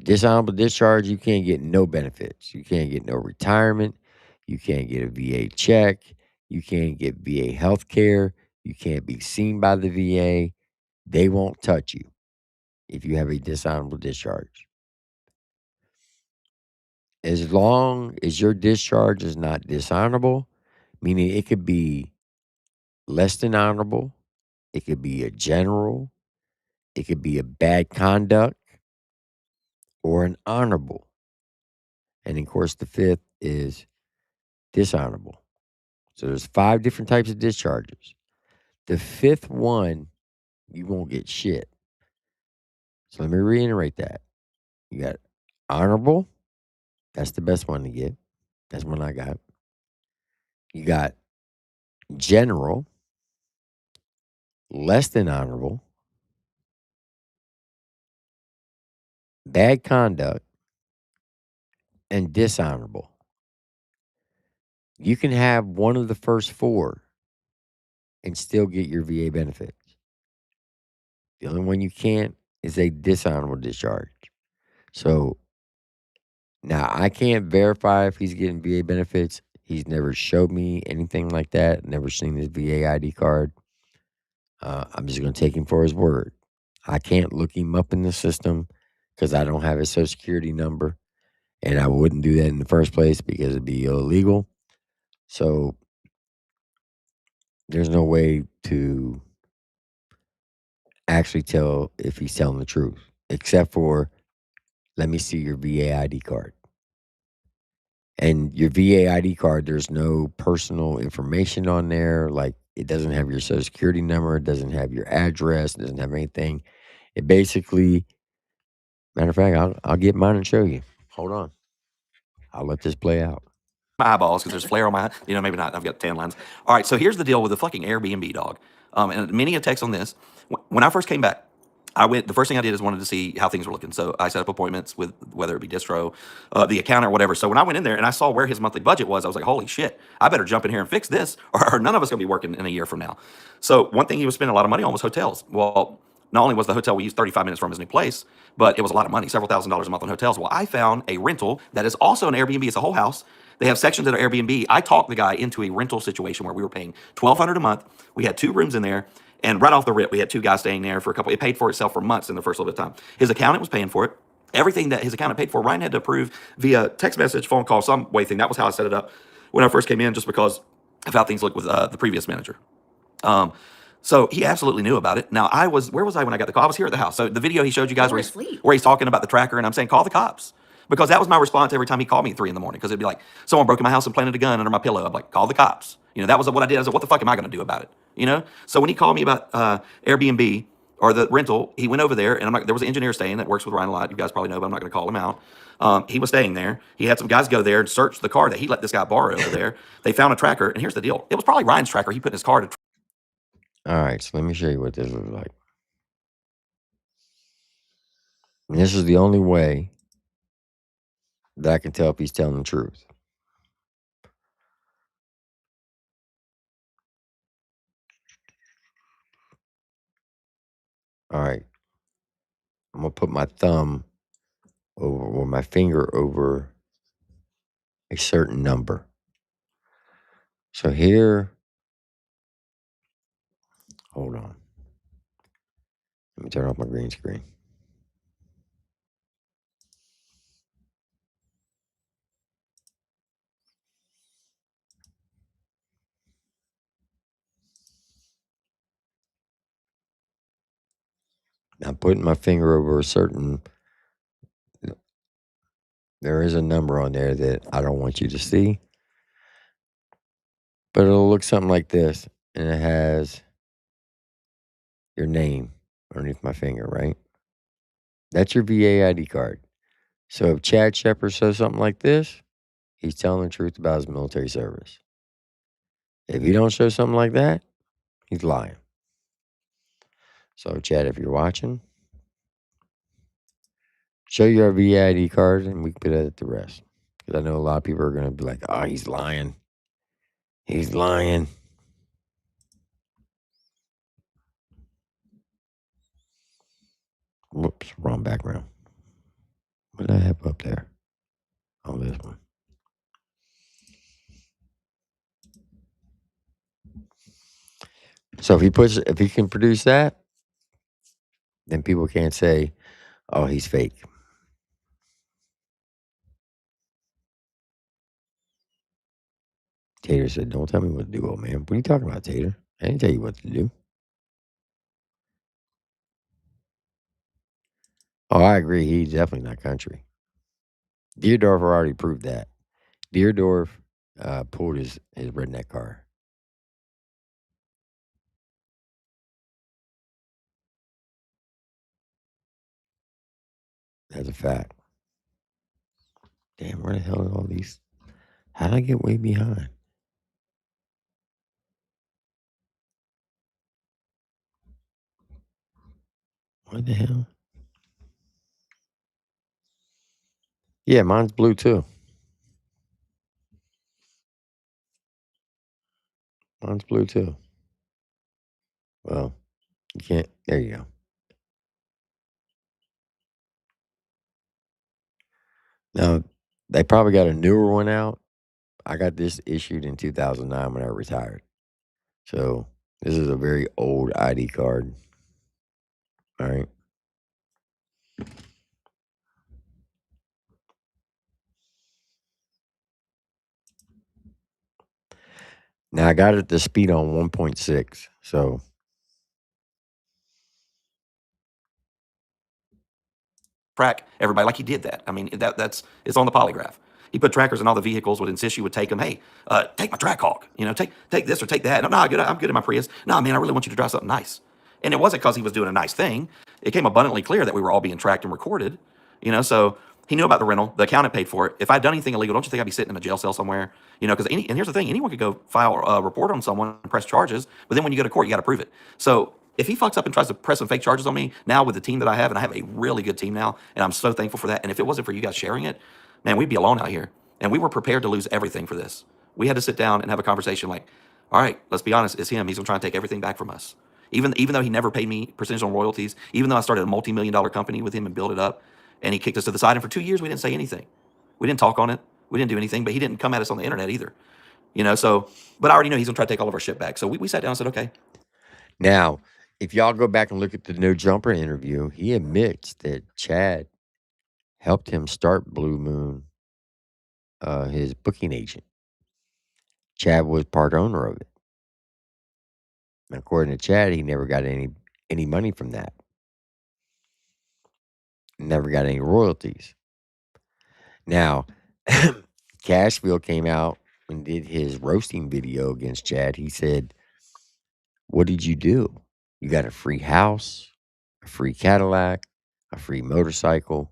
Dishonorable discharge, you can't get no benefits. You can't get no retirement. You can't get a VA check. You can't get VA health care. You can't be seen by the VA. They won't touch you if you have a dishonorable discharge. As long as your discharge is not dishonorable, meaning it could be less than honorable, it could be a general, it could be a bad conduct, or an honorable. And of course, the fifth is dishonorable. So there's 5 different types of discharges. The fifth one, you won't get shit. So let me reiterate that. You got honorable. That's the best one to get. That's one I got. You got general, less than honorable, bad conduct, and dishonorable. You can have one of the first 4 and still get your VA benefits. The only one you can't is a dishonorable discharge. So now I can't verify if he's getting VA benefits. He's never showed me anything like that. Never seen his VA ID card. I'm just going to take him for his word. I can't look him up in the system because I don't have his social security number. And I wouldn't do that in the first place because it'd be illegal. So there's no way to actually tell if he's telling the truth, except for, let me see your VA ID card. And your VA ID card, there's no personal information on there. Like, it doesn't have your social security number. It doesn't have your address. It doesn't have anything. It basically, matter of fact, I'll get mine and show you. Hold on. I'll let this play out. My eyeballs, because there's flare on my, maybe not. I've got tan lines. All right, so here's the deal with the fucking Airbnb, dog. And many a text on this. When I first came back, the first thing I did is wanted to see how things were looking. So I set up appointments with whether it be distro, the accountant, or whatever. So when I went in there and I saw where his monthly budget was, I was like, holy shit, I better jump in here and fix this, or none of us going to be working in a year from now. So one thing he was spending a lot of money on was hotels. Well, not only was the hotel we used 35 minutes from his new place, but it was a lot of money, several $1,000s a month on hotels. Well, I found a rental that is also an Airbnb. It's a whole house They have sections at Airbnb. I talked the guy into a rental situation where we were paying $1,200 a month. We had 2 rooms in there. And right off the rip, we had 2 guys staying there for a couple. It paid for itself for months in the first little bit of time. His accountant was paying for it. Everything that his accountant paid for, Ryan had to approve via text message, phone call, some way thing. That was how I set it up when I first came in, just because of how things looked with the previous manager. So he absolutely knew about it. Now, where was I when I got the call? I was here at the house. So the video he showed you guys where he's talking about the tracker, and I'm saying, call the cops. Because that was my response every time he called me at 3 in the morning. Because it'd be like, someone broke in my house and planted a gun under my pillow. I'm like, call the cops. That was what I did. I was like, what the fuck am I going to do about it? So when he called me about Airbnb or the rental, he went over there, and there was an engineer staying that works with Ryan a lot. You guys probably know, but I'm not going to call him out. He was staying there. He had some guys go there and search the car that he let this guy borrow over there. They found a tracker, and here's the deal. It was probably Ryan's tracker. He put in his car to. All right, so let me show you what this looks like. And this is the only way that I can tell if he's telling the truth. All right. I'm going to put my thumb over, or my finger over a certain number. So here, hold on. Let me turn off my green screen. I'm putting my finger over a certain, there is a number on there that I don't want you to see. But it'll look something like this. And it has your name underneath my finger, right? That's your VA ID card. So if Chad Shepard says something like this, he's telling the truth about his military service. If he don't show something like that, he's lying. So Chad, if you're watching, show your VA ID card and we can put it at the rest. Because I know a lot of people are going to be like, oh, he's lying. He's lying. Whoops, wrong background. What did I have up there? Oh, this one. So if he can produce that, then people can't say, oh, he's fake. Tater said, don't tell me what to do, old man. What are you talking about, Tater? I didn't tell you what to do. Oh, I agree. He's definitely not country. Deerdorf already proved that. Deerdorf pulled his redneck car. That's a fact. Damn, where the hell are all these? How did I get way behind? What the hell? Yeah, mine's blue too. Mine's blue too. Well, you can't. There you go. Now, they probably got a newer one out. I got this issued in 2009 when I retired. So this is a very old ID card. All right. Now I got it the speed on 1.6. So Track everybody like he did that. I mean, it's on the polygraph. He put trackers in all the vehicles. Would insist you would take them. Hey, take my Trackhawk. Take this or take that. No, I'm good in my Prius. No, man, I really want you to drive something nice. And it wasn't because he was doing a nice thing. It came abundantly clear that we were all being tracked and recorded. So he knew about the rental. The accountant paid for it. If I'd done anything illegal, don't you think I'd be sitting in a jail cell somewhere? Because and here's the thing: anyone could go file a report on someone and press charges, but then when you go to court, you got to prove it. So if he fucks up and tries to press some fake charges on me now with the team that I have, and I have a really good team now, and I'm so thankful for that. And if it wasn't for you guys sharing it, man, we'd be alone out here. And we were prepared to lose everything for this. We had to sit down and have a conversation like, all right, let's be honest, it's him. He's going to try and take everything back from us. Even though he never paid me percentage on royalties, even though I started a multi-million-dollar company with him and built it up, and he kicked us to the side, and for 2 years, we didn't say anything. We didn't talk on it. We didn't do anything, but he didn't come at us on the internet either. You know, so, but I already know he's going to try to take all of our shit back. So we sat down and said, okay. Now, if y'all go back and look at the No Jumper interview, he admits that Chad helped him start Blue Moon, his booking agent. Chad was part owner of it. And according to Chad, he never got any money from that. Never got any royalties. Now, Cashville came out and did his roasting video against Chad. He said, "What did you do? You got a free house, a free Cadillac, a free motorcycle.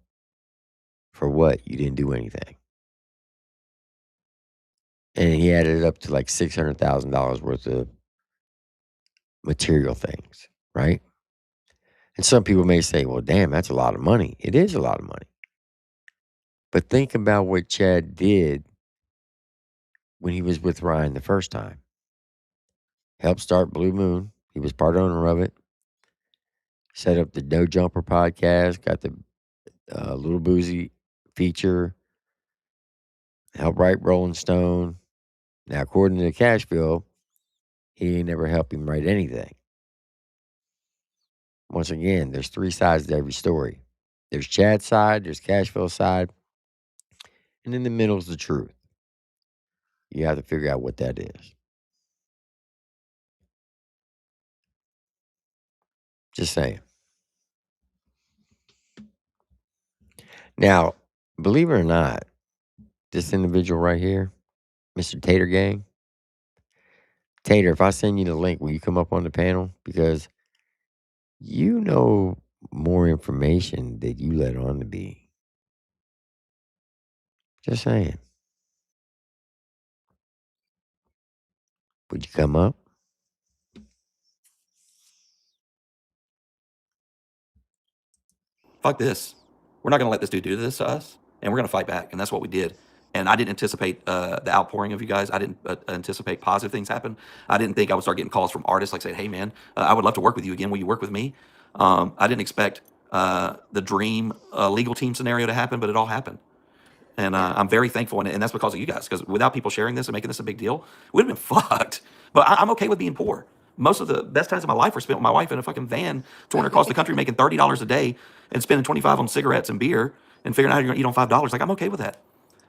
For what? You didn't do anything." And he added it up to like $600,000 worth of material things, right? And some people may say, well, damn, that's a lot of money. It is a lot of money. But think about what Chad did when he was with Ryan the first time. Helped start Blue Moon. He was part owner of it. Set up the No Jumper podcast. Got the Little Boozy feature. Helped write Rolling Stone. Now, according to Cashville, he ain't never helped him write anything. Once again, there's three sides to every story. There's Chad's side, there's Cashville's side, and in the middle is the truth. You have to figure out what that is. Just saying. Now, believe it or not, this individual right here, Mr. Tater Gang. Tater, if I send you the link, will you come up on the panel? Because you know more information that you let on to be. Just saying. Would you come up? Fuck this. We're not going to let this dude do this to us, and we're going to fight back. And that's what we did. And I didn't anticipate the outpouring of you guys. I didn't anticipate positive things happen. I didn't think I would start getting calls from artists like saying, hey, man, I would love to work with you again. Will you work with me? I didn't expect the dream legal team scenario to happen, but it all happened. And I'm very thankful, and that's because of you guys. Because without people sharing this and making this a big deal, we'd have been fucked. But I'm okay with being poor. Most of the best times of my life were spent with my wife in a fucking van, touring across the country, making $30 a day, and spending $25 on cigarettes and beer, and figuring out how you're gonna eat on $5. Like, I'm okay with that.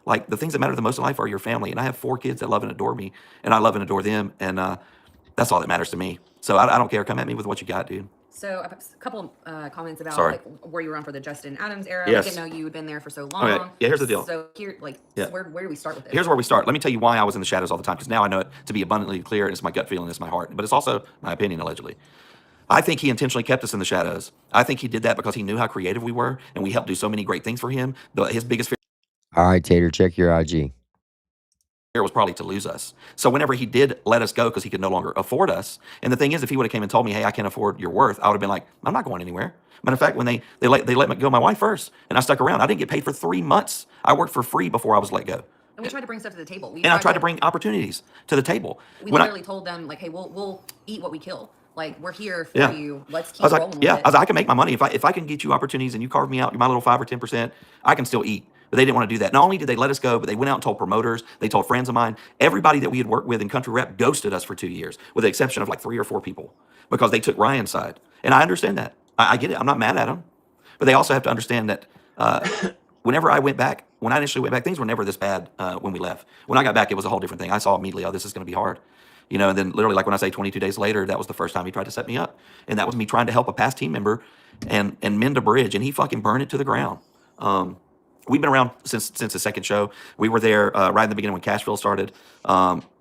Like, the things that matter the most in life are your family, and I have 4 kids that love and adore me, and I love and adore them, and that's all that matters to me. So I don't care. Come at me with what you got, dude. So a couple comments about Sorry. like where you were on for the Justin Adams era. Yes. I didn't know you had been there for so long. Okay. Yeah, here's the deal. So here, like, Yeah. so where do we start with this? Here's where we start. Let me tell you why I was in the shadows all the time, because now I know it to be abundantly clear, and it's my gut feeling, it's my heart, but it's also my opinion, allegedly. I think he intentionally kept us in the shadows. I think he did that because he knew how creative we were, and we helped do so many great things for him. His biggest fear All right, Tater, check your IG. was probably to lose us. So whenever he did let us go because he could no longer afford us, and the thing is, if he would have came and told me, hey, I can't afford your worth, I would have been like, I'm not going anywhere. Matter of fact, when they let me go my wife first, and I stuck around, I didn't get paid for 3 months. I worked for free before I was let go. And we tried to bring stuff to the table. I tried to bring opportunities to the table. We When literally told them, like, hey, we'll eat what we kill. Like, we're here for Yeah. you. Let's keep I was rolling like, with yeah, it. I was like, I can make my money. If I can get you opportunities and you carve me out my little 5 or 10%, I can still eat. But they didn't want to do that. Not only did they let us go, but they went out and told promoters, they told friends of mine, everybody that we had worked with in country rep ghosted us for 2 years, with the exception of like 3 or 4 people, because they took Ryan's side. And I understand that. I get it. I'm not mad at them. But they also have to understand that whenever I went back, when I initially went back, things were never this bad when we left. When I got back, it was a whole different thing. I saw immediately, oh, this is going to be hard. You know, and then literally, like when I say 22 days later, that was the first time he tried to set me up. And that was me trying to help a past team member and mend a bridge. And he fucking burned it to the ground. We've been around since the second show. We were there right in the beginning when Cashville started.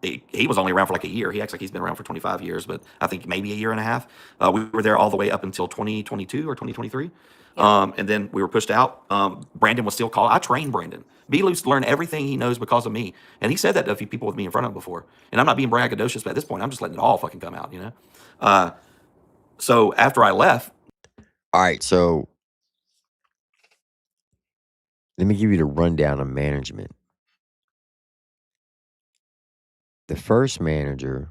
He was only around for like a year. He acts like he's been around for 25 years, but I think maybe a year and a half. We were there all the way up until 2022 or 2023. And then we were pushed out. Brandon was still called. I trained Brandon. B-Loose learned everything he knows because of me. And he said that to a few people with me in front of him before. And I'm not being braggadocious, but at this point, I'm just letting it all fucking come out, you know? So after I left. All right, so let me give you the rundown of management. The first manager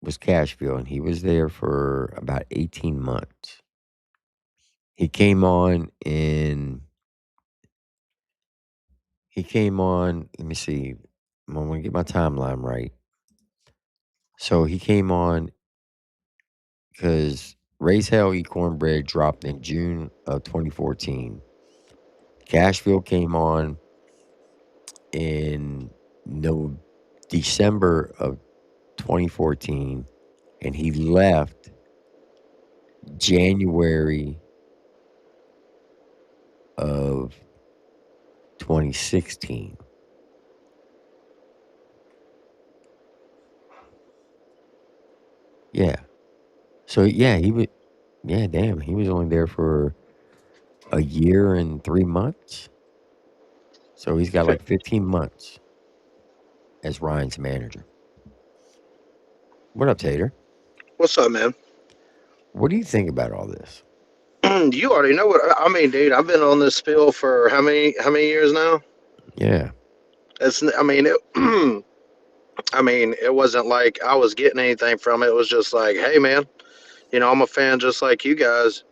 was Cashville, and he was there for about 18 months. He came on in He came on. Let me see. I'm gonna get my timeline right. So he came on because Raise Hell Eat Cornbread dropped in June of 2014. Cashville came on in December of 2014, and he left January of 2016. Yeah. So yeah, he was. Yeah, damn, he was only there for a year and 3 months. So he's got like 15 months as Ryan's manager. What up, Tater? What's up, man? What do you think about all this? You already know what I mean, dude. I've been on this spiel for how many years now? Yeah. It's I mean it, I mean it wasn't like I was getting anything from it. It was just like, hey, man, I'm a fan just like you guys.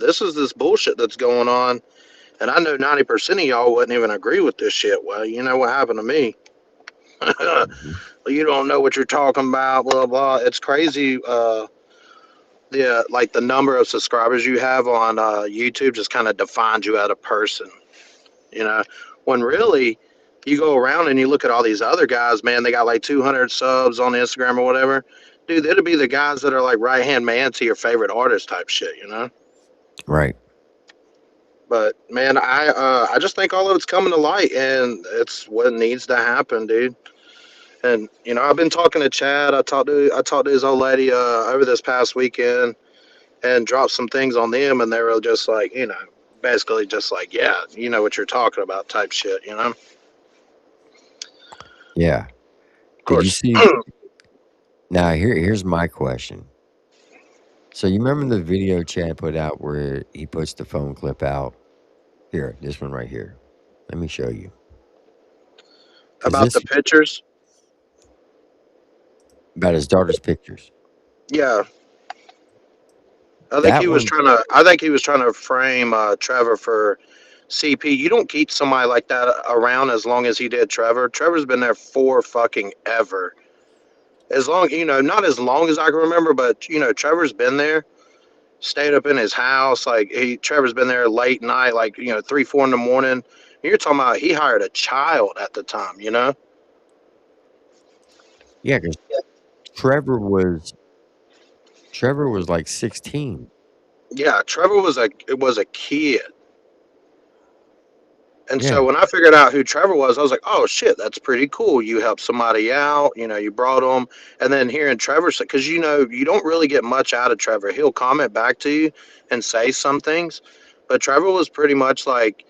This is this bullshit that's going on, and I know 90% of y'all wouldn't even agree with this shit. Well, you know what happened to me. You don't know what you're talking about. Blah blah. It's crazy. The number of subscribers you have on YouTube just kind of defines you as a person. You know, when really you go around and you look at all these other guys, man, they got like 200 subs on Instagram or whatever. Dude, that'd be the guys that are like right hand man to your favorite artist type shit, Right. But man, I just think all of it's coming to light, and it's what needs to happen, dude. And I've been talking to Chad. I talked to his old lady over this past weekend, and dropped some things on them, and they were just like, basically just like, yeah, you know what you're talking about type shit, Yeah. Of Did you course. see? Now here's my question. So you remember the video Chad put out where he puts the phone clip out? Here, this one right here. Let me show you. About the pictures? About his daughter's pictures. Yeah. I think That he was one, trying to frame Trevor for CP. You don't keep somebody like that around as long as he did Trevor. Trevor's been there for fucking ever. As long, not as long as I can remember, but Trevor's been there. Stayed up in his house. Like Trevor's been there late night, like 3, 4 in the morning. You're talking about he hired a child at the time, yeah, because Trevor was like 16. Yeah, Trevor was a kid. And Yeah. so when I figured out who Trevor was, I was like, oh shit, that's pretty cool. You helped somebody out, you brought them. And then hearing Trevor say, because you don't really get much out of Trevor. He'll comment back to you and say some things. But Trevor was pretty much like,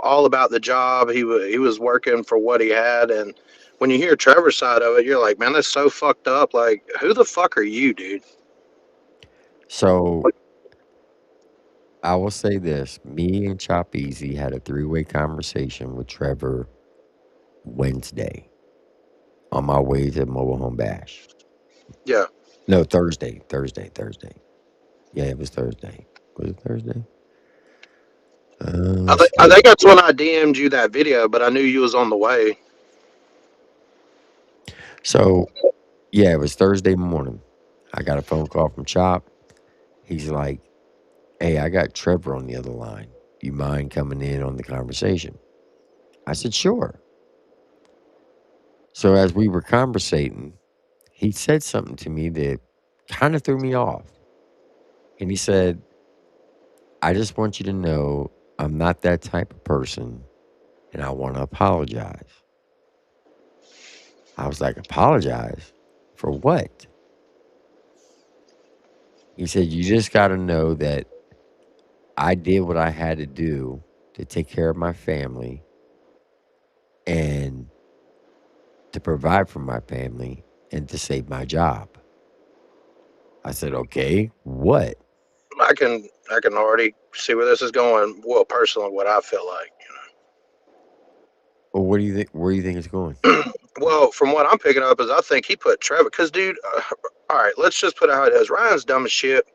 all about the job. He was working for what he had. And when you hear Trevor's side of it, you're like, man, that's so fucked up. Like, who the fuck are you, dude? So I will say this. Me and Chop Easy had a 3-way conversation with Trevor Wednesday on my way to Mobile Home Bash. Yeah. No, Thursday. Yeah, it was Thursday. Was it Thursday? I think that's when I DM'd you that video, but I knew you was on the way. So, yeah, it was Thursday morning. I got a phone call from Chop. He's like, hey, I got Trevor on the other line. You mind coming in on the conversation? I said, sure. So as we were conversating, he said something to me that kind of threw me off. And he said, I just want you to know I'm not that type of person, and I want to apologize. I was like, apologize? For what? He said, you just got to know that I did what I had to do to take care of my family and to provide for my family and to save my job. I said, okay, what? I can already see where this is going. Well, personally, what I feel like. Well, what do you think? Where do you think it's going? Well, from what I'm picking up is I think he put Trevor. Because, dude, all right, let's just put it how it is. Ryan's dumb as shit.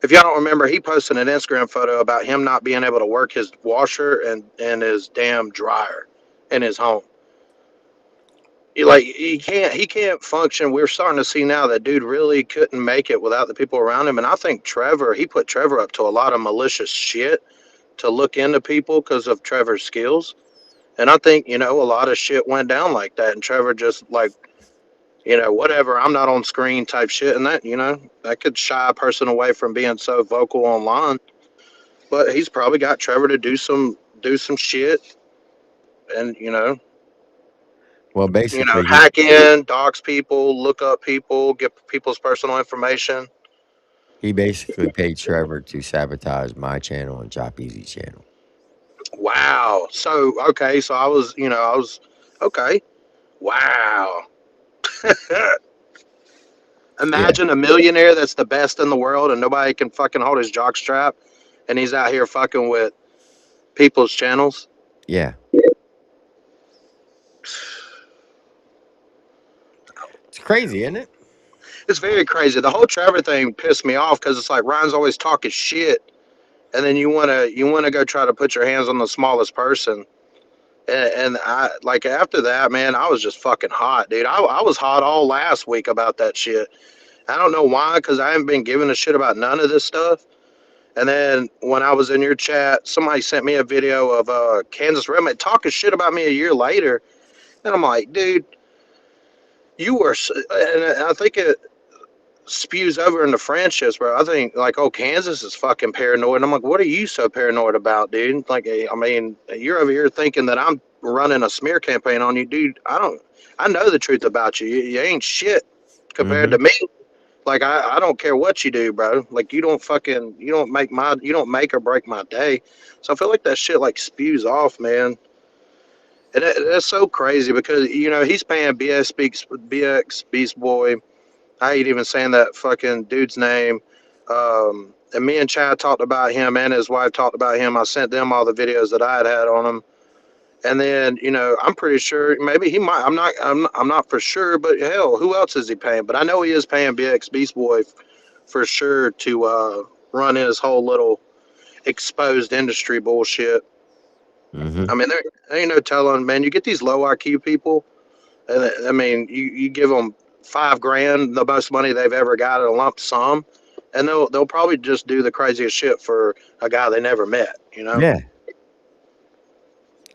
if y'all don't remember, he posted an Instagram photo about him not being able to work his washer and his damn dryer in his home. He can't function. We're starting to see now that dude really couldn't make it without the people around him. And I think he put Trevor up to a lot of malicious shit to look into people because of Trevor's skills. And I think, a lot of shit went down like that. And Trevor just whatever, I'm not on screen type shit. And that could shy a person away from being so vocal online. But he's probably got Trevor to do some shit and, Well, basically, hack in, dox people, look up people, get people's personal information. he basically paid Trevor to sabotage my channel and Chop Easy channel. Wow. So, okay. So okay. Wow. Imagine a millionaire that's the best in the world and nobody can fucking hold his jock strap and he's out here fucking with people's channels. Yeah. It's crazy, isn't it? It's very crazy. The whole Trevor thing pissed me off because it's like Ryan's always talking shit, and then you wanna go try to put your hands on the smallest person, and I like after that, man, I was just fucking hot, dude. I was hot all last week about that shit. I don't know why, because I haven't been giving a shit about none of this stuff. And then when I was in your chat, somebody sent me a video of Kansas Redman talking shit about me a year later, and I'm like, dude, you were, and I think it spews over into friendships, bro. I think like, oh, Kansas is fucking paranoid. And I'm like, what are you so paranoid about, dude? Like, I mean, you're over here thinking that I'm running a smear campaign on you, dude. I know the truth about you. You ain't shit compared to me. Like, I don't care what you do, bro. Like, you don't make or break my day. So I feel like that shit like spews off, man. And that's so crazy because he's paying BX Beast Boy. I ain't even saying that fucking dude's name. And me and Chad talked about him and his wife talked about him. I sent them all the videos that I had on him. And then, I'm pretty sure maybe he might. I'm not for sure, but hell, who else is he paying? But I know he is paying BX Beast Boy for sure to run his whole little exposed industry bullshit. I mean, there ain't no telling, man. You get these low IQ people, and I mean, you give them $5,000, the most money they've ever got in a lump sum, and they'll probably just do the craziest shit for a guy they never met. Yeah.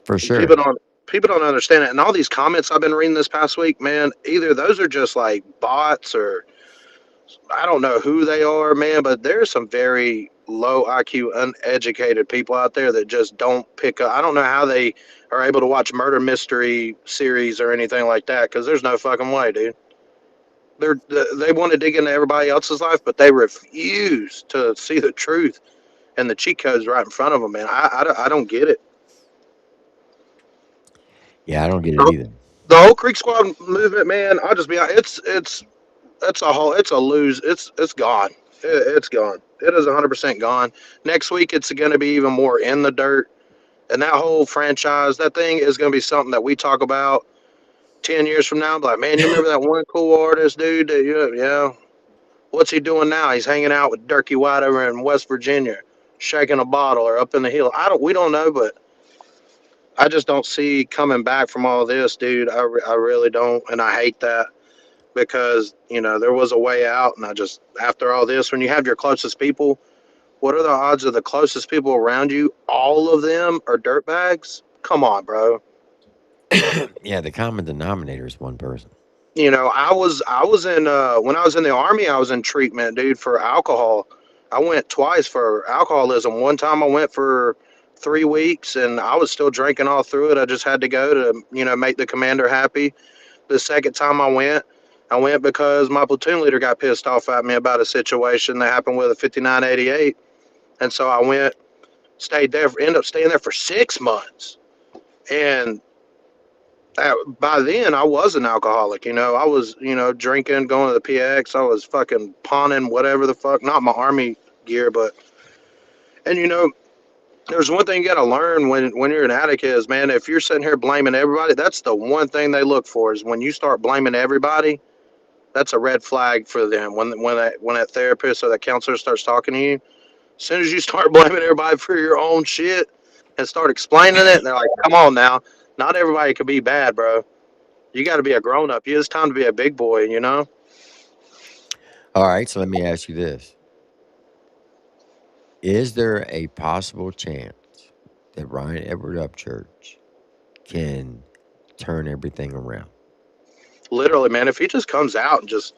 For sure. People don't understand it, and all these comments I've been reading this past week, man. Either those are just like bots, or I don't know who they are, man. But there's some very low IQ, uneducated people out there that just don't pick up. I don't know how they are able to watch murder mystery series or anything like that, because there's no fucking way, dude. They want to dig into everybody else's life, but they refuse to see the truth and the cheat codes right in front of them, man. I don't get it. Yeah, I don't get it either. The whole Creek Squad movement, man. I'll just be honest, it's a lose. It's gone. It's gone. It is 100% gone. Next week, it's going to be even more in the dirt, and that whole franchise, that thing is going to be something that we talk about 10 years from now. I'm like, man, you remember that one cool artist, dude? Yeah. What's he doing now? He's hanging out with Dirkie White over in West Virginia, shaking a bottle or up in the hill. We don't know, but I just don't see coming back from all this, dude. I really don't, and I hate that because there was a way out, and after all this, when you have your closest people, what are the odds of the closest people around you? All of them are dirtbags. Come on, bro. Yeah, the common denominator is one person. I was in when I was in the army, I was in treatment, dude, for alcohol. I went twice for alcoholism. One time I went for 3 weeks and I was still drinking all through it. I just had to go to, make the commander happy. The second time I went because my platoon leader got pissed off at me about a situation that happened with a 5988. And so I went, ended up staying there for 6 months. And by then I was an alcoholic. I was, drinking, going to the PX. I was fucking pawning whatever the fuck, not my army gear, but, and there's one thing you got to learn when you're an addict is, man, if you're sitting here blaming everybody, that's the one thing they look for is when you start blaming everybody, That's a red flag for them. When that therapist or that counselor starts talking to you, as soon as you start blaming everybody for your own shit and start explaining it, and they're like, "Come on now, not everybody can be bad, bro. You got to be a grown up. It's time to be a big boy, you know." All right, so let me ask you this. Is there a possible chance that Ryan Edward Upchurch can turn everything around? Literally, man. If he just comes out and just,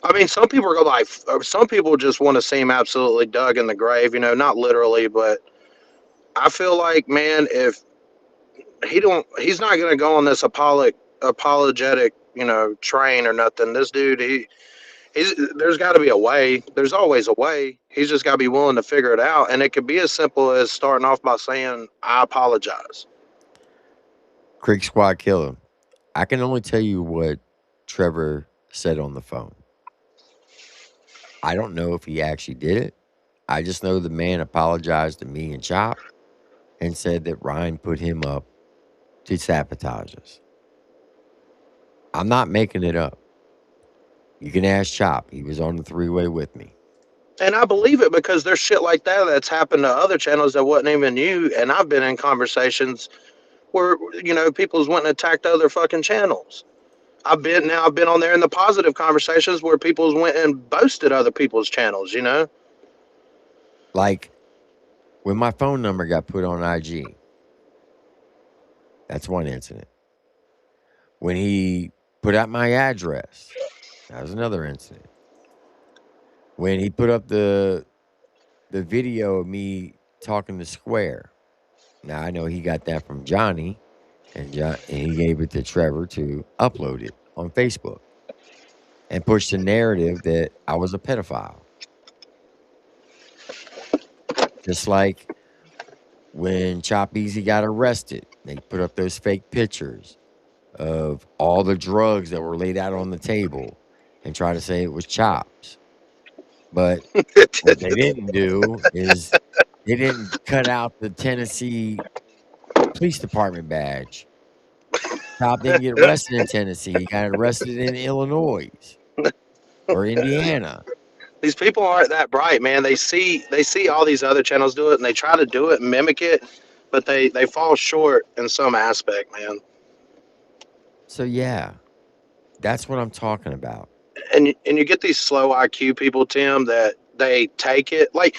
I mean, some people are like, some people just want to see him absolutely dug in the grave, you know, not literally, but I feel like, man, if he's not going to go on this apologetic, you know, train or nothing. This dude, there's got to be a way. There's always a way. He's just got to be willing to figure it out, and it could be as simple as starting off by saying, "I apologize." Creek Squad Killer. I can only tell you what Trevor said on the phone. I don't know if he actually did it. I just know the man apologized to me and Chop and said that Ryan put him up to sabotage us. I'm not making it up. You can ask Chop. He was on the three-way with me. And I believe it because there's shit like that that's happened to other channels that wasn't even you. And I've been in conversations where, you know, people's went and attacked other fucking channels. I've been on there in the positive conversations where people's went and boasted other people's channels, you know? Like when my phone number got put on IG. That's one incident. When he put out my address, that was another incident. When he put up the video of me talking to Square. Now I know he got that from Johnny, and he gave it to Trevor to upload it on Facebook and push the narrative that I was a pedophile. Just like when Chop Easy got arrested, they put up those fake pictures of all the drugs that were laid out on the table and try to say it was Chop's. But what they didn't do is they didn't cut out the Tennessee Police Department badge. Chop didn't get arrested in Tennessee. He got arrested in Illinois or Indiana. These people aren't that bright, man. They see all these other channels do it and they try to do it and mimic it, but they fall short in some aspect, man. So yeah, that's what I'm talking about. And you get these slow IQ people, Tim, that they take it like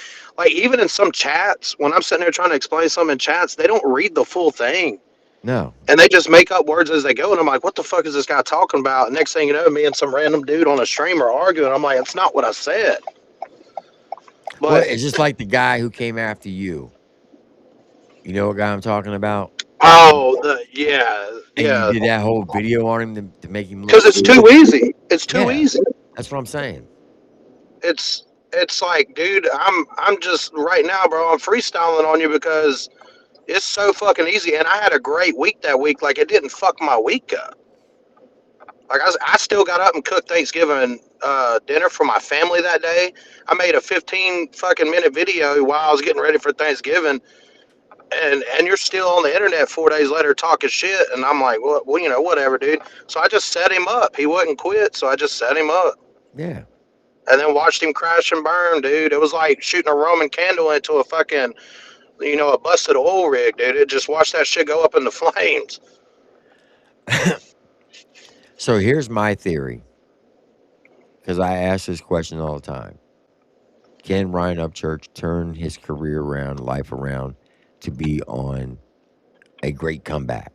even in some chats when I'm sitting there trying to explain something in chats, they don't read the full thing. No. And they just make up words as they go, and I'm like, what the fuck is this guy talking about? And next thing you know, me and some random dude on a stream are arguing. I'm like, it's not what I said. But well, it's just like the guy who came after you. You know what guy I'm talking about? Oh, And you did that whole video on him to make him look because it's too easy. It's too easy. That's what I'm saying. It's like, dude, I'm just right now, bro. I'm freestyling on you because it's so fucking easy. And I had a great week that week. Like, it didn't fuck my week up. Like, I still got up and cooked Thanksgiving dinner for my family that day. I made a 15 fucking minute video while I was getting ready for Thanksgiving. And you're still on the internet 4 days later talking shit. And I'm like, well, you know, whatever, dude. So I just set him up. He wouldn't quit. So I just set him up. Yeah. And then watched him crash and burn, dude. It was like shooting a Roman candle into a fucking, you know, a busted oil rig, dude. It just watched that shit go up in the flames. So here's my theory, because I ask this question all the time. Can Ryan Upchurch turn his career around, life around, to be on a great comeback?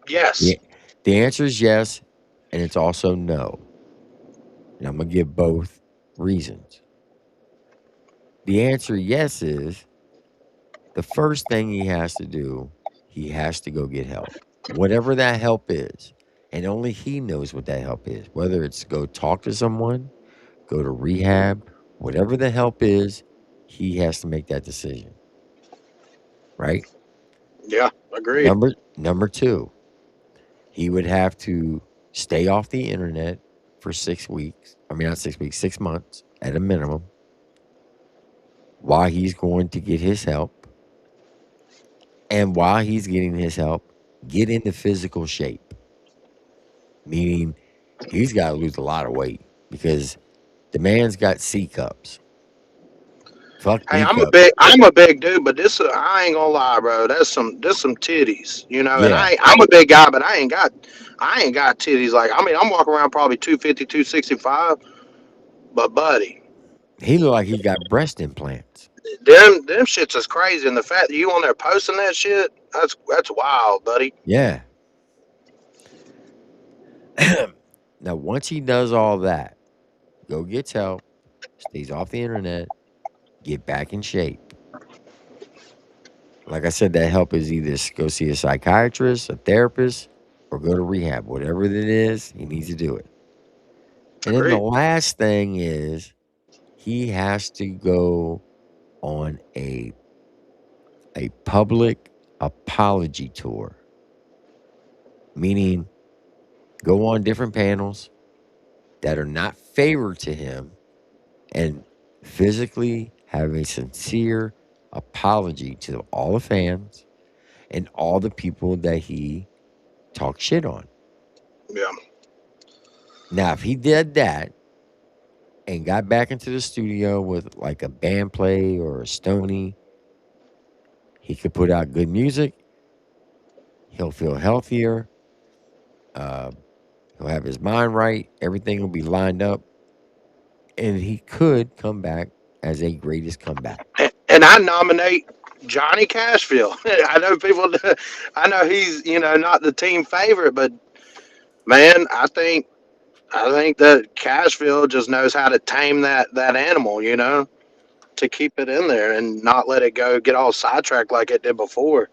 Yes. The answer is yes, and it's also no. And I'm going to give both reasons. The answer yes is the first thing he has to do, he has to go get help. Whatever that help is. And only he knows what that help is. Whether it's go talk to someone, go to rehab, whatever the help is, he has to make that decision. Right? Yeah, agreed. Number two, he would have to stay off the internet for 6 weeks. I mean, not 6 weeks, 6 months at a minimum. While he's going to get his help. And while he's getting his help, get into physical shape. Meaning He's got to lose a lot of weight because the man's got C cups. Fuck Hey, D cups. I'm a big dude, but this I ain't gonna lie, bro. That's some titties, you know. And Yeah, I'm a big guy, but I ain't got titties. Like I mean, I'm walking around probably 250, 265. But buddy, he look like he got breast implants. them shits is crazy, and the fact that you on there posting that shit, that's wild, buddy. Yeah. Now, once he does all that, go gets help, stays off the internet, get back in shape. Like I said, that help is either go see a psychiatrist, a therapist, or go to rehab. Whatever it is, he needs to do it. And then the Agreed. last thing is he has to go on a public apology tour, meaning go on different panels that are not favored to him and physically have a sincere apology to all the fans and all the people that he talked shit on. Yeah. Now, if he did that and got back into the studio with like a band play or a Stony, he could put out good music. He'll feel healthier. He'll have his mind right. Everything will be lined up. And he could come back as a greatest comeback. And I nominate Johnny Cashville. I know people. I know he's not the team favorite, but man, I think that Cashville just knows how to tame that animal, to keep it in there and not let it go get all sidetracked like it did before.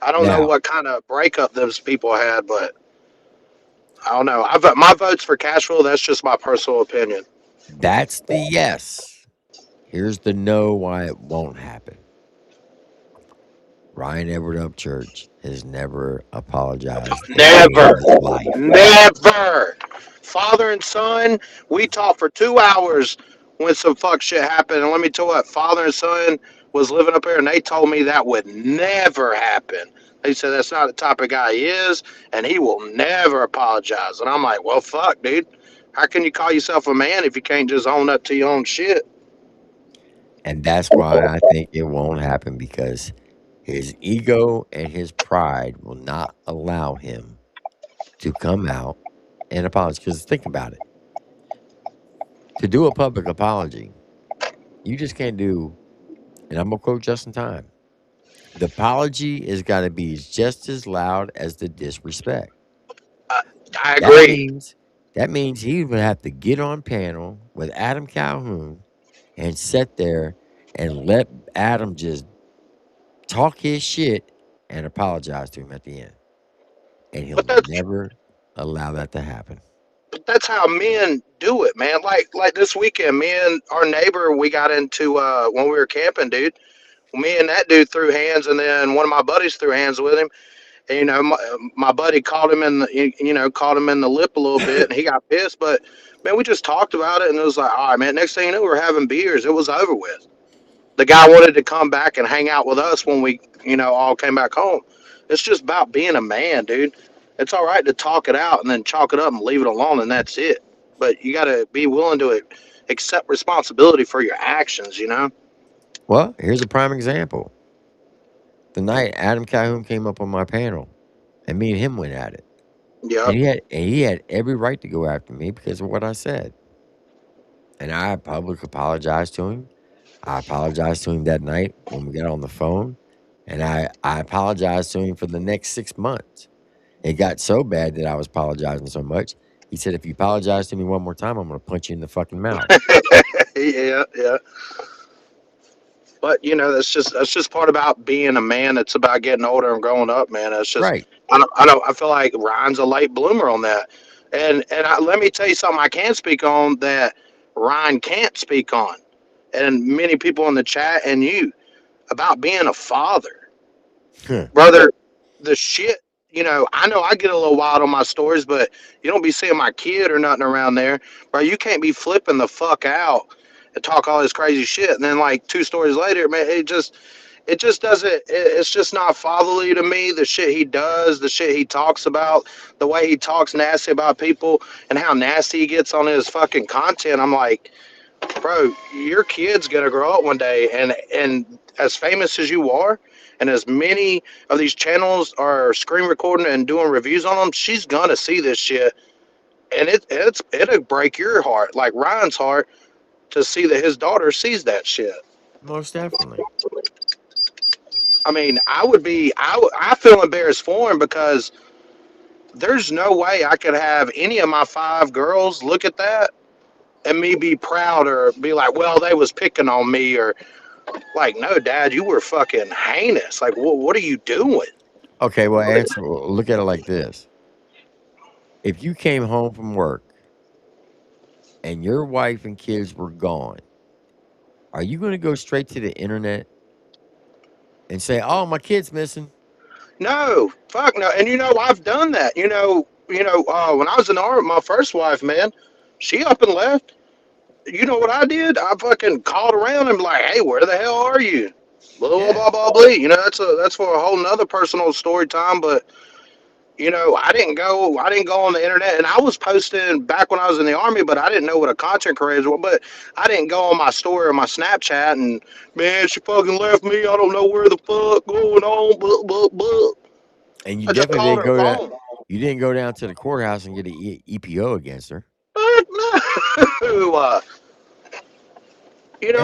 I don't know Now, what kind of breakup those people had, but I don't know. My vote's for Cashville. That's just my personal opinion. that's the yes. Here's the no why it won't happen. Ryan Edward Upchurch has never apologized a day in Never, his life. never. Father and son, we talked for 2 hours when some fuck shit happened. And let me tell you what, father and son was living up here, and they told me that would never happen. They said that's not the type of guy he is, and he will never apologize. And I'm like, well, fuck, dude. How can you call yourself a man if you can't just own up to your own shit? And that's why I think it won't happen because his ego and his pride will not allow him to come out and apologize. Because think about it. To do a public apology, you just can't do, and I'm going to quote Justin Time, the apology is got to be just as loud as the disrespect. I That agree. means he would have to get on panel with Adam Calhoun and sit there and let Adam just talk his shit and apologize to him at the end. And he'll But that's never allow that to happen. but that's how men do it, man. Like this weekend, me and our neighbor, we got into when we were camping, dude. Me and that dude threw hands, and then one of my buddies threw hands with him. And, my buddy called him in called him in the lip a little bit, and he got pissed. But man, we just talked about it, and it was like, all right, man. Next thing you know, we were having beers. It was over with. The guy wanted to come back and hang out with us when we, all came back home. It's just about being a man, dude. It's all right to talk it out and then chalk it up and leave it alone, and that's it. But you got to be willing to accept responsibility for your actions. Well, here's a prime example. The night Adam Calhoun came up on my panel, and me and him went at it. Yep. And he had every right to go after me because of what I said. And I publicly apologized to him. I apologized to him that night when we got on the phone. And I apologized to him for the next 6 months. It got so bad that I was apologizing so much. He said, if you apologize to me one more time, I'm going to punch you in the fucking mouth. Yeah, yeah. But that's just part about being a man. It's about getting older and growing up, man. It's just Right. I feel like Ryan's a late bloomer on that. And let me tell you something I can speak on that Ryan can't speak on, and many people in the chat and you about being a father, brother. The shit. I know I get a little wild on my stories, but you don't be seeing my kid or nothing around there, bro. You can't be flipping the fuck out and talk all this crazy shit, and then like 2 stories later, man, it just doesn't. It's just not fatherly to me. The shit he does, the shit he talks about, the way he talks nasty about people, and how nasty he gets on his fucking content. I'm like, bro, your kid's gonna grow up one day, and as famous as you are, and as many of these channels are screen recording and doing reviews on them, she's gonna see this shit, and it'll break your heart, like Ryan's heart, to see that his daughter sees that shit. Most definitely. I mean, I feel embarrassed for him because there's no way I could have any of my 5 girls look at that and me be proud or be like, well, they was picking on me, or like, no, Dad, you were fucking heinous. Like, what are you doing? Okay, well, answer. Look at it like this: if you came home from work and your wife and kids were gone, are you going to go straight to the internet and say, "Oh, my kid's missing"? No, fuck no. And I've done that. When I was in the army, my first wife, man, she up and left. You know what I did? I fucking called around and be like, hey, where the hell are you? Blah blah Yeah. blah blah blah. That's for a whole nother personal story time. But I didn't go on the internet, and I was posting back when I was in the army, but I didn't know what a content creator was. But I didn't go on my story or my Snapchat and, man, she fucking left me. I don't know where the fuck going on. Blah blah blah. And you I just definitely called didn't her go that. phone. You didn't go down to the courthouse and get an EPO against her. Fuck no.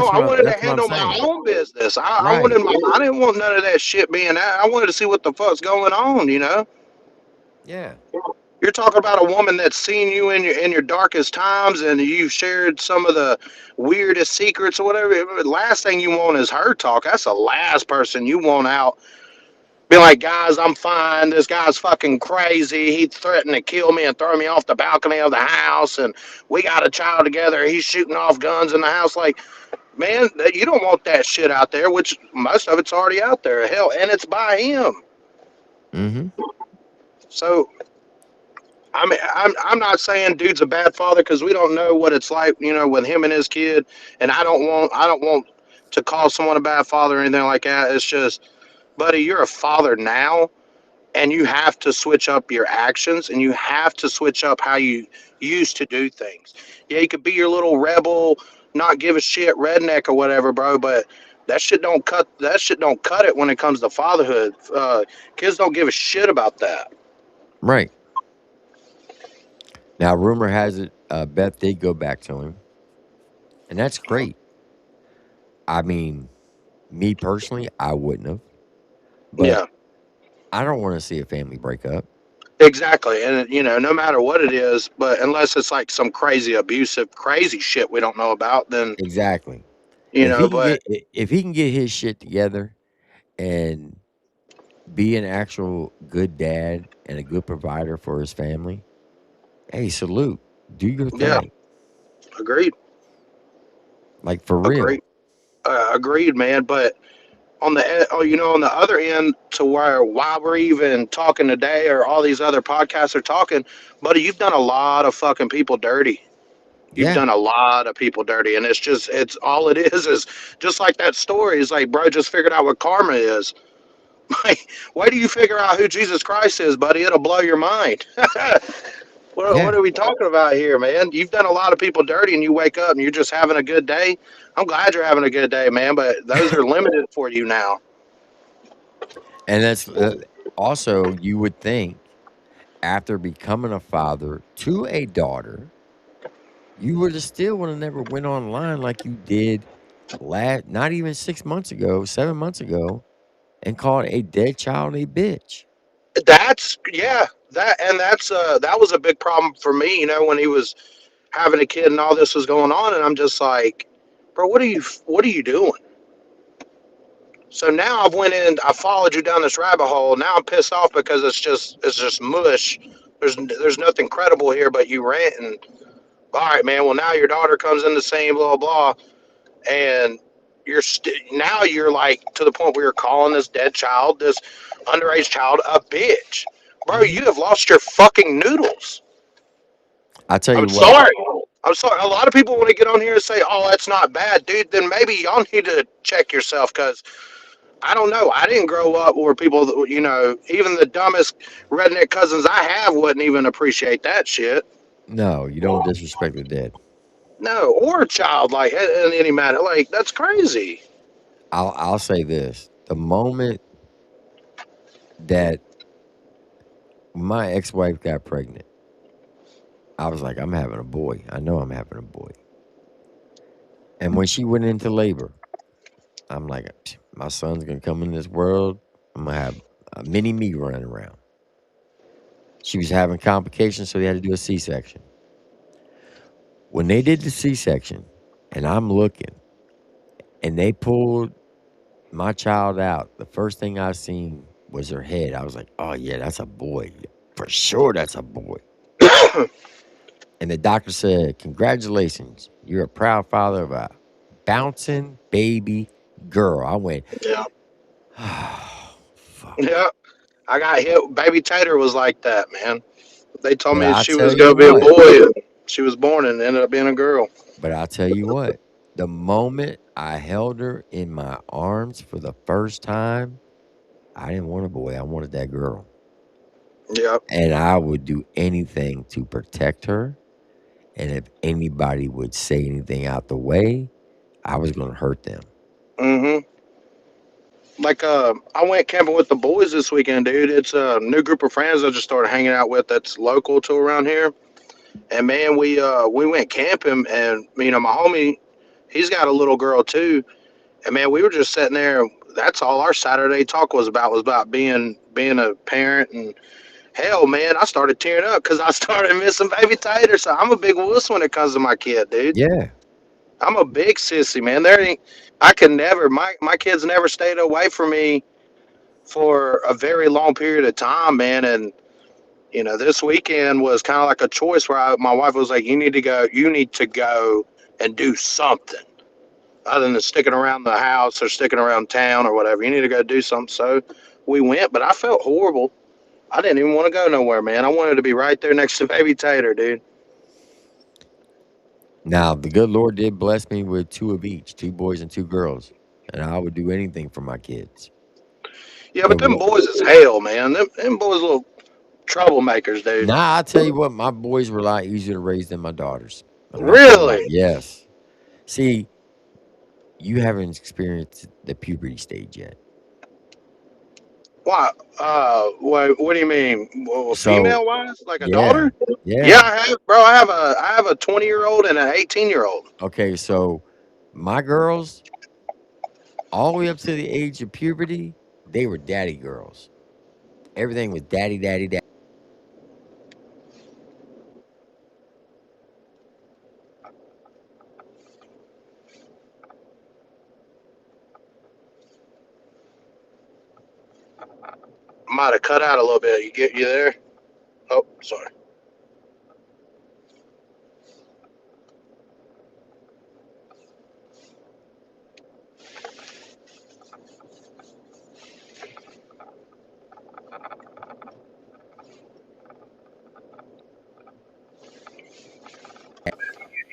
I wanted to That's what I'm handle my saying. own business. I Right. wanted I didn't want none of that shit being out. I wanted to see what the fuck's going on. Yeah. You're talking about a woman that's seen you in your darkest times, and you've shared some of the weirdest secrets or whatever. The last thing you want is her talk. That's the last person you want out. Be like, guys, I'm fine. This guy's fucking crazy. He threatened to kill me and throw me off the balcony of the house, and we got a child together. He's shooting off guns in the house. Like, man, you don't want that shit out there, which most of it's already out there. Hell, and it's by him. Mm-hmm. So, I mean, I'm not saying dude's a bad father because we don't know what it's like, with him and his kid. And I don't want to call someone a bad father or anything like that. It's just, buddy, you're a father now, and you have to switch up your actions, and you have to switch up how you used to do things. Yeah, you could be your little rebel, not give a shit redneck or whatever, bro, but that shit don't cut it when it comes to fatherhood. Kids don't give a shit about that. Right. Now, rumor has it, Beth did go back to him, and that's great. I mean, me personally, I wouldn't have, but Yeah, I don't want to see a family break up. exactly. And no matter what it is, but unless it's like some crazy abusive crazy shit we don't know about, then Exactly. you know but If he can get his shit together and be an actual good dad and a good provider for his family, hey, salute. Do your yeah, thing. agreed. Like for Agreed. real. Agreed, man. But on the other end, to where why we're even talking today, or all these other podcasts are talking, buddy, you've done a lot of fucking people dirty. You've Yeah. done a lot of people dirty, and it's all it is just like that story. Is like, bro, just figured out what karma is. Like, why do you figure out who Jesus Christ is, buddy? It'll blow your mind. What Yeah. are we talking about here, man? You've done a lot of people dirty, and you wake up and you're just having a good day. I'm glad you're having a good day, man, but those are limited for you now. And that's also, you would think, after becoming a father to a daughter, you would have still would have never went online like you did not even 6 months ago, 7 months ago, and called a dead child a bitch. That's yeah, that was a big problem for me, when he was having a kid and all this was going on, and I'm just like, bro, what are you doing? So now I followed you down this rabbit hole. Now I'm pissed off because it's just mush. There's nothing credible here but you ranting. All right, man. Well, now your daughter comes in the same blah blah, and now you're like to the point where you're calling this dead child, this underage child, a bitch, bro. Mhm. You have lost your fucking noodles. I tell I'm you what, sorry. I'm sorry. A lot of people want to get on here and say, "Oh, that's not bad, dude." Then maybe y'all need to check yourself, because I don't know. I didn't grow up where people, even the dumbest redneck cousins I have wouldn't even appreciate that shit. No, you don't disrespect the dead. No, or a child, like, in any matter. Like, that's crazy. I'll say this: the moment that my ex-wife got pregnant, I was like, I'm having a boy. I know I'm having a boy. And when she went into labor, I'm like, my son's gonna come in this world. I'm gonna have a mini me running around. She was having complications, so they had to do a C-section. When they did the C-section, and I'm looking, and they pulled my child out, the first thing I seen was her head. I was like, oh yeah, that's a boy. For sure that's a boy. And the doctor said, congratulations, you're a proud father of a bouncing baby girl. I went, Yeah. oh, fuck. Yeah. I got hit. Baby Tater was like that, man. They told But me I she tell was you going to be a what, boy. And she was born and ended up being a girl. but I tell you what, the moment I held her in my arms for the first time, I didn't want a boy. I wanted that girl. Yeah. And I would do anything to protect her. And if anybody would say anything out the way, I was going to hurt them. Mm-hmm. Like, I went camping with the boys this weekend, dude. It's a new group of friends I just started hanging out with that's local to around here. And man, we went camping, and my homie, he's got a little girl too. And man, we were just sitting there. That's all our Saturday talk was about being a parent. And hell, man, I started tearing up because I started missing baby Tater. So I'm a big wuss when it comes to my kid, dude. Yeah. I'm a big sissy, man. There ain't. I can never. My kids never stayed away from me for a very long period of time, man. And this weekend was kind of like a choice where my wife was like, "You need to go. You need to go and do something other than sticking around the house or sticking around town or whatever. You need to go do something." So we went, but I felt horrible. I didn't even want to go nowhere, man. I wanted to be right there next to baby Tater, dude. Now, the good Lord did bless me with two of each, two boys and two girls. And I would do anything for my kids. Yeah, but But them what? boys is hell, man. Them boys little troublemakers, dude. Nah, I tell you what, my boys were a lot easier to raise than my daughters. I'm not gonna lie. Really? Yes. See, you haven't experienced the puberty stage yet. Why? What do you mean? Well, So, female wise, like a yeah, daughter? Yeah, yeah. I have, bro. I have a 20-year-old and an 18-year-old. Okay, so my girls, all the way up to the age of puberty, they were daddy girls. Everything was daddy, daddy, daddy. Might have cut out a little bit. You there? Oh, sorry.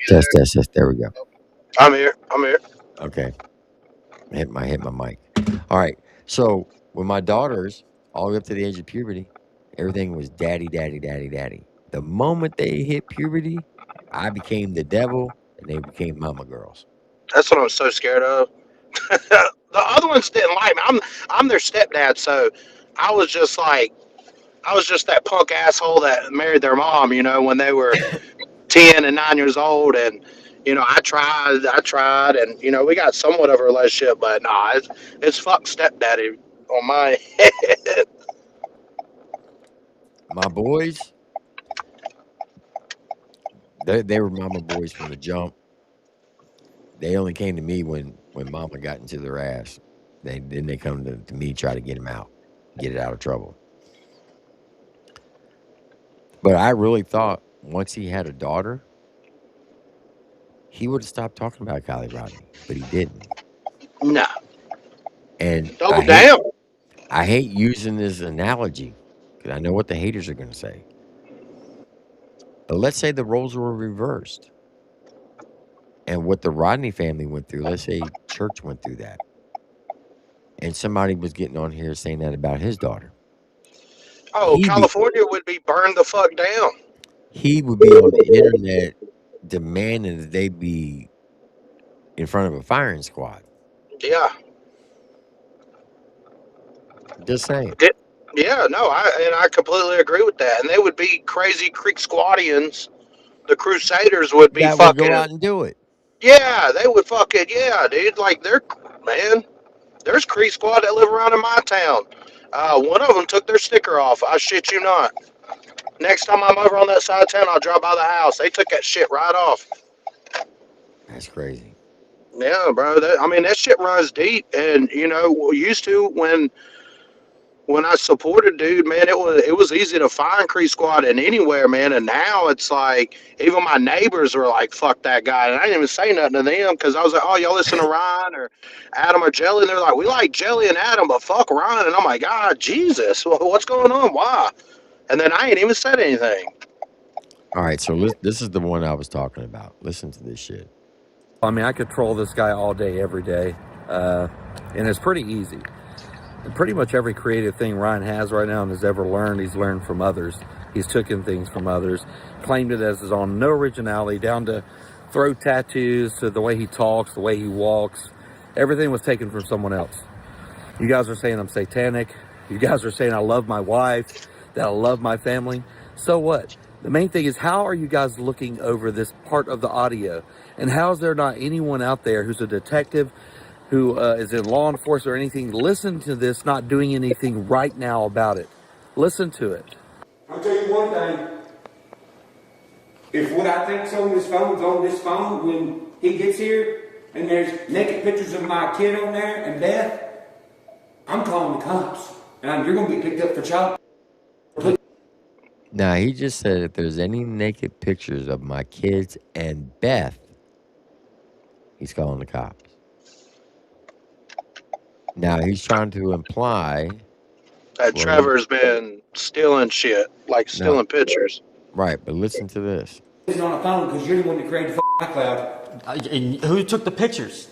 Test, test, test. There we go. I'm here. I'm here. Okay. Hit my mic. All right. So with my daughters, all the way up to the age of puberty, everything was daddy, daddy, daddy, daddy. The moment they hit puberty, I became the devil and they became mama girls. That's what I'm so scared of. The other ones didn't like me. I'm their stepdad, so I was just like I was just that punk asshole that married their mom. When they were 10 and 9 years old, and I tried, and we got somewhat of a relationship, but nah, it's fuck stepdaddy on my head. My boys, they were mama boys from the jump. They only came to me when mama got into their ass. They come to me try to get him out, get it out of trouble. But I really thought once he had a daughter, he would have stopped talking about Kylie Rodney, but he didn't. Nah, And double down. I hate using this analogy because I know what the haters are going to say. But let's say the roles were reversed, and what the Rodney family went through. Let's say church went through that. and somebody was getting on here saying that about his daughter. Oh, He be California would be burned the fuck down. he would be on the internet demanding that they be in front of a firing squad. Yeah. Just saying. Yeah, no, I completely agree with that. And they would be crazy Creek Squadians. The Crusaders would be That would go fucking. out and do it. Yeah, they would fucking. Yeah, dude. Like, man, there's Creek Squad that live around in my town. One of them took their sticker off. I shit you not. Next time I'm over on that side of town, I'll drop by the house. They took that shit right off. That's crazy. Yeah, bro. I mean, that shit runs deep. And, used to when I supported dude, man, it was easy to find Cree Squad in anywhere, man. And now it's like even my neighbors were like, "Fuck that guy," and I didn't even say nothing to them because I was like, "Oh, y'all listen to Ryan or Adam or Jelly?" And they're like, "We like Jelly and Adam, but fuck Ryan." And I'm like, "God, Jesus, what's going on? Why?" And then I ain't even said anything. All right, so this is the one I was talking about. Listen to this shit. I mean, I could troll this guy all day, every day, and it's pretty easy. And pretty much every creative thing Ryan has right now and has ever learned, he's learned from others. He's taken things from others, claimed it as his own, no originality, down to throat tattoos, to the way he talks, the way he walks. Everything was taken from someone else. You guys are saying I'm satanic. You guys are saying I love my wife, that I love my family. So what? The main thing is, how are you guys looking over this part of the audio? And how is there not anyone out there who's a detective, who is in law enforcement or anything, listen to this, not doing anything right now about it? Listen to it. I'll tell you one thing. If what I think's on this phone when he gets here, and there's naked pictures of my kid on there and Beth, I'm calling the cops. And you're going to get picked up for child. Now, he just said if there's any naked pictures of my kids and Beth, he's calling the cops. Now, he's trying to imply that Trevor's been stealing shit, like stealing pictures. Right, but listen to this. It's on a phone because you're the one that created the iCloud. And who took the pictures?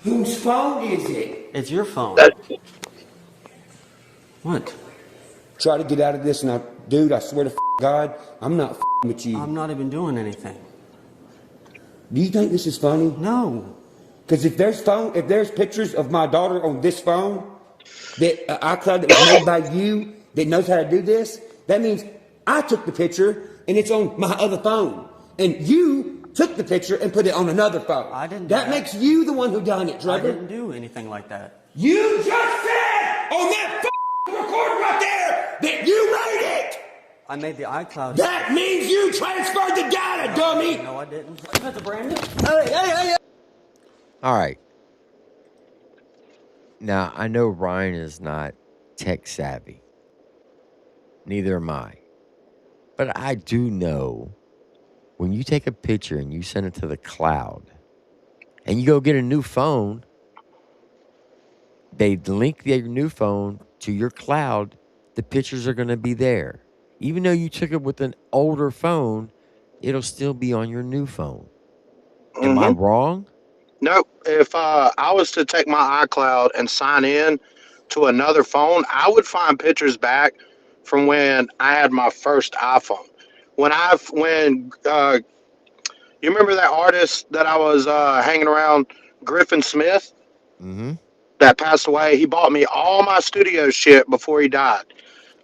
Whose phone is it? It's your phone. What? Try to get out of this, and dude, I swear to God, I'm not with you. I'm not even doing anything. Do you think this is funny? No. Because if there's pictures of my daughter on this phone, that iCloud that was made by you, that knows how to do this, that means I took the picture and it's on my other phone, and you took the picture and put it on another phone. I didn't. That makes you the one who done it, Trevor. I didn't do anything like that. You just said on that recording right there that you made it. I made the iCloud. That means you transferred the data, dummy. No, I didn't. That's a brand new. Hey. All right. Now, I know Ryan is not tech savvy. Neither am I. But I do know when you take a picture and you send it to the cloud and you go get a new phone, they link your new phone to your cloud. The pictures are going to be there. Even though you took it with an older phone, it'll still be on your new phone. Am I wrong? No, if I was to take my iCloud and sign in to another phone, I would find pictures back from when I had my first iPhone. When you remember that artist that I was hanging around, Griffin Smith, that passed away? He bought me all my studio shit before he died.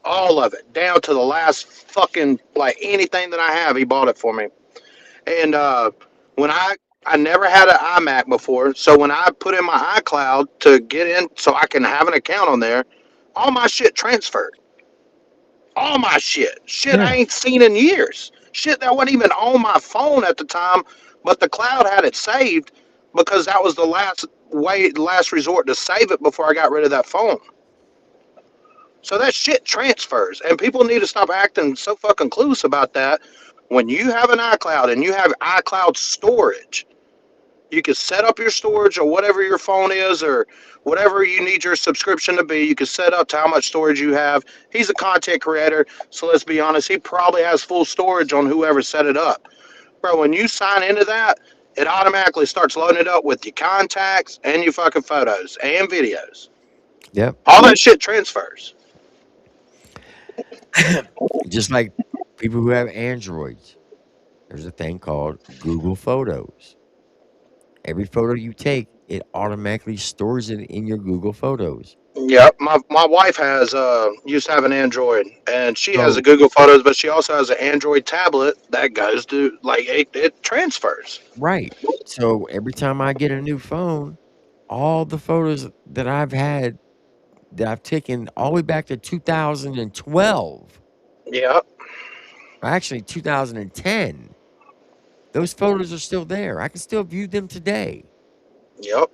All of it, down to the last fucking, like, anything that I have, he bought it for me. And when I never had an iMac before, so when I put in my iCloud to get in so I can have an account on there, all my shit transferred. All my shit. Shit I ain't seen in years. Shit that wasn't even on my phone at the time, but the cloud had it saved because that was the last resort to save it before I got rid of that phone. So that shit transfers, and people need to stop acting so fucking clueless about that. When you have an iCloud and you have iCloud storage, you can set up your storage or whatever your phone is or whatever you need your subscription to be. You can set up to how much storage you have. He's a content creator, so let's be honest, he probably has full storage on whoever set it up. Bro, when you sign into that, it automatically starts loading it up with your contacts and your fucking photos and videos. Yep. All that shit transfers. Just like people who have Androids, there's a thing called Google Photos. Every photo you take, it automatically stores it in your Google Photos. Yep, my wife has used to have an Android, and she has a So, Google Photos, but she also has an Android tablet that goes to like it transfers. right. So every time I get a new phone, all the photos that I've had that I've taken all the way back to 2012, Yep, actually 2010, those photos are still there. I can still view them today. yep.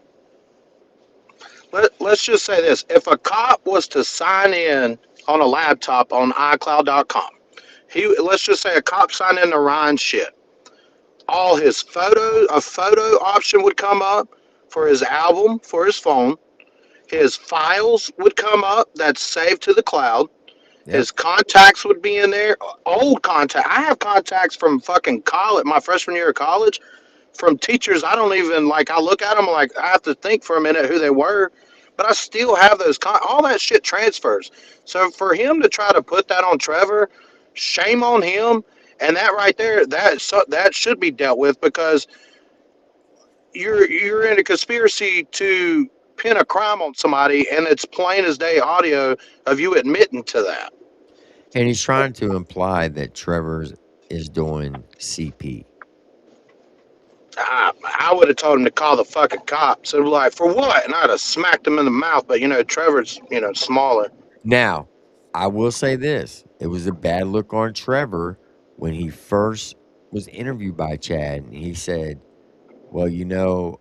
Let's just say this: if a cop was to sign in on a laptop on iCloud.com, let's just say a cop signed in to Ryan shit. All his a photo option would come up for his album for his phone. His files would come up that's saved to the cloud. Yep. His contacts would be in there. Old contact. I have contacts from fucking college, my freshman year of college, from teachers. I don't even like. I look at them like I have to think for a minute who they were, but I still have those. All that shit transfers. So for him to try to put that on Trevor, shame on him. And that right there, that should be dealt with because you're in a conspiracy to pin a crime on somebody, and it's plain as day audio of you admitting to that. And he's trying to imply that Trevor's is doing CP. I would have told him to call the fucking cops. And like, for what? And I'd have smacked him in the mouth. But Trevor's smaller. Now, I will say this. It was a bad look on Trevor when he first was interviewed by Chad. And he said, well,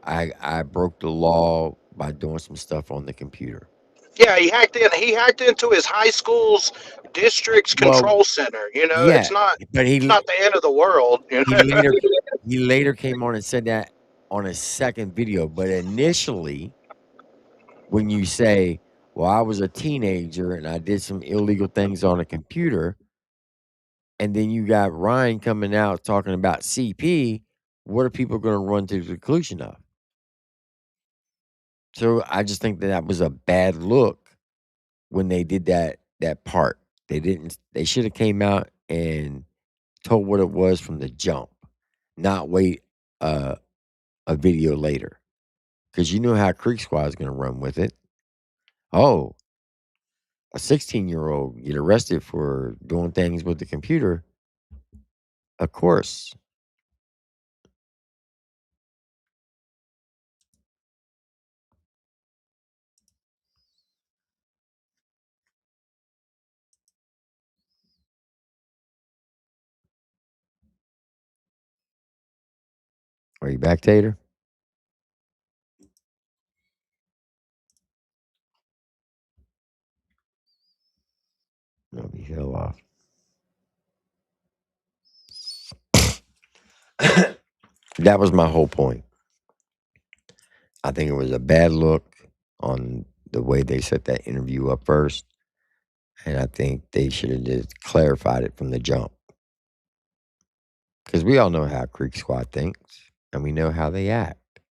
I broke the law by doing some stuff on the computer. Yeah, he hacked in. He hacked into his high school's district's Well, control center. yeah, It's not but it's not the end of the world. he later he later came on and said that on his second video. But initially, when you say, well, I was a teenager and I did some illegal things on a computer, and then you got Ryan coming out talking about CP, what are people going to run to the conclusion of? So I just think that was a bad look when they did that part. They should have came out and told what it was from the jump, not wait a video later. Because you know how Creek Squad is going to run with it. Oh, a 16-year-old get arrested for doing things with the computer. Of course. Are you back, Tater? No, he fell off. That was my whole point. I think it was a bad look on the way they set that interview up first. And I think they should have just clarified it from the jump. Because we all know how Creek Squad thinks, and we know how they act.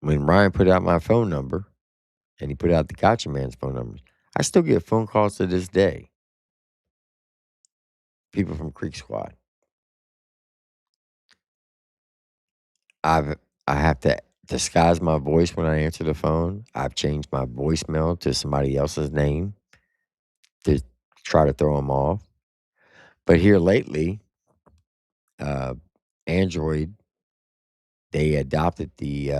When Ryan put out my phone number, and he put out the Gotcha Man's phone numbers, I still get phone calls to this day. People from Creek Squad. I have to disguise my voice when I answer the phone. I've changed my voicemail to somebody else's name to try to throw them off. But here lately, Android, they adopted the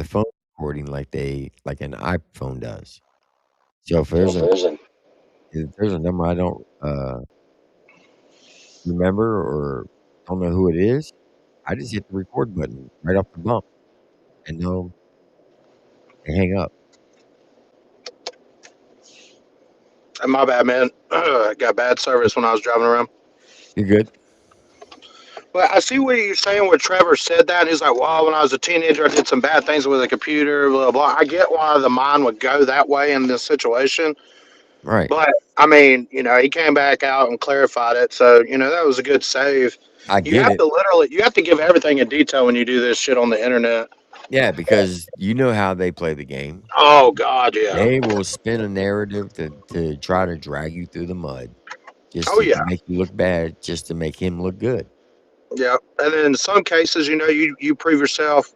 phone recording like an iPhone does. So if there's a number I don't remember or don't know who it is, I just hit the record button right off the bump and know and hang up. My bad, man. I got bad service when I was driving around. You're good. But I see what you're saying where Trevor said that. And he's like, well, when I was a teenager, I did some bad things with a computer, blah, blah. I get why the mind would go that way in this situation. Right. But I mean, he came back out and clarified it. So that was a good save. I You get have it. to you have to give everything in detail when you do this shit on the internet. Yeah, because you know how they play the game. Oh God, yeah. They will spin a narrative to try to drag you through the mud just Oh to yeah. make you look bad, just to make him look good. Yeah. And then in some cases, you prove yourself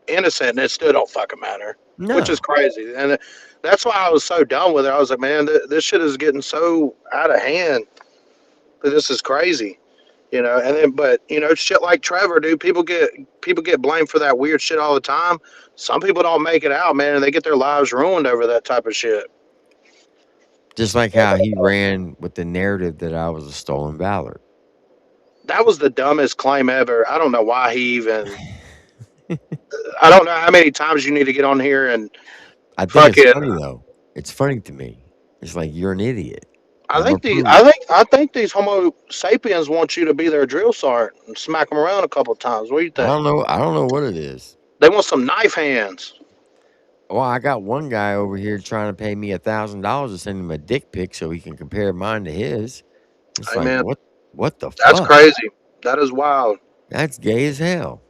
innocent and it still don't fucking matter, which is No. crazy. And that's why I was so done with it. I was like, man, this shit is getting so out of hand that this is crazy. And then, but shit like Trevor, dude, people get blamed for that weird shit all the time. Some people don't make it out, man, and they get their lives ruined over that type of shit. Just like how he ran with the narrative that I was a stolen valor. That was the dumbest claim ever. I don't know why he even. I don't know how many times you need to get on here and I think it's fucking. funny though. It's funny to me. It's like you're an idiot. I I'm gonna think prove. I think these Homo sapiens want you to be their drill sergeant and smack them around a couple of times. What do you I think? don't know. I don't know what it is. They want some knife hands. Well, I got one guy over here trying to pay me $1,000 to send him a dick pic so he can compare mine to his. It's Hey like man, what the that's fuck? crazy. That is wild. That's gay as hell.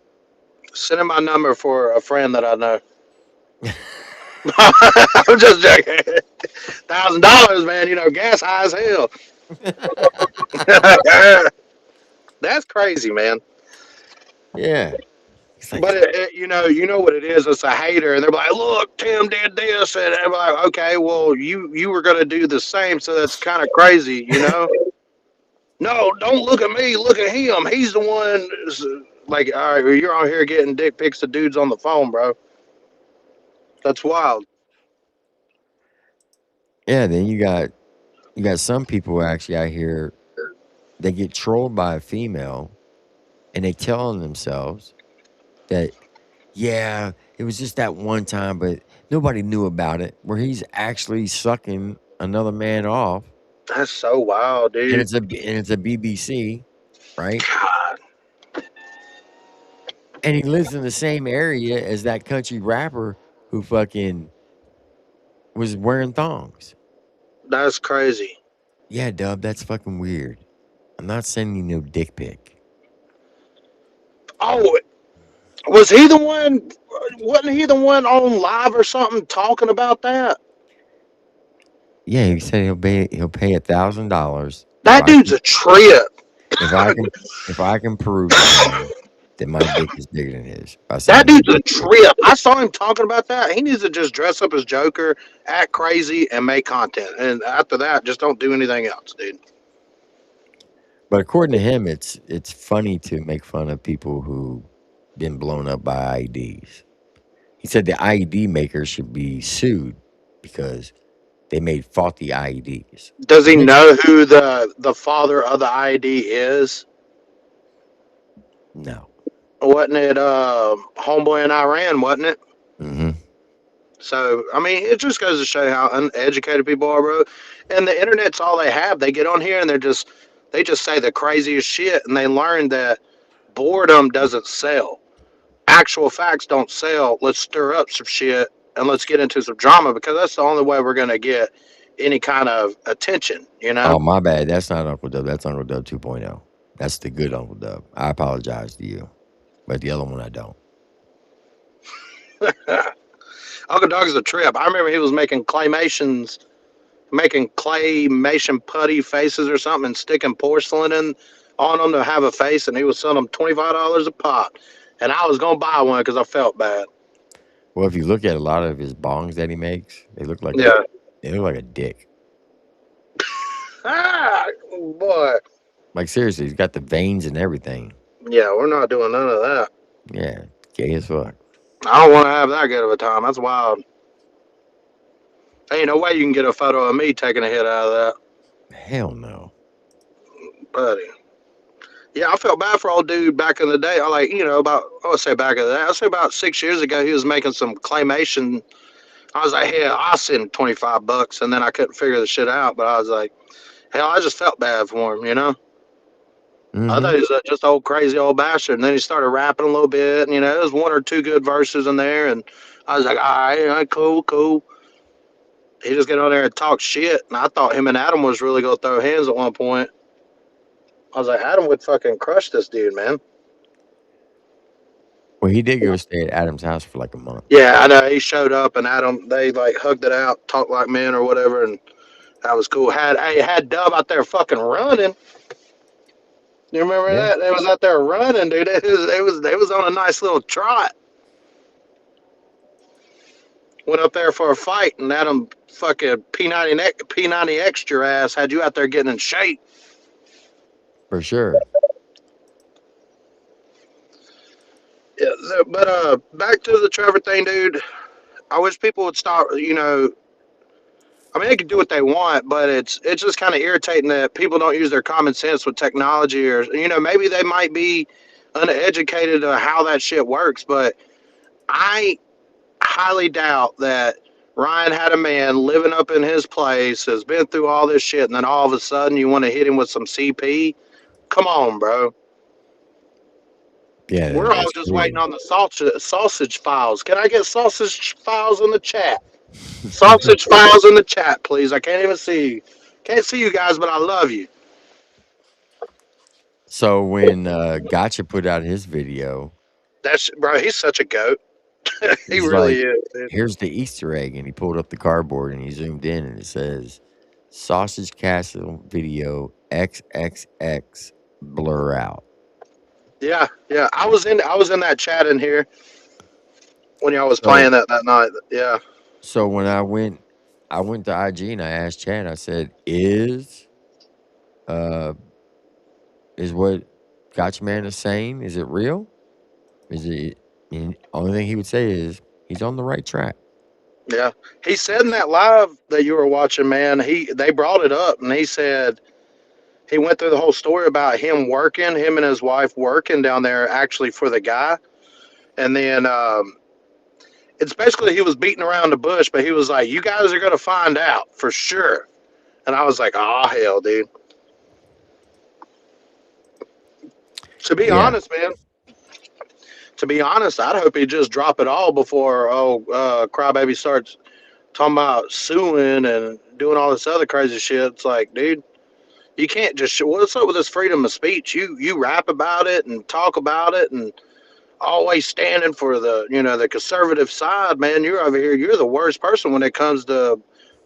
Send him my number for a friend that I know. I'm just joking. $1,000, man. Gas high as hell. That's crazy, man. Yeah. It's like, But you know what it is. It's a hater, and they're like, "Look, Tim did this," and I'm like, "Okay, well, you were gonna do the same, so that's kind of crazy." No, don't look at me. Look at him. He's the one. Like, all right, well, you're on here getting dick pics of dudes on the phone, bro. That's wild. yeah, then you got some people actually out here, they get trolled by a female and they telling themselves that, yeah, it was just that one time, but nobody knew about it, where he's actually sucking another man off, That's so wild, and dude. it's a BBC, right? God, And he lives in the same area as that country rapper who fucking was wearing thongs. that's crazy. Yeah, Dub, that's fucking weird. I'm not sending you no dick pic. Oh, was he the one? Wasn't he the one on live or something talking about that? Yeah, he said he'll pay $1,000 if That I dude's can a trip. if I can if I can prove to him that my dick is bigger than his. I send That him the dude's a dick pic. trip. I saw him talking about that. He needs to just dress up as Joker, act crazy, and make content. And after that, just don't do anything else, dude. But according to him, it's funny to make fun of people who been blown up by IEDs. He said the IED makers should be sued because they made faulty IEDs. Does he Which know who the father of the ID is? no. Wasn't it homeboy in Iran? Wasn't it? Hmm. So I mean, it just goes to show how uneducated people are, bro. And the internet's all they have. They get on here and they just say the craziest shit, and they learn that boredom doesn't sell. Actual facts don't sell. Let's stir up some shit and let's get into some drama because that's the only way we're gonna get any kind of attention. Oh, my bad. That's not Uncle Dub. That's Uncle Dub 2.0. That's the good Uncle Dub. I apologize to you, but the other one I don't. Uncle Dog's a trip. I remember he was making claymation putty faces or something, and sticking porcelain in on them to have a face, and he was selling them $25 a pop. And I was gonna buy one because I felt bad. Well, if you look at a lot of his bongs that he makes, Yeah. they look like a dick. Ah, boy. Like seriously, he's got the veins and everything. Yeah, we're not doing none of that. Yeah, gay as fuck. I don't want to have that good of a time. That's wild. Ain't no way you can get a photo of me taking a hit out of that, Hell no. buddy. Yeah, I felt bad for old dude back in the day. I like, about, I would say back in the day, I say about 6 years ago, he was making some claymation. I was like, hell, I'll send $25. And then I couldn't figure the shit out. But I was like, hell, I just felt bad for him. I thought Mm-hmm. he was just old crazy old bastard. And then he started rapping a little bit. And, there was one or two good verses in there. And I was like, all right, cool, cool. he just get on there and talk shit. And I thought him and Adam was really gonna throw hands at one point. I was like, Adam would fucking crush this dude, man. Well, he did go stay at Adam's house for like a month. Yeah, I know. He showed up and Adam, they like hugged it out, talked like men or whatever, and that was cool. Had Dub out there fucking running. You remember Yeah, that? They was out there running, dude. They was on a nice little trot. Went up there for a fight, and Adam fucking P90 extra ass had you out there getting in shape. for sure. Yeah, but back to the Trevor thing, dude. I wish people would stop. I mean, they can do what they want, but it's just kind of irritating that people don't use their common sense with technology, or maybe they might be uneducated on how that shit works. But I highly doubt that Ryan had a man living up in his place, has been through all this shit, and then all of a sudden you want to hit him with some CP. Come on, bro. Yeah, We're all that's just waiting crazy. on the sausage files. Can I get sausage files in the chat? Sausage files in the chat, please. I can't even see you. Can't see you guys, but I love you. So when Gotcha put out his video, That's bro. He's such a goat. He he's really like, is, dude. "Here's the Easter egg," and he pulled up the cardboard and he zoomed in, and it says, "Sausage Castle video XXX blur out." Yeah, yeah. I was in that chat in here when y'all was So playing that night. Yeah. so when I went to IG and I asked Chad. I said, uh is what Gotcha Man is saying, is it real? Is it?" And only thing he would say is he's on the right track. Yeah, he said in that live that you were watching, man. They brought it up, and he said he went through the whole story about him and his wife working down there actually for the guy, and then it's basically he was beating around the bush, but he was like, "You guys are gonna find out for sure," and I was like, "Oh hell, dude." To be Yeah. honest, man. To be honest, I'd hope he just drop it all before Crybaby starts talking about suing and doing all this other crazy shit. It's like, dude, you can't just. What's up with this freedom of speech? You rap about it and talk about it and always standing for the conservative side, man. You're over here. You're the worst person when it comes to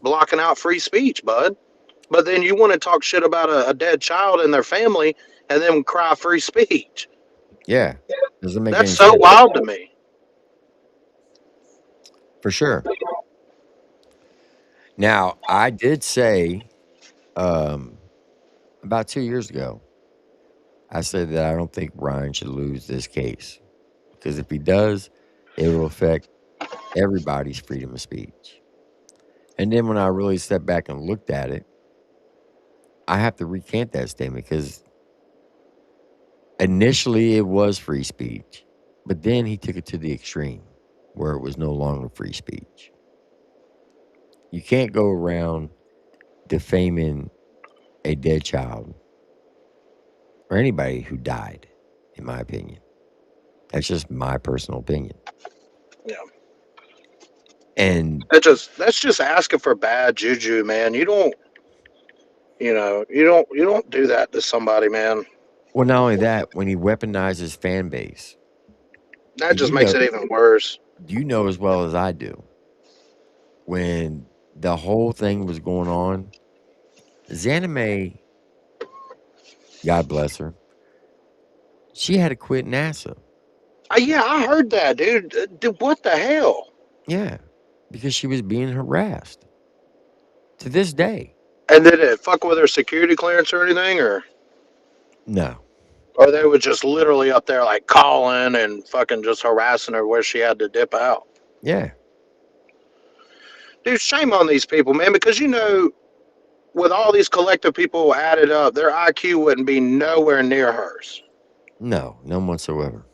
blocking out free speech, bud. But then you want to talk shit about a dead child and their family, and then cry free speech. Yeah. Doesn't make That's any so sense. wild to me. For sure. Now, I did say about 2 years ago, I said that I don't think Ryan should lose this case because if he does, it will affect everybody's freedom of speech. And then when I really stepped back and looked at it, I have to recant that statement because initially it was free speech, but then he took it to the extreme where it was no longer free speech. You can't go around defaming a dead child or anybody who died, in my opinion. That's just my personal opinion. Yeah. And That's just asking for bad juju, man. You don't do that to somebody, man. well, not only that, when he weaponized his fan base, That just you makes know, it even worse. you know as well as I do, when the whole thing was going on, Xana May, God bless her, she had to quit NASA. Yeah, I heard that, dude. Dude, what the hell? Yeah, because she was being harassed to this day. And did it fuck with her security clearance or anything, No. or they were just literally up there like calling and fucking just harassing her where she had to dip out? Yeah. Dude, shame on these people, man, because with all these collective people added up, their IQ wouldn't be nowhere near hers. No, none whatsoever.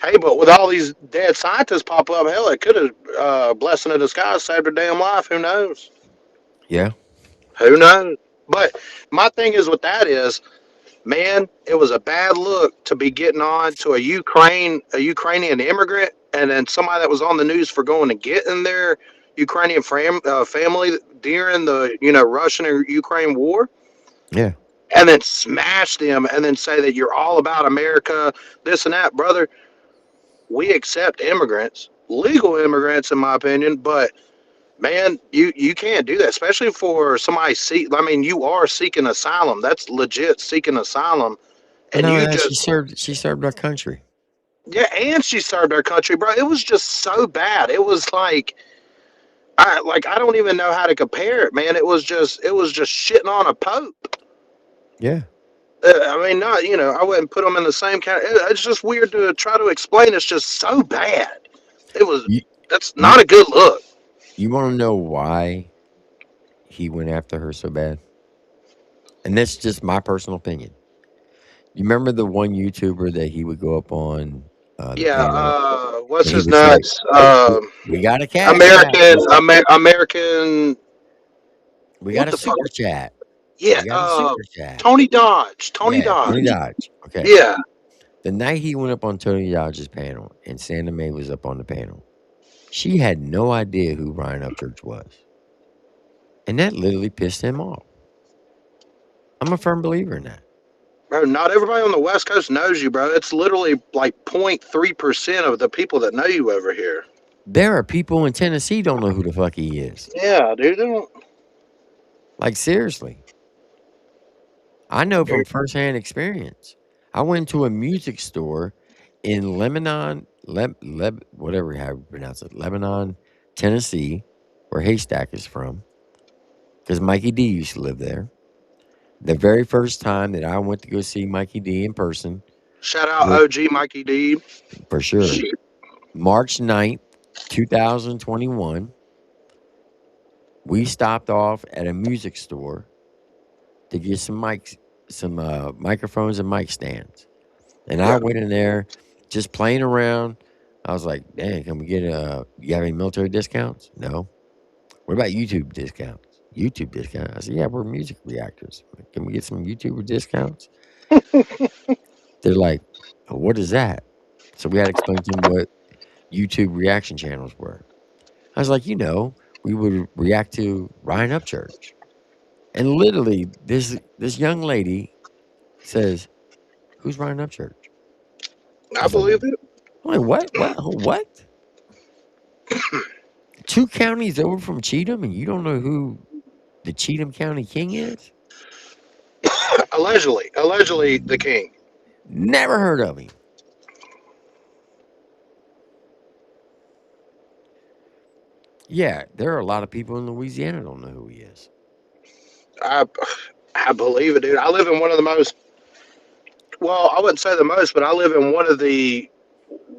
Hey, but with all these dead scientists pop up, hell, it could have blessing in disguise saved her damn life. Who knows? Yeah. Who knows? But my thing is with that is, man, it was a bad look to be getting on to a Ukrainian immigrant, and then somebody that was on the news for going to get in their Ukrainian family during the Russian and Ukraine war, Yeah. and then smash them, and then say that you're all about America, this and that, brother. We accept immigrants, legal immigrants, in my opinion, but man, you can't do that, especially for somebody I mean, you are seeking asylum. That's legit seeking asylum, But and no, you that just she served our country. yeah, and she served our country, bro. It was just so bad. It was like I don't even know how to compare it, man. It was just shitting on a pope. Yeah. I mean, not I wouldn't put them in the same kind. It's just weird to try to explain. It's just so bad. It was. You That's you, not a good look. you want to know why he went after her so bad? And that's just my personal opinion. You remember the one YouTuber that he would go up on the Yeah. panel What's and he his would say, nuts? We got a cash app. American. We got What a the fuck? super chat. Yeah. We got a super chat. Tony Dodge. Tony Yeah, Tony Dodge. Dodge. Okay. Yeah. The night he went up on Tony Dodge's panel and Santa Mae was up on the panel, she had no idea who Ryan Upchurch was. And that literally pissed him off. I'm a firm believer in that. Bro, not everybody on the West Coast knows you, bro. It's literally like 0.3% of the people that know you over here. There are people in Tennessee don't know who the fuck he is. Yeah, dude. They don't. Like, seriously. I know from firsthand experience. I went to a music store in Lebanon, whatever how you pronounce it, Lebanon, Tennessee, where Haystack is from, because Mikey D used to live there. The very first time that I went to go see Mikey D in person, Shout out was, OG Mikey D. for sure, Shit. March 9th, 2021, we stopped off at a music store to get some mics, some microphones and mic stands. And I Yeah. went in there just playing around. I was like, dang, can we get you have any military discounts? No. What about YouTube discounts? YouTube discount. I said, yeah, we're music reactors. Can we get some YouTuber discounts? They're like, oh, what is that? So we had to explain to them what YouTube reaction channels were. I was like, we would react to Ryan Upchurch. And literally, this young lady says, who's Ryan Upchurch? I believe it. I'm like, what? 2 counties over from Cheatham, and you don't know who the Cheatham County King is? Allegedly the king. Never heard of him. Yeah, there are a lot of people in Louisiana don't know who he is. I believe it, dude. I live in one of the most. Well, I wouldn't say the most, but I live in one of the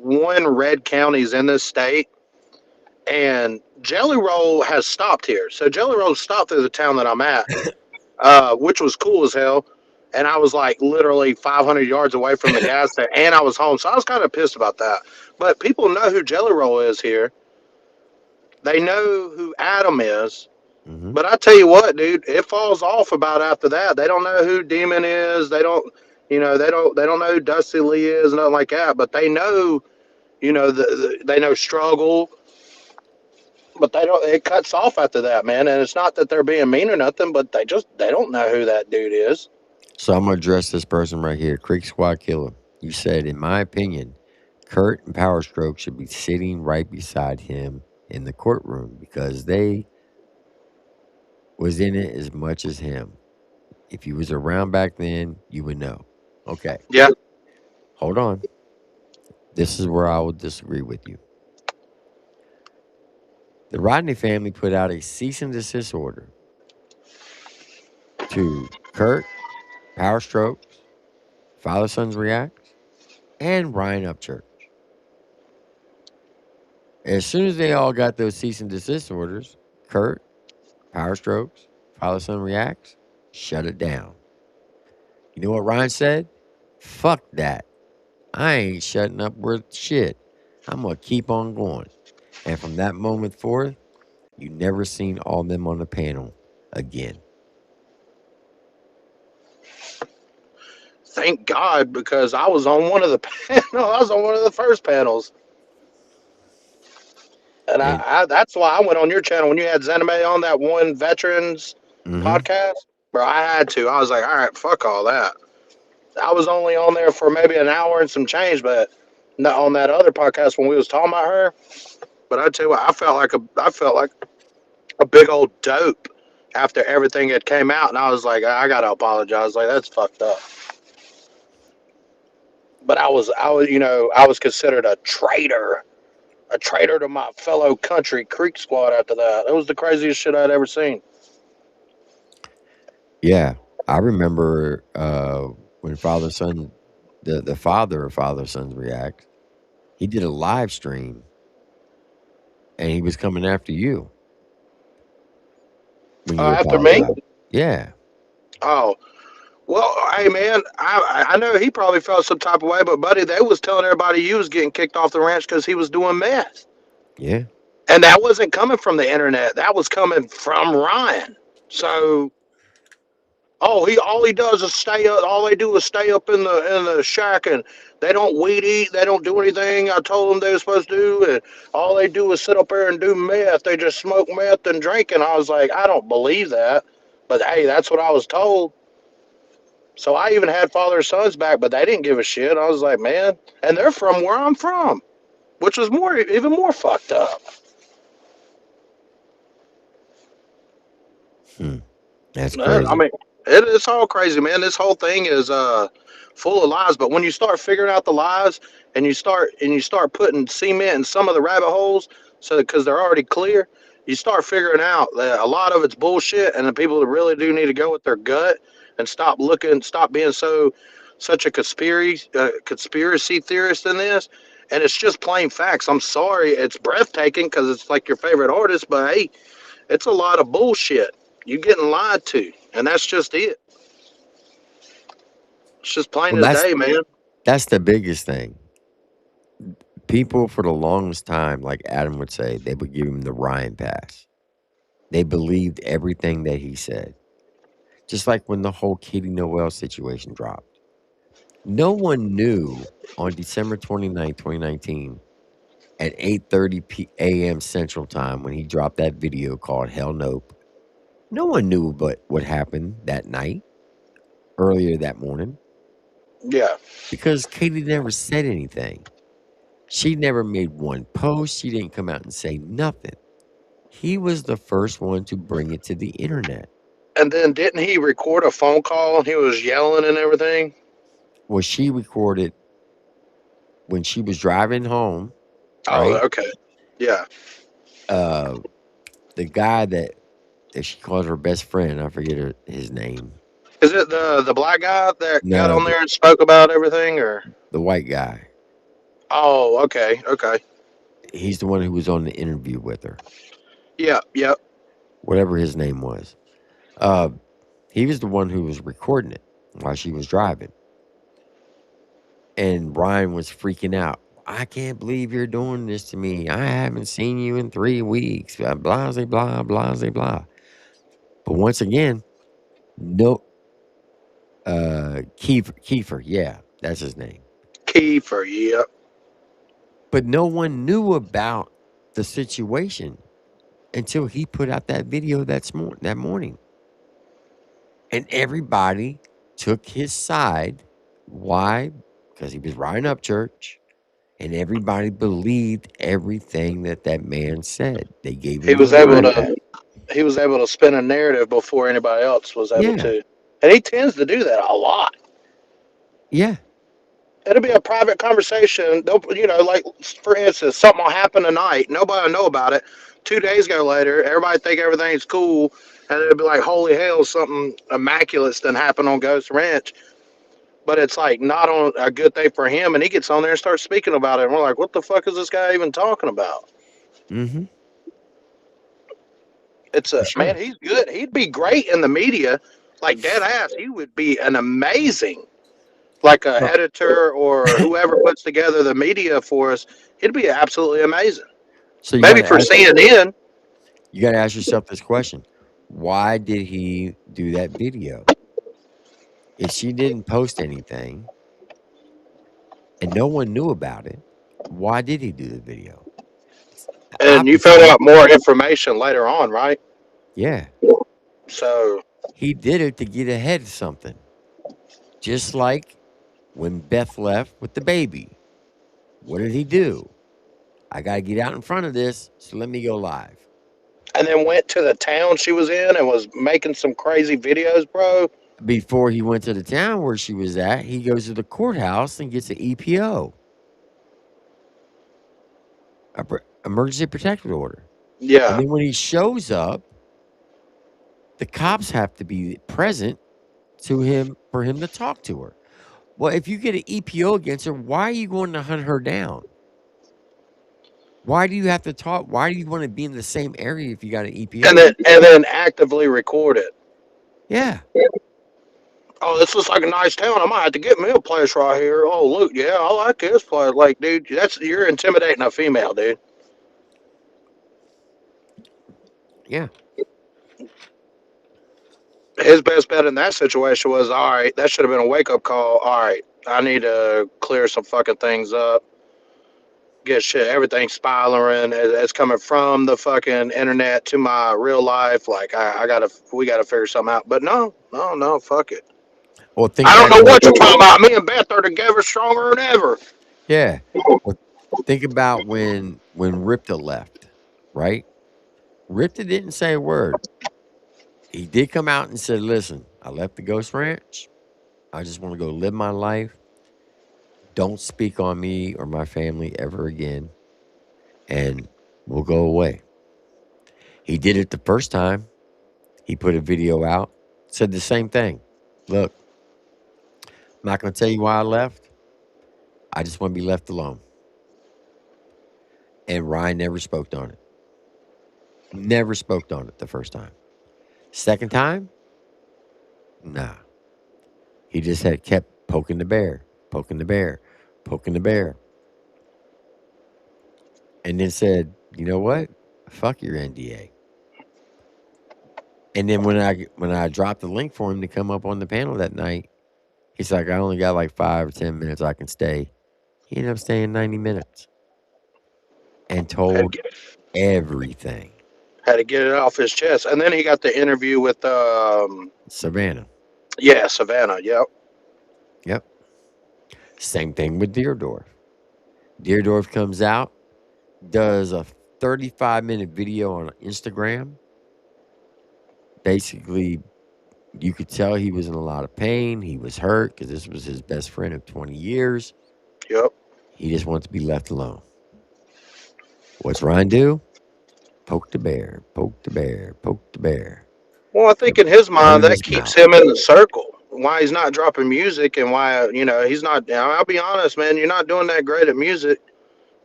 red counties in this state, and Jelly Roll has stopped here. So Jelly Roll stopped through the town that I'm at, which was cool as hell. And I was like literally 500 yards away from the gas station, and I was home. So I was kind of pissed about that. But people know who Jelly Roll is here. They know who Adam is. Mm-hmm. But I tell you what, dude, it falls off about after that. They don't know who Demon is. They don't, they don't know who Dusty Lee is, nothing like that. But they know, they know Struggle. But they don't. It cuts off after that, man. And it's not that they're being mean or nothing, but they don't know who that dude is. So I'm gonna address this person right here, Creek Squad Killer. You said, in my opinion, Kurt and Power Stroke should be sitting right beside him in the courtroom because they was in it as much as him. If you was around back then, you would know. Okay. Yeah. Hold on. This is where I will disagree with you. The Rodney family put out a cease and desist order to Kurt, Power Strokes, Father Sons Reacts, and Ryan Upchurch. As soon as they all got those cease and desist orders, Kurt, Power Strokes, Father Son Reacts, shut it down. You know what Ryan said? Fuck that. I ain't shutting up worth shit. I'm going to keep on going. And from that moment forth, you never seen all them on the panel again. Thank God, because I was on one of the panels. I was on one of the first panels. And And that's why I went on your channel when you had Zenime on that one veterans mm-hmm. podcast. Bro, I had to. I was like, all right, fuck all that. I was only on there for maybe an hour and some change, but not on that other podcast when we was talking about her. But I tell you what, I felt like a big old dope after everything had came out, and I was like, I gotta apologize. Like that's fucked up. But I was considered a traitor to my fellow country Creek Squad after that. It was the craziest shit I'd ever seen. Yeah, I remember when Father Son, the father of Father Sons React, he did a live stream, and he was coming after you when you After me? apologized. Yeah, Oh, well, hey man, I know he probably felt some type of way, but buddy, they was telling everybody you was getting kicked off the ranch because he was doing meth, yeah. and that wasn't coming from the internet. That was coming from Ryan. So, oh, he all he does is stay up. All they do is stay up in the shack, and they don't weed eat. They don't do anything I told them they were supposed to do, and all they do is sit up there and do meth. They just smoke meth and drink. And I was like, I don't believe that, but hey, that's what I was told. So I even had father sons back, but they didn't give a shit. I was like, man, and they're from where I'm from, which was even more fucked up. That's I crazy. mean, it's all crazy, man. This whole thing is full of lies. But when you start figuring out the lies and you start putting cement in some of the rabbit holes, so because they're already clear, you start figuring out that a lot of it's bullshit, and the people that really do need to go with their gut and stop being such a conspiracy theorist in this. And it's just plain facts. I'm sorry, it's breathtaking because it's like your favorite artist, but hey, it's a lot of bullshit. You getting lied to, and that's just it. It's just plain Well, as day, man. that's the biggest thing. People for the longest time, like Adam would say, they would give him the Ryan pass. They believed everything that he said. Just like when the whole Katie Noel situation dropped. No one knew on December 29th, 2019, at 8:30 a.m. Central Time when he dropped that video called Hell Nope. No one knew what happened that night, earlier that morning, Yeah, because Katie never said anything. She never made one post. She didn't come out and say nothing. He was the first one to bring it to the internet. and then didn't he record a phone call? And he was yelling and everything. Well, she recorded when she was driving home, Oh, right? okay. Yeah. Uh, the guy that she calls her best friend, I forget his name. Is it the black guy that got No, on there and spoke about everything, or? the white guy. Oh, okay, okay. He's the one who was on the interview with her. Yeah, yep. Whatever his name was. He was the one who was recording it while she was driving. And Ryan was freaking out. I can't believe you're doing this to me. I haven't seen you in 3 weeks. Blah, blah, blah, blah, blah. But once again, no, Kiefer, yeah, that's his name. Kiefer, yep. But no one knew about the situation until he put out that video that morning. And everybody took his side. Why? Because he was riding Upchurch, and everybody believed everything that man said. They gave He him the was able Ryan pass. to he was able to spin a narrative before anybody else was able Yeah, to, and he tends to do that a lot. yeah. It'll be a private conversation. Like for instance, something will happen tonight. Nobody will know about it. 2 days go later, everybody think everything's cool, and it'll be like, holy hell, something immaculate's done happened on Ghost Ranch. But it's like not on a good thing for him, and he gets on there and starts speaking about it. And we're like, what the fuck is this guy even talking about? Mm-hmm. It's For a sure. man. He's good. He'd be great in the media, like dead ass. He would be an amazing, like a So, editor or whoever puts together the media for us. He'd be absolutely amazing. so Maybe for CNN. you gotta ask yourself this question: why did he do that video? If she didn't post anything and no one knew about it, why did he do the video? And you found Opportunity. out more information later on, right? Yeah. So He did it to get ahead of something. Just like when Beth left with the baby. What did he do? I got to get out in front of this, so let me go live. and then went to the town she was in and was making some crazy videos, bro. Before he went to the town where she was at, he goes to the courthouse and gets an EPO, emergency protective order. And Yeah. then when he shows up, the cops have to be present to him for him to talk to her. Well, if you get an EPO against her, why are you going to hunt her down? Why do you have to talk? Why do you want to be in the same area if you got an EPO? And then actively record it. Yeah. Oh, this looks like a nice town. I might have to get me a place right here. Oh, look, yeah, I like this place. Like, dude, you're intimidating a female, dude. Yeah. His best bet in that situation was, all right, that should have been a wake up call. All right, I need to clear some fucking things up. Get shit, everything spiraling. It's coming from the fucking internet to my real life. Like, we gotta figure something out. But no, fuck it. Well, think I don't back know when, what you're talking about. Me and Beth are together stronger than ever. yeah. Well, think about when Ripta left, right? Ripta didn't say a word. He did come out and said, "Listen, I left the Ghost Ranch. I just want to go live my life. Don't speak on me or my family ever again, and we'll go away." He did it the first time. He put a video out, said the same thing. Look, I'm not going to tell you why I left. I just want to be left alone. And Ryan never spoke on it. Never spoke on it the first time. Second time, nah. He just had kept poking the bear, poking the bear, poking the bear. And then said, you know what? Fuck your NDA. And then when I dropped the link for him to come up on the panel that night, he's like, I only got like 5 or 10 minutes I can stay. He ended up staying 90 minutes and told everything. Had to get it off his chest, and then he got the interview with Savannah. yeah, Savannah. Yep. Yep. Same thing with Deerdorf. Deerdorf comes out, does a 35-minute video on Instagram. Basically, you could tell he was in a lot of pain. He was hurt because this was his best friend of 20 years. Yep. He just wants to be left alone. What's Ryan do? Poke the bear, poke the bear, poke the bear. Well, I think in his mind Running that his keeps mouth. him in the circle. Why he's not dropping music and why he's not. I'll be honest, man. You're not doing that great at music.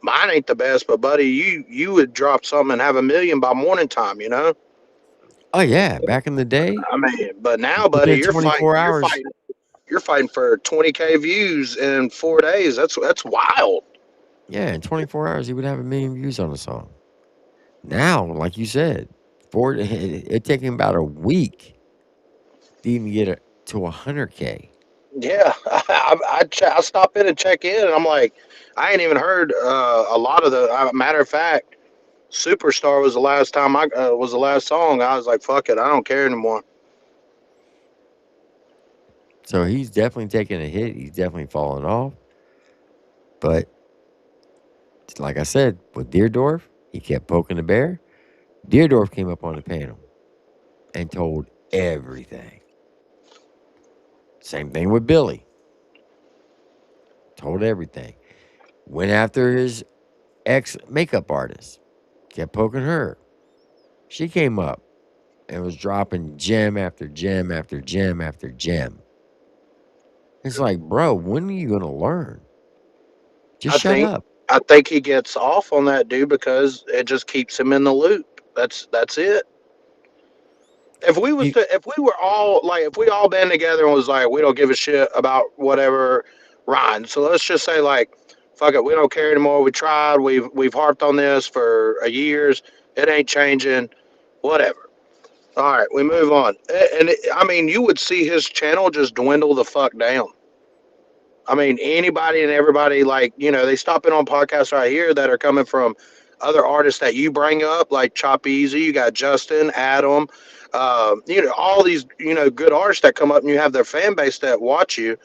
Mine ain't the best, but buddy, you would drop something and have a million by morning time. Oh, yeah. Back in the day, I mean, but now, buddy, within 24 hours. You're fighting for 20K views in 4 days. That's wild. Yeah, in 24 hours, he would have 1 million views on a song. Now, like you said, it take him about a week to even get it to 100K. Yeah, I stop in and check in, and I'm like, I ain't even heard a lot of the. Matter of fact, Superstar was the last time was the last song. I was like, fuck it, I don't care anymore. So he's definitely taking a hit. He's definitely falling off. But like I said, with Deerdorf, he kept poking the bear. Deerdorf came up on the panel and told everything. Same thing with Billy. Told everything. Went after his ex makeup artist. Kept poking her. She came up and was dropping gem after gem after gem after gem. It's like, bro, when are you going to learn? Just shut up. I think he gets off on that, dude, because it just keeps him in the loop. That's it. If we were all like, if we all band together and was like, we don't give a shit about whatever Ryan. So let's just say like, fuck it, we don't care anymore. We tried. We've harped on this for years. It ain't changing. Whatever. All right, we move on. I mean, you would see his channel just dwindle the fuck down. I mean, anybody and everybody, like, they stop in on podcasts right here that are coming from other artists that you bring up, like Chop Easy, you got Justin, Adam, all these, good artists that come up and you have their fan base that watch you.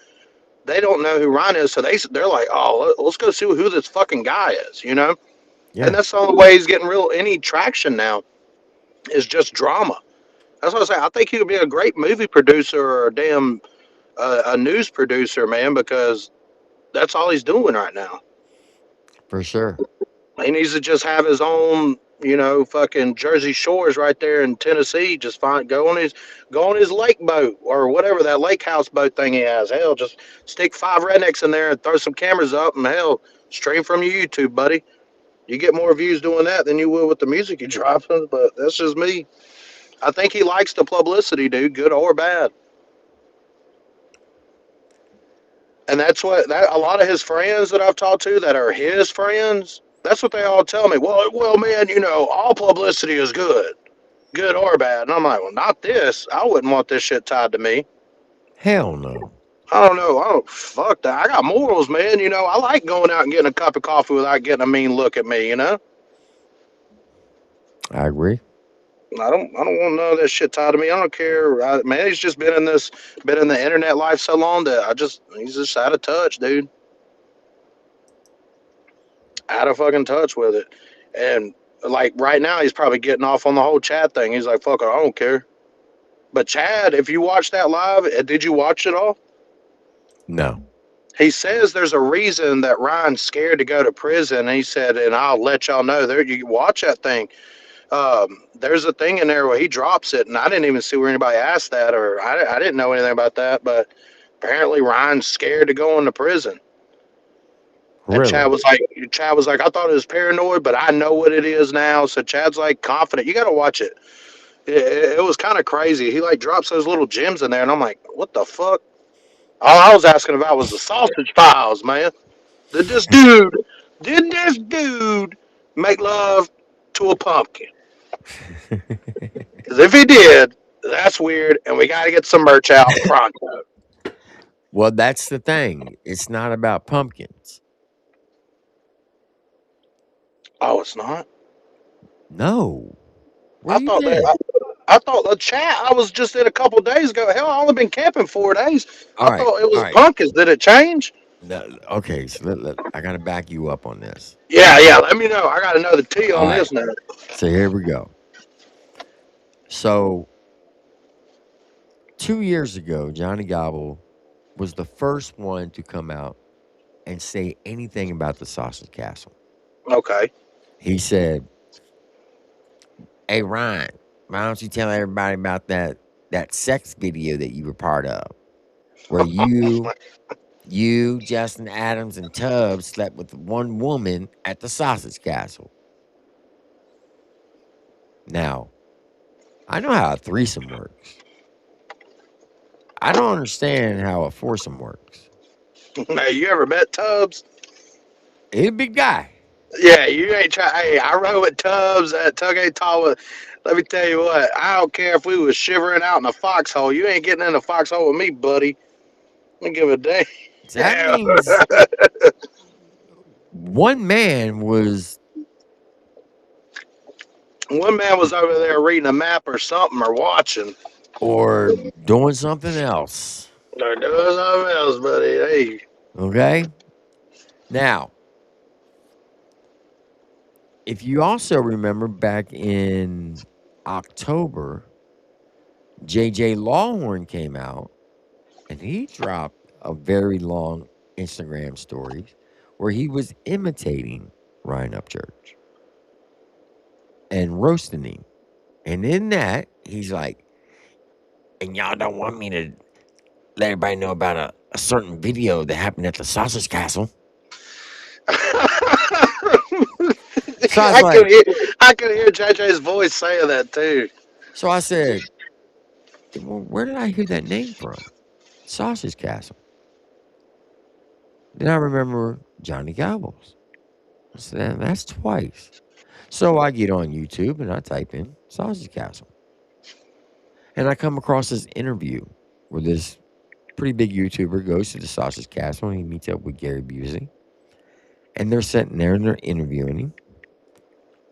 They don't know who Ryan is, so they're like, oh, let's go see who this fucking guy is. And Yeah, that's the only way he's getting any traction now is just drama. That's what I say. I think he would be a great movie producer or a news producer, man, because that's all he's doing right now. for sure. He needs to just have his own, fucking Jersey Shores right there in Tennessee. Just go on his lake boat or whatever that lake house boat thing he has. Hell, just stick 5 rednecks in there and throw some cameras up and hell, stream from your YouTube, buddy. You get more views doing that than you will with the music you dropping. But that's just me. I think he likes the publicity, dude, good or bad. And that's what that a lot of his friends that I've talked to that are his friends. That's what they all tell me. Well, man, all publicity is good or bad. And I'm like, well, not this. I wouldn't want this shit tied to me. Hell no. I don't know. I don't fuck that. I got morals, man. I like going out and getting a cup of coffee without getting a mean look at me. I agree. I don't want none of that shit tied to me. I don't care. Man, he's just been in the internet life so long that he's just out of touch, dude. Out of fucking touch with it. And like right now, he's probably getting off on the whole Chad thing. He's like, fuck it, I don't care. But Chad, if you watch that live, did you watch it all? No. He says there's a reason that Ryan's scared to go to prison. And he said, and I'll let y'all know there. You watch that thing. There's a thing in there where he drops it, and I didn't even see where anybody asked that, or I didn't know anything about that. But apparently Ryan's scared to go into prison. And Really? Chad was like, I thought it was paranoid, but I know what it is now. So Chad's like confident. You got to watch it. It was kind of crazy. He like drops those little gems in there, and I'm like, what the fuck? All I was asking about was the sausage files, man. Did this dude make love to a pumpkin? Because if he did, that's weird, and we got to get some merch out pronto. Well, that's the thing. It's not about pumpkins. Oh, it's not. No. Where I you thought been? that. I thought the chat. I was just in a couple days ago. Hell, I only been camping 4 days. All I right. thought it All was right. pumpkins. Did it change? No, okay, so I got to back you up on this. Yeah. Let me know. I got to know the tea on this now. So here we go. So 2 years ago, Johnny Gobble was the first one to come out and say anything about the Sausage Castle. Okay. He said, "Hey Ryan, why don't you tell everybody about that sex video that you were part of, where you, Justin Adams, and Tubbs slept with one woman at the Sausage Castle." Now, I know how a threesome works. I don't understand how a foursome works. Hey, you ever met Tubbs? He's a big guy. Yeah, you ain't try. Hey, I rode with Tubbs at Tugay Tawa. Let me tell you what. I don't care if we was shivering out in a foxhole. You ain't getting in a foxhole with me, buddy. Let me give a damn. That means one man was over there reading a map or something or watching. or doing something else. Or doing something else, buddy. Hey. Okay? Now, if you also remember back in October, JJ Lawhorn came out and he dropped a very long Instagram story where he was imitating Ryan Upchurch and roasting him. And in that, he's like, and y'all don't want me to let everybody know about a certain video that happened at the Sausage Castle. So I could hear JJ's voice saying that too. So I said, well, where did I hear that name from? Sausage Castle. Then I remember Johnny Gobbles. I said, that's twice. So I get on YouTube and I type in Sausage Castle. And I come across this interview where this pretty big YouTuber goes to the Sausage Castle and he meets up with Gary Busey. And they're sitting there and they're interviewing him.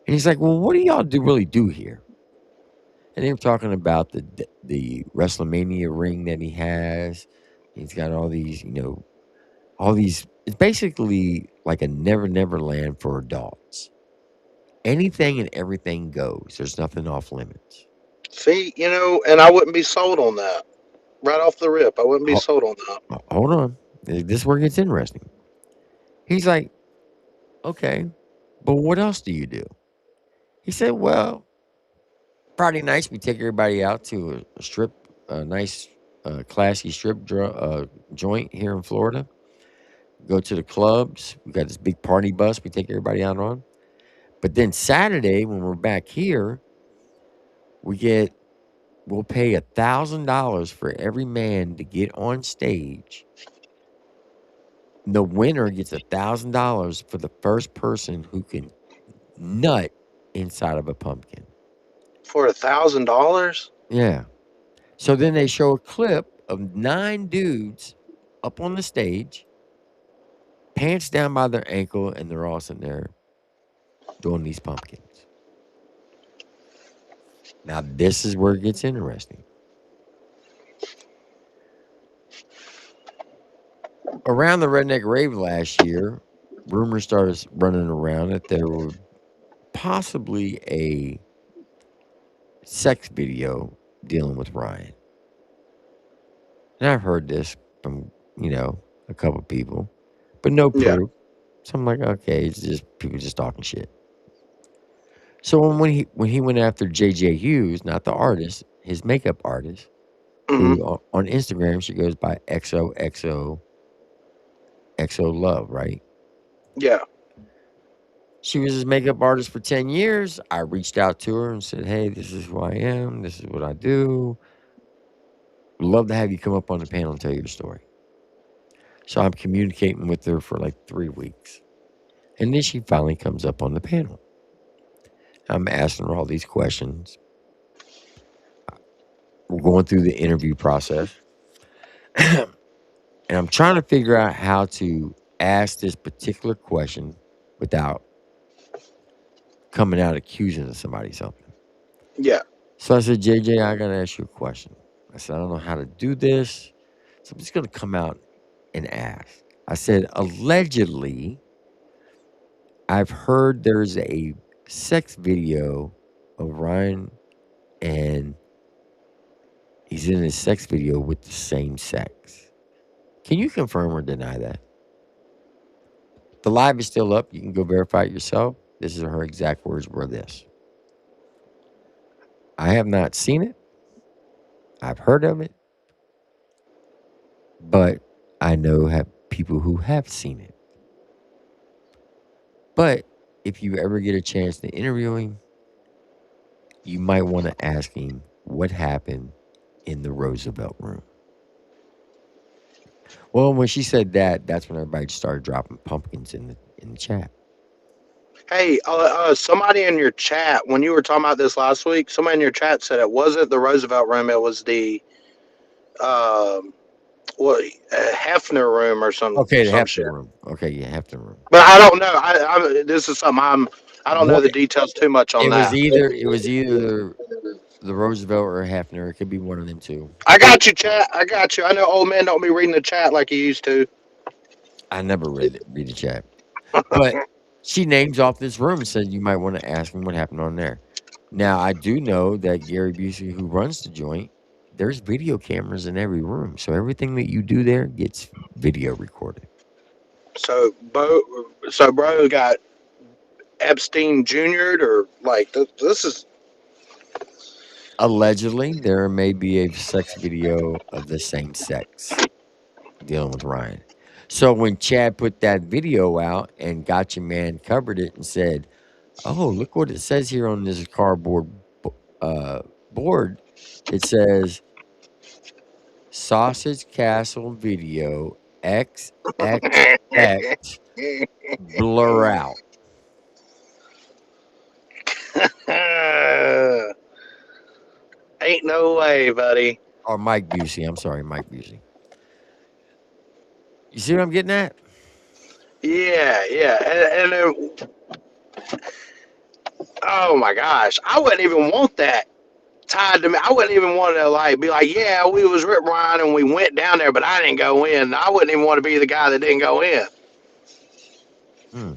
And he's like, well, what do y'all really do here? And they were talking about the WrestleMania ring that he has. He's got all these, all these. It's basically like a never land for adults. Anything and everything goes. There's nothing off limits. See, and I wouldn't be sold on that. Right off the rip, I wouldn't be sold on that. Hold on. This is where it gets interesting. He's like, okay, but what else do you do? He said, well, Friday nights we take everybody out to a nice, classy strip joint here in Florida. Go to the clubs. We got this big party bus we take everybody out on. But then Saturday, when we're back here, we'll pay $1,000 for every man to get on stage. The winner gets $1,000 for the first person who can nut inside of a pumpkin. For $1,000? Yeah. So then they show a clip of 9 dudes up on the stage, pants down by their ankle, and they're all sitting there doing these pumpkins. Now, this is where it gets interesting. Around the Redneck Rave last year, rumors started running around that there were possibly a sex video dealing with Ryan. And I've heard this from, a couple people, but no proof. Yeah. So I'm like, okay, it's just people just talking shit. So when he went after JJ Hughes, not the artist, his makeup artist, who on Instagram she goes by XOXO Love, right? Yeah. She was his makeup artist for 10 years. I reached out to her and said, hey, this is who I am. This is what I do. Would love to have you come up on the panel and tell your story. So I'm communicating with her for like 3 weeks. And then she finally comes up on the panel. I'm asking her all these questions. We're going through the interview process. And I'm trying to figure out how to ask this particular question without coming out accusing somebody something. Yeah. So I said, JJ, I got to ask you a question. I said, I don't know how to do this. So I'm just going to come out and ask. I said, allegedly, I've heard there's a sex video of Ryan and he's in a sex video with the same sex. Can you confirm or deny that? The live is still up. You can go verify it yourself. This is her exact words were this. I have not seen it. I've heard of it. But I know have people who have seen it. But if you ever get a chance to interview him, you might want to ask him what happened in the Roosevelt room. Well, when she said that, that's when everybody started dropping pumpkins in the chat. Hey, somebody in your chat, when you were talking about this last week, somebody in your chat said it wasn't the Roosevelt room, it was the Hefner room or some Okay, the some Hefner shit. room. Okay, yeah, Hefner room. But I don't know. This is something I don't know the details too much on It was that. either the Roosevelt or Hefner. It could be one of them two. I got you, chat. I got you. I know old man don't be reading the chat like he used to. I never read the chat. But she names off this room and said you might want to ask him what happened on there. Now, I do know that Gary Busey, who runs the joint, there's video cameras in every room. So everything that you do there gets video recorded. So bro got Epstein Jr. or like this is Allegedly, there may be a sex video of the same sex dealing with Ryan. So when Chad put that video out and Gotcha Man covered it and said, oh, look what it says here on this cardboard board. It says Sausage Castle video XXX blur out. ain't no way, buddy. Or Mike Busey. I'm sorry, Mike Busey. You see what I'm getting at? Yeah. And Oh my gosh, I wouldn't even want that tied to me. I wouldn't even want to like be like, yeah, we was rip Ryan and we went down there, but I didn't go in. I wouldn't even want to be the guy that didn't go in. Hmm.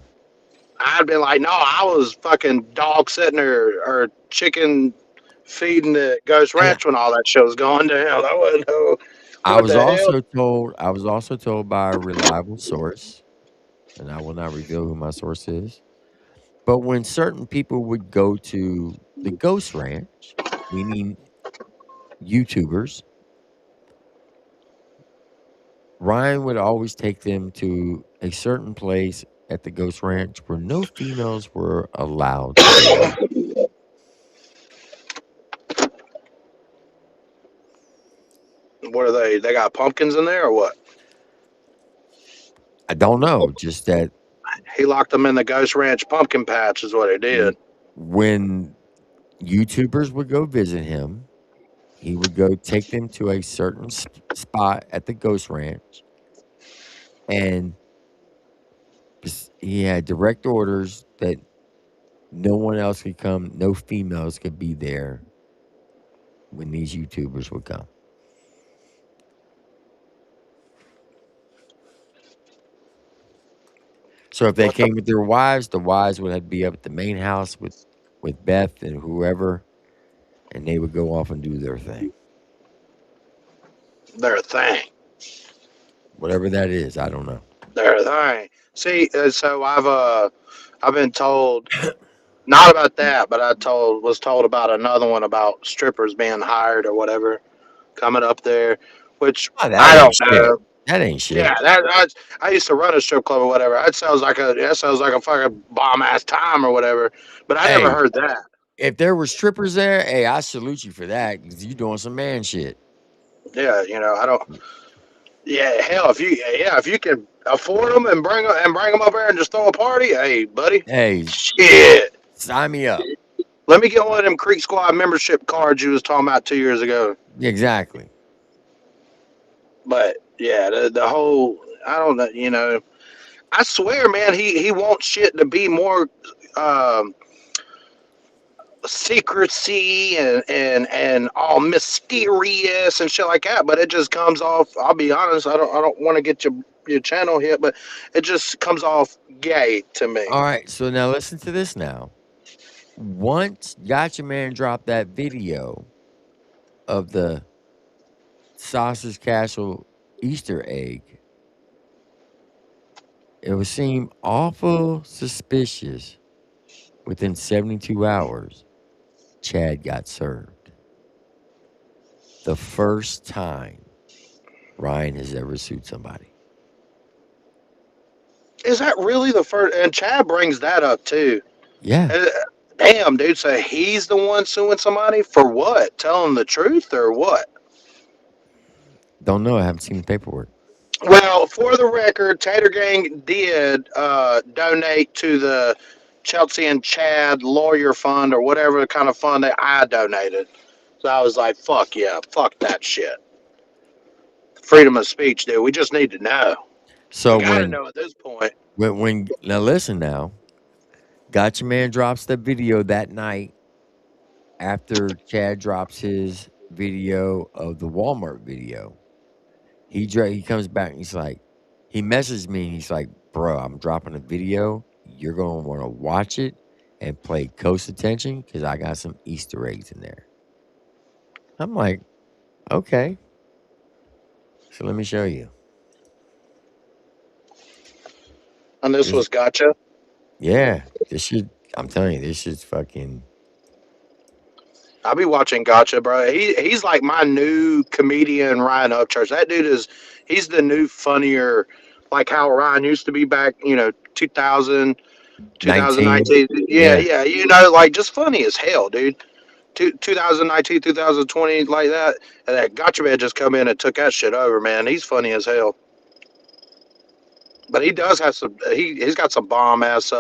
I'd been like, no, I was fucking dog sitting or chicken feeding the Ghost And Ranch when all that shit was going down. I wouldn't know I what was the hell. also told. I was also told by a reliable source, and I will not reveal who my source is. But when certain people would go to the Ghost Ranch, meaning YouTubers, Ryan would always take them to a certain place at the Ghost Ranch where no females were allowed to go in. What are they? They got pumpkins in there or what? I don't know, just that He locked them in the Ghost Ranch pumpkin patch, is what he w- did. when YouTubers would go visit him, he would go take them to a certain spot at the Ghost Ranch, and he had direct orders that no one else could come, no females could be there when these YouTubers would come. So if they What the? came with their wives, the wives would have to be up at the main house with Beth and whoever, and they would go off and do their thing, Their thing. whatever that is. I don't know. Their thing. See, so I've been told not about that, but was told about another one about strippers being hired or whatever coming up there, which Oh, that I ain't don't shit. know. That ain't shit. Yeah, I used to run a strip club or whatever. That sounds like a fucking bomb ass time or whatever. But I never Hey, heard that. if there were strippers there, hey, I salute you for that because you doing some man shit. Yeah, I don't. Yeah, hell, if you can afford them and bring them up there and just throw a party, hey, buddy, Hey, shit. sign me up. Let me get one of them Creek Squad membership cards you was talking about 2 years ago. Exactly. But yeah, the whole I don't know. I swear, man, he wants shit to be more um, secrecy and all mysterious and shit like that. But it just comes off. I'll be honest. I don't want to get your channel hit, but it just comes off gay to me. All right, so now listen to this now. Once Gotcha Man dropped that video of the Sausage Castle Easter egg, it would seem awful suspicious. Within 72 hours, Chad got served. The first time Ryan has ever sued somebody. Is that really the first? And Chad brings that up too. Yeah. Uh, Damn, dude. So he's the one suing somebody for what? Telling the truth or what? Don't know. I haven't seen the paperwork. Well, for the record, Tater Gang did donate to the Chelsea and Chad Lawyer Fund or whatever kind of fund that I donated. So I was like, fuck yeah, fuck that shit. Freedom of speech, dude. We just need to know. We So got to know at this point. when now listen now, Gotcha Man drops the video that night after Chad drops his video of the Walmart video. He comes back and he's like, he messaged me and he's like, bro, I'm dropping a video. You're gonna want to watch it and pay close attention because I got some Easter eggs in there. I'm like, okay. So let me show you. And this was gotcha. Yeah, this shit. I'm telling you, this shit's fucking. I'll be watching Gotcha, bro. He's like my new comedian, Ryan Upchurch. That dude he's the new funnier, like how Ryan used to be back, 2000, 19. 2019. Yeah, Yeah. yeah, like just funny as hell, dude. 2019, 2020, like that. And that Gotcha Man just come in and took that shit over, man. He's funny as hell. But he does have he's got some bomb ass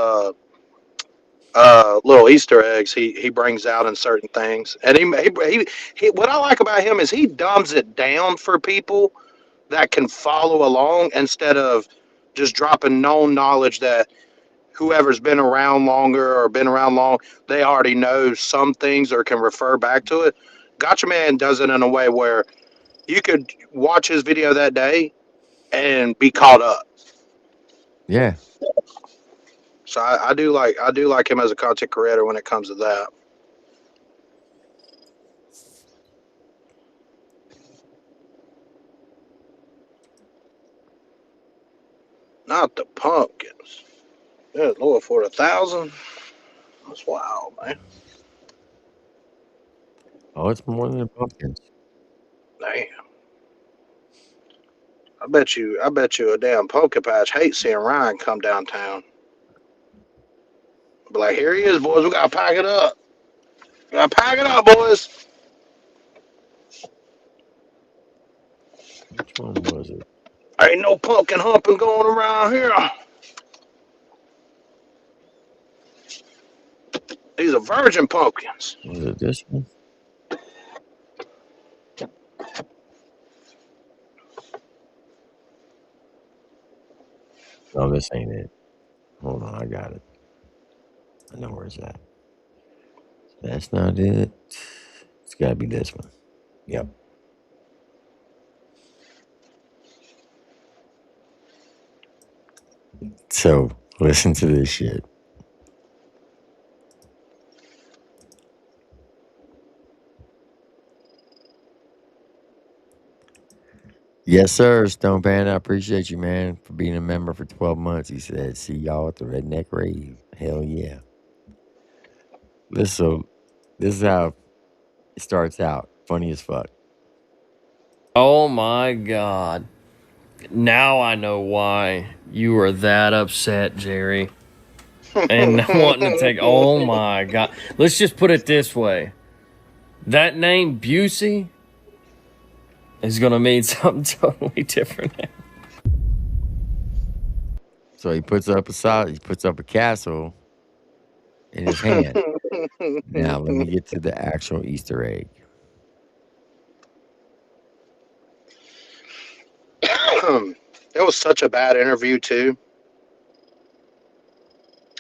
little Easter eggs he brings out in certain things. And he what I like about him is he dumbs it down for people that can follow along instead of just dropping known knowledge that whoever's been around longer or been around long, they already know some things or can refer back to it. Gotcha Man does it in a way where you could watch his video that day and be caught up. Yeah. So I do like him as a content creator when it comes to that. Not the pumpkins. Good Lord, for 1,000. That's wild, man. Oh, it's more than pumpkins. Damn. I bet you a damn pumpkin patch hates seeing Ryan come downtown. Be like, here he is, boys. We gotta pack it up. We gotta pack it up, boys. Which one was it? Ain't no pumpkin humping going around here. These are virgin pumpkins. Was it this one? No, this ain't it. Hold on, I got it. I know where it's at. That's not it. It's gotta be this one. Yep. So listen to this shit. Yes, sir, Stone Panda. I appreciate you, man, for being a member for 12 months. He said, see y'all at the Redneck Rave. Hell yeah. This is how it starts out. Funny as fuck. Oh my God. Now I know why you were that upset, Jerry. And wanting to take, oh my God. Let's just put it this way. That name, Busey, is going to mean something totally different now. So he puts up a castle in his hand. Now let me get to the actual Easter egg. It was such a bad interview too.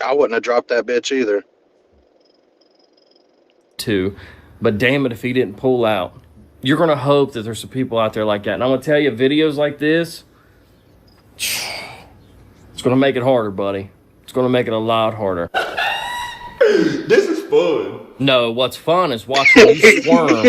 I wouldn't have dropped that bitch either. But damn it if he didn't pull out. You're going to hope that there's some people out there like that. And I'm going to tell you, videos like this, it's going to make it harder, buddy. It's going to make it a lot harder. This is fun. No, what's fun is watching you squirm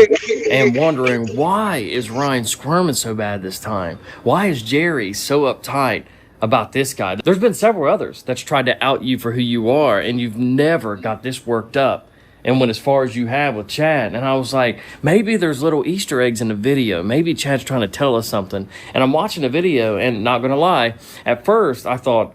and wondering, why is Ryan squirming so bad this time? Why is Jerry so uptight about this guy? There's been several others that's tried to out you for who you are, and you've never got this worked up and went as far as you have with Chad. And I was like, maybe there's little Easter eggs in the video. Maybe Chad's trying to tell us something. And I'm watching the video, and not going to lie, at first I thought,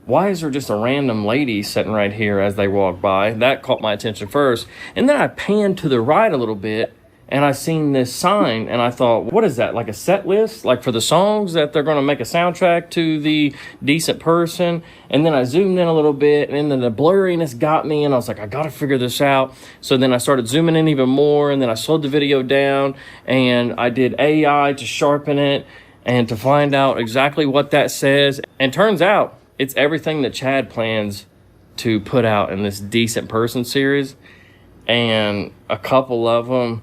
why is there just a random lady sitting right here as they walk by? That caught my attention first. And then I panned to the right a little bit, and I seen this sign, and I thought, what is that, like a set list? Like for the songs that they're going to make a soundtrack to the Decent Person? And then I zoomed in a little bit, and then the blurriness got me, and I was like, I got to figure this out. So then I started zooming in even more, and then I slowed the video down, and I did AI to sharpen it and to find out exactly what that says. And turns out, it's everything that Chad plans to put out in this Decent Person series. And a couple of them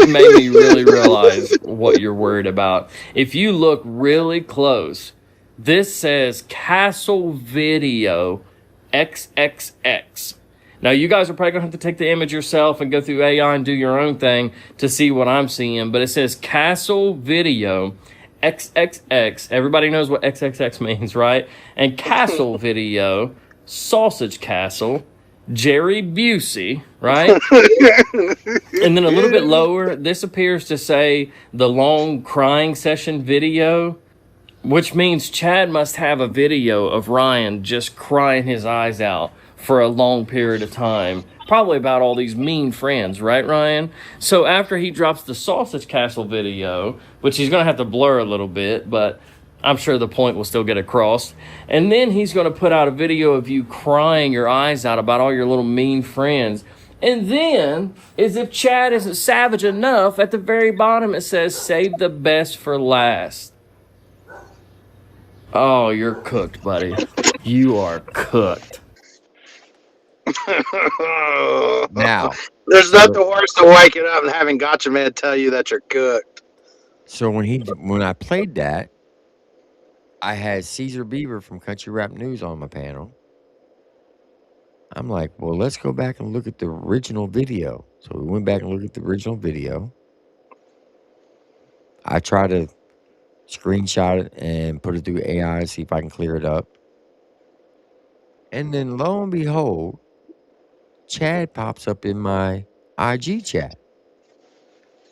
made me really realize what you're worried about. If you look really close, this says Castle Video XXX. Now, you guys are probably going to have to take the image yourself and go through AI and do your own thing to see what I'm seeing. But it says Castle Video XXX. Everybody knows what XXX means, right? And Castle Video, Sausage Castle, Jerry Busey, right? And then a little bit lower, this appears to say the long crying session video, which means Chad must have a video of Ryan just crying his eyes out for a long period of time. Probably about all these mean friends, right, Ryan? So after he drops the Sausage Castle video, which he's going to have to blur a little bit, but I'm sure the point will still get across. And then he's going to put out a video of you crying your eyes out about all your little mean friends. And then, as if Chad isn't savage enough, at the very bottom it says, save the best for last. Oh, you're cooked, buddy. You are cooked. Now, There's so nothing worse than waking up and having Gotcha Man tell you that you're cooked. so when I played that, I had Caesar Beaver from Country Rap News on my panel. I'm like, well, let's go back and look at the original video. So we went back and looked at the original video. I tried to screenshot it and put it through AI to see if I can clear it up. And then lo and behold, Chad pops up in my IG chat.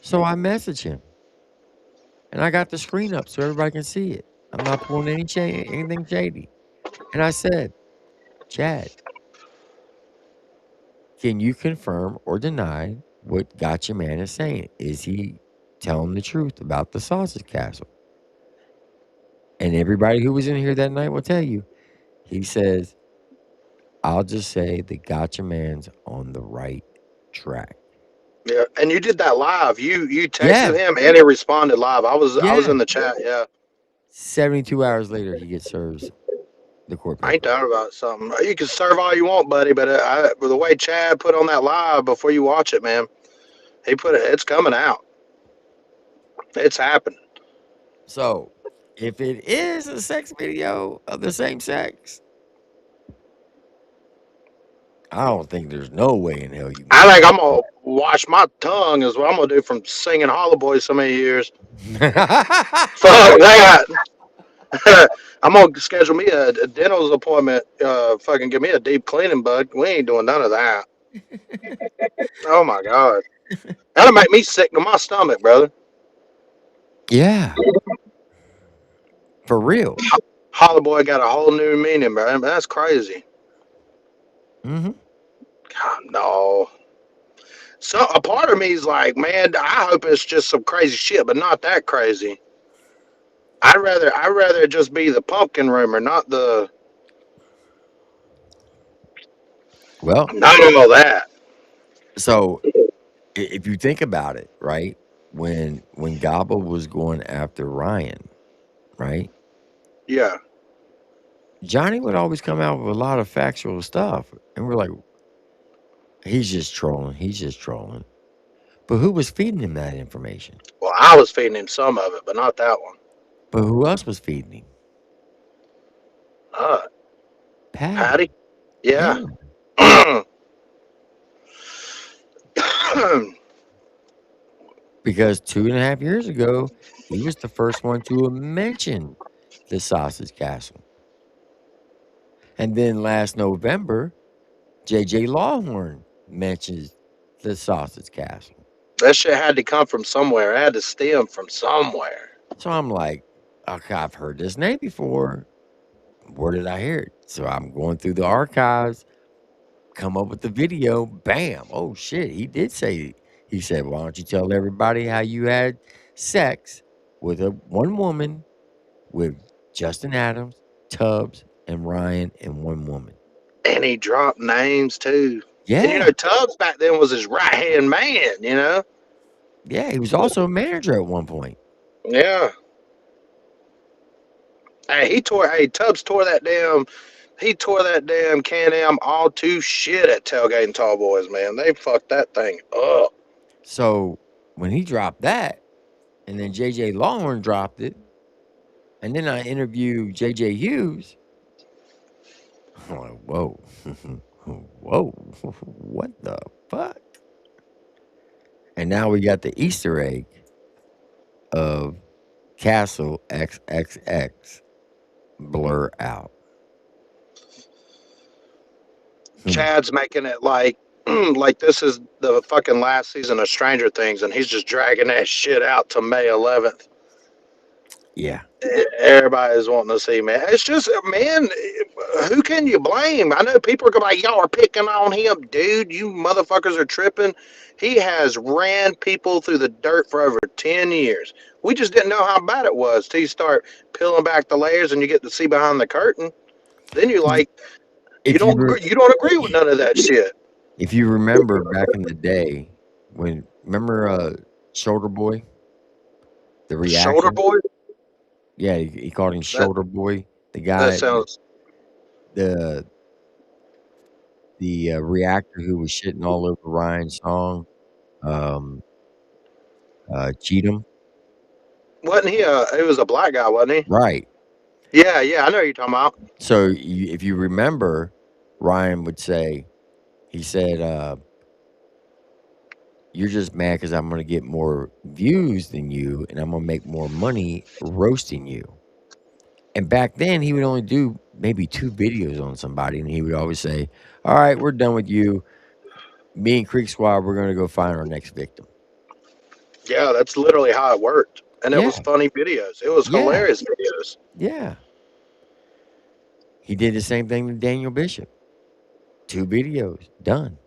So I message him. And I got the screen up so everybody can see it. I'm not pulling anything shady. And I said, Chad, can you confirm or deny what Gotcha Man is saying? Is he telling the truth about the sausage castle? And everybody who was in here that night will tell you, he says, I'll just say the Gotcha Man's on the right track. Yeah, and you did that live. You Yeah. texted him and he responded live. I was Yeah. in the chat. Yeah, 72 hours later, he gets served the court I ain't paper. down about something. You can serve all you want, buddy, but the way Chad put on that live before you watch it, man, he put it. It's coming out. It's happening. So, if it is a sex video of the same sex, I don't think there's no way in hell you can. I think I'm gonna wash my tongue is what I'm gonna do from singing Hollow Boy so many years. Fuck that. I'm gonna schedule me a dental appointment. Fucking give me a deep cleaning, bud. We ain't doing none of that. Oh my god, that'll make me sick to my stomach, brother. Yeah. For real. Hollow Boy got a whole new meaning, bro. That's crazy. Mm-hmm. God, no. So a part of me is like, man, I hope it's just some crazy shit, but not that crazy. I'd rather it just be the pumpkin rumor, not the. Well, Not all that. so if you think about it, right? When Gobble was going after Ryan, right? Yeah. Johnny would always come out with a lot of factual stuff. And we're like, he's just trolling. He's just trolling. But who was feeding him that information? Well, I was feeding him some of it, but not that one. But who else was feeding him? Patty? Yeah. Because 2.5 years ago, he was the first one to mention the sausage castle. And then last November, JJ Lawhorn mentions the sausage castle. That shit had to come from somewhere. It had to stem from somewhere. So I'm like, okay, I've heard this name before. Where did I hear it? So I'm going through the archives, come up with the video. Bam. Oh, shit. He did say, he said, why don't you tell everybody how you had sex with one woman with Justin Adams, Tubbs, and Ryan and one woman. And he dropped names too. Yeah. And you know, Tubbs back then was his right hand man, you know? Yeah, he was also a manager at one point. Yeah. Hey, Tubbs tore that damn Can-Am all to shit at Tailgating Tall Boys, man. They fucked that thing up. So when he dropped that, and then JJ Lawhorn dropped it, and then I interviewed JJ Hughes, I'm like, whoa, whoa, what the fuck? And now we got the Easter egg of Castle XXX blur out. Chad's making it like this is the fucking last season of Stranger Things, and he's just dragging that shit out to May 11th. Yeah. Everybody's wanting to see, man. It's just, man, who can you blame? I know people are going to be like, y'all are picking on him. Dude, you motherfuckers are tripping. He has ran people through the dirt for over 10 years. We just didn't know how bad it was till you start peeling back the layers and you get to see behind the curtain. Then you're like, you don't agree with none of that shit. If you remember back in the day, remember Shoulder Boy? The reaction? Shoulder Boy? Yeah, he called him Shoulder Boy. The guy. That sounds. the reactor who was shitting all over Ryan's song, um, Cheatham. Wasn't he? He was a black guy, wasn't he? Right. Yeah, I know who you're talking about. So if you remember, Ryan would say, he said, "You're just mad because I'm going to get more views than you, and I'm going to make more money roasting you." And back then, he would only do maybe 2 videos on somebody, and he would always say, "All right, we're done with you. Me and Creek Squad, we're going to go find our next victim." Yeah, that's literally how it worked, and it Yeah. was funny videos. It was Yeah. hilarious videos. Yeah. He did the same thing to Daniel Bishop. 2 videos, done.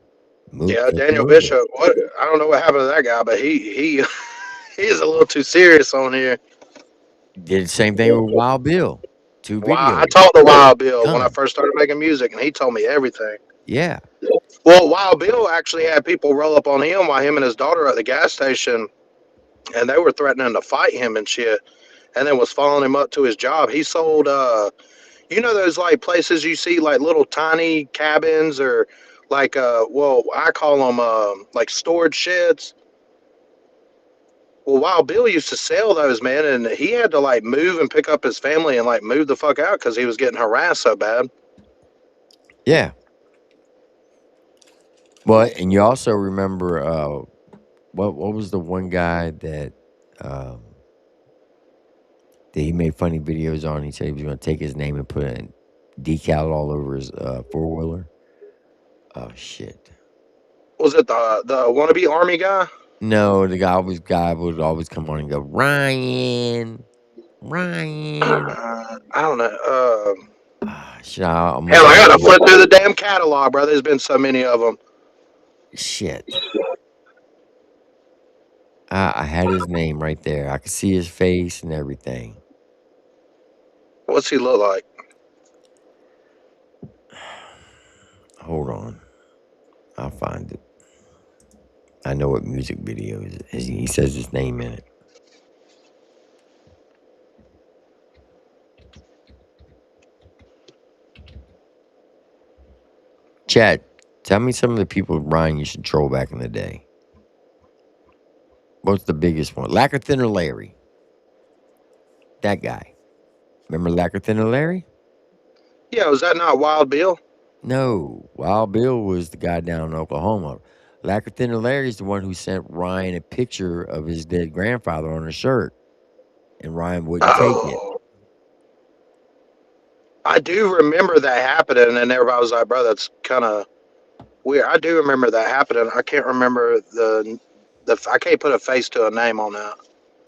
Yeah, Kept Daniel moving. Bishop. What? I don't know what happened to that guy, but he he's a little too serious on here. Did the same thing with Wild Bill. 2 Wow, I videos, talked to Wild Bill when I done. first started making music, and he told me everything. Yeah. Well, Wild Bill actually had people roll up on him while him and his daughter were at the gas station, and they were threatening to fight him and shit, and then was following him up to his job. He sold, you know, those like places you see like little tiny cabins or like, well, I call them like storage sheds. Well, Wild Bill used to sell those, man, and he had to like move and pick up his family and like move the fuck out because he was getting harassed so bad. Yeah. Well, and you also remember what was the one guy that he made funny videos on? He said he was going to take his name and put a decal all over his 4-wheeler. Oh shit! Was it the wannabe army guy? No, the guy would always come on and go, Ryan. I don't know. Shit, I'm Hell, I looking gotta at flip through the damn catalog, bro. There's been so many of them. shit. I had his name right there. I could see his face and everything. What's he look like? Hold on. I'll find it. I know what music video is. He says his name in it. Chad, tell me some of the people, Ryan, you should troll back in the day. What's the biggest one? Lacquer Thinner Larry. That guy. Remember Lacquer Thinner Larry? Yeah, was that not Wild Bill? No. Wild Bill was the guy down in Oklahoma. Lacquer Thinner Larry's the one who sent Ryan a picture of his dead grandfather on a shirt. And Ryan wouldn't take it. I do remember that happening, and everybody was like, bro, that's kind of weird. I do remember that happening. I can't remember I can't put a face to a name on that.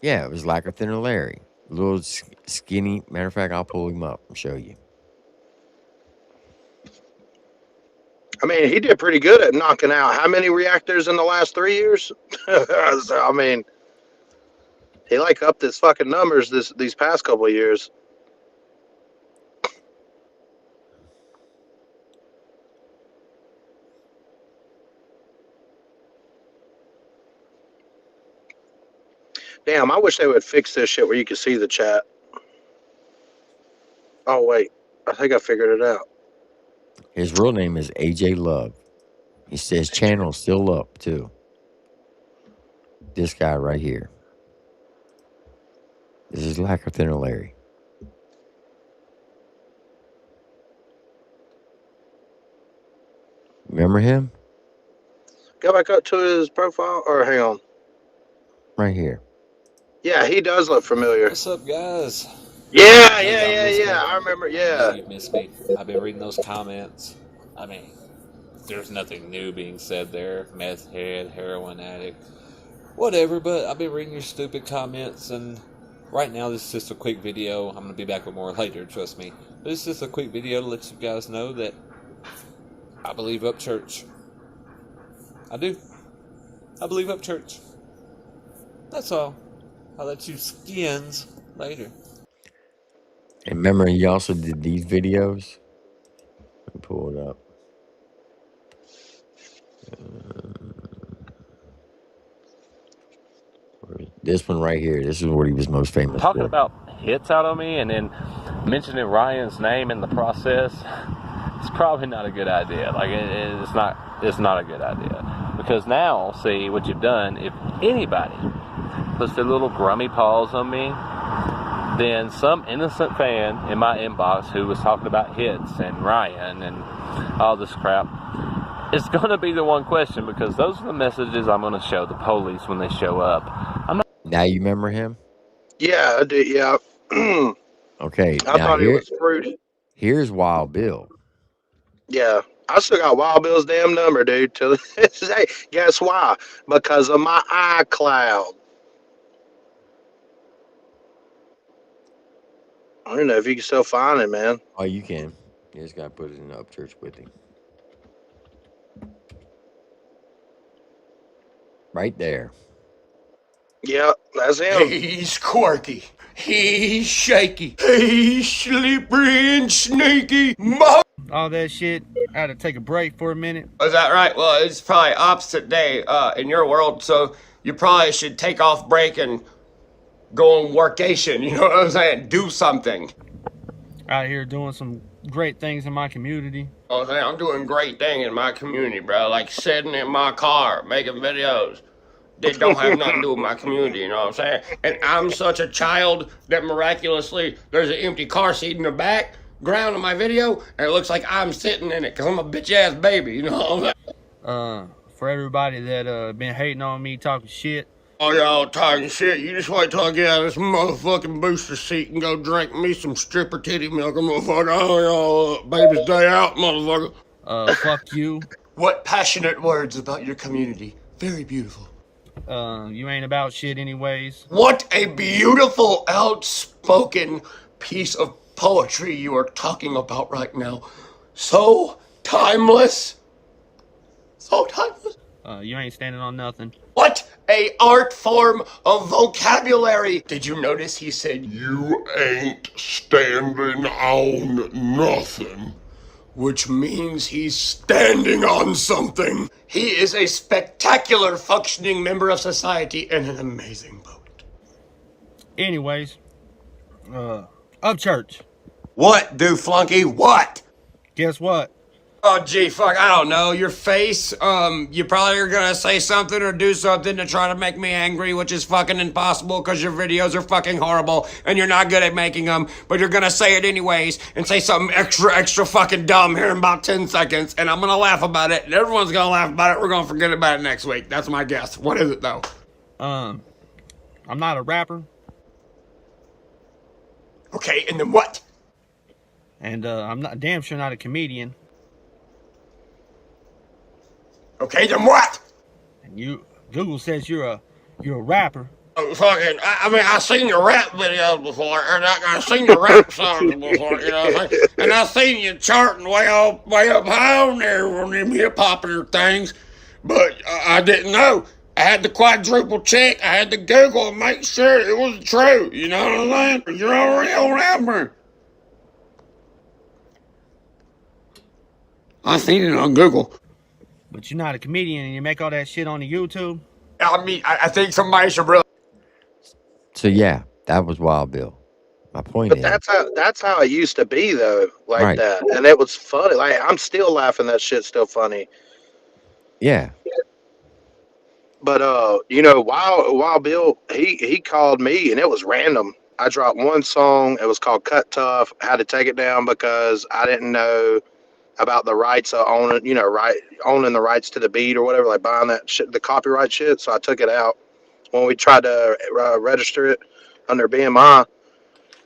Yeah, it was Lacquer Thinner Larry. Little skinny. Matter of fact, I'll pull him up and show you. I mean, he did pretty good at knocking out how many reactors in the last 3 years? So, I mean, he like upped his fucking numbers these past couple of years. Damn, I wish they would fix this shit where you could see the chat. Oh wait, I think I figured it out. His real name is AJ Love. He says channel's still up too. This guy right here. This is Lacquer Thinner Larry. Remember him? Go back up to his profile, or hang on. Right here. Yeah, he does look familiar. What's up, guys? Yeah. I remember. Yeah. You missed me. I've been reading those comments. I mean, there's nothing new being said there. Meth head, heroin addict, whatever. But I've been reading your stupid comments, and right now this is just a quick video. I'm gonna be back with more later. Trust me. But this is just a quick video to let you guys know that I believe Upchurch. I do. I believe Upchurch. That's all. I'll let you skins later. And remember, he also did these videos. Let me pull it up. This one right here. This is what he was most famous Talking for. about hits out on me and then mentioning Ryan's name in the process. it's probably not a good idea. Like it's not a good idea, because now, see what you've done. If anybody puts their little grummy paws on me, then some innocent fan in my inbox who was talking about hits and Ryan and all this crap is going to be the one question, because those are the messages I'm going to show the police when they show up. Now you remember him? Yeah, I do. Yeah. Okay. I Now thought he was fruity. here's Wild Bill. Yeah. I still got Wild Bill's damn number, dude. Till this day. Guess why? Because of my iCloud. I don't know if you can still find it, man. Oh, you can. You just gotta put it in the Upchurch with him. Right there. Yeah, that's him. He's quirky. He's shaky. He's slippery and sneaky. All that shit. I had to take a break for a minute. Is that right? Well, it's probably opposite day in your world, so you probably should take off break and go on workation. You know what I'm saying? Do something. Out here doing some great things in my community. Oh, man, I'm doing great thing in my community, bro. Like sitting in my car, making videos that don't have nothing to do with my community, you know what I'm saying? And I'm such a child that miraculously there's an empty car seat in the background of my video, and it looks like I'm sitting in it because I'm a bitch-ass baby, you know what I'm saying? For everybody that been hating on me, talking shit. Oh, y'all talking shit. You just wait till I get out of this motherfucking booster seat and go drink me some stripper titty milk, motherfucker. Oh, y'all, baby's day out, motherfucker. Fuck you. What passionate words about your community. Very beautiful. You ain't about shit anyways. What a beautiful, outspoken piece of poetry you are talking about right now. So timeless. So timeless. You ain't standing on nothing. What a art form of vocabulary. Did you notice he said, you ain't standing on nothing? Which means he's standing on something. He is a spectacular functioning member of society and an amazing poet. Anyways, Upchurch. What, dude, flunky? What? Guess what? Oh, gee, fuck, I don't know. Your face, you probably are gonna say something or do something to try to make me angry, which is fucking impossible because your videos are fucking horrible and you're not good at making them, but you're gonna say it anyways and say something extra fucking dumb here in about 10 seconds, and I'm gonna laugh about it, and everyone's gonna laugh about it. We're gonna forget about it next week. That's my guess. What is it, though? I'm not a rapper. Okay, and then what? And, I'm not damn sure not a comedian. Okay, then what? And Google says you're a rapper. Fucking, I mean, I've seen your rap videos before, and I've seen your rap songs before, you know what I'm saying? And I've seen you charting way up high on there on them hip-hopper things, but I didn't know. I had to quadruple check. I had to Google and make sure it was true, you know what I'm saying? You're a real rapper. I seen it on Google. But you're not a comedian and you make all that shit on the YouTube? I mean, I think somebody should really... So yeah, that was Wild Bill. My point But is, that's how it used to be though, like Right. that, and it was funny. Like I'm still laughing. That shit's still funny. yeah. But Wild Bill, he called me and it was random. I dropped one song. It was called "Cut Tough." I had to take it down because I didn't know about the rights of owning, owning the rights to the beat or whatever, like buying that shit, the copyright shit. So I took it out when we tried to register it under BMI.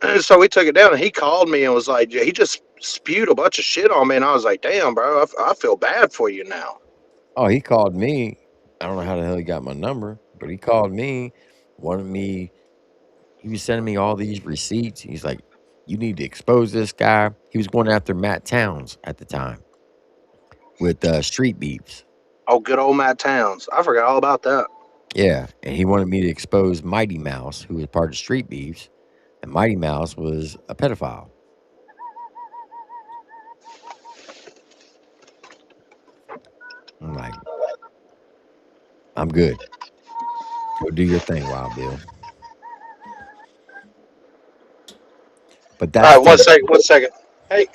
And so we took it down, and he called me and was like, he just spewed a bunch of shit on me, and I was like, damn, bro, I feel bad for you now. Oh, he called me. I don't know how the hell he got my number, but he called me, wanted me. He was sending me all these receipts. He's like, you need to expose this guy. He was going after Matt Towns at the time with Street Beefs. Oh, good old Matt Towns. I forgot all about that. Yeah, and he wanted me to expose Mighty Mouse, who was part of Street Beefs, and Mighty Mouse was a pedophile. I'm like, I'm good. Go do your thing, Wild Bill. But that's All right, one second. Hey.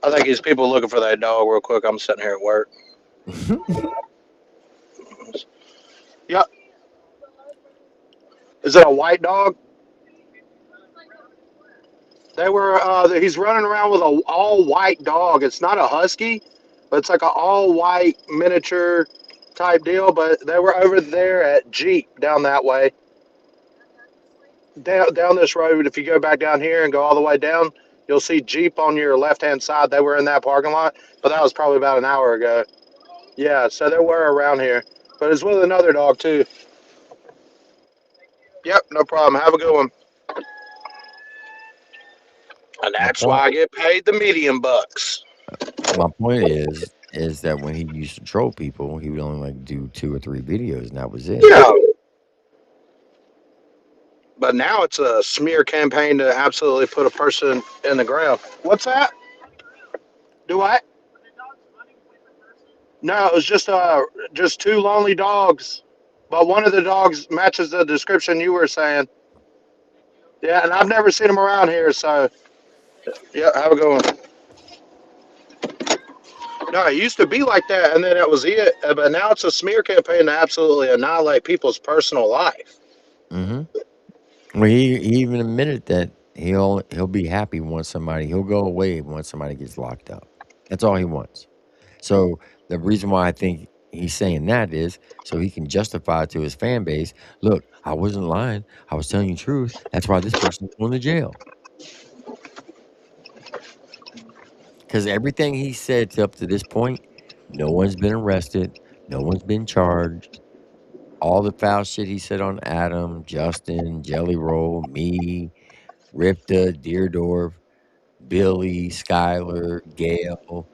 I think these people looking for that dog real quick. I'm sitting here at work. Yep. Is it a white dog? They were. He's running around with a all white dog. It's not a husky, but it's like an all white miniature type deal. But they were over there at Jeep down that way. Down this road. If you go back down here and go all the way down, you'll see Jeep on your left hand side. They were in that parking lot, but that was probably about an hour ago. Yeah, so they were around here, but it's with another dog too. Yep, no problem. Have a good one. And My that's why point, I get paid the medium bucks. my point is that when he used to troll people, he would only like do 2 or 3 videos, and that was it. Yeah, but now it's a smear campaign to absolutely put a person in the ground. What's that? Do I? No, it was just two lonely dogs, but one of the dogs matches the description you were saying. Yeah, and I've never seen them around here, so yeah, have a good one. No, it used to be like that, and then that was it. But now it's a smear campaign to absolutely annihilate people's personal life. Hmm. Well, he even admitted that he'll be happy once he'll go away once somebody gets locked up. That's all he wants. So the reason why I think he's saying that is so he can justify to his fan base, look, I wasn't lying. I was telling you the truth. That's why this person's going to jail. Because everything he said up to this point, no one's been arrested. No one's been charged. All the foul shit he said on Adam, Justin, Jelly Roll, me, Ripta, Deerdorf, Billy, Skyler, Gail,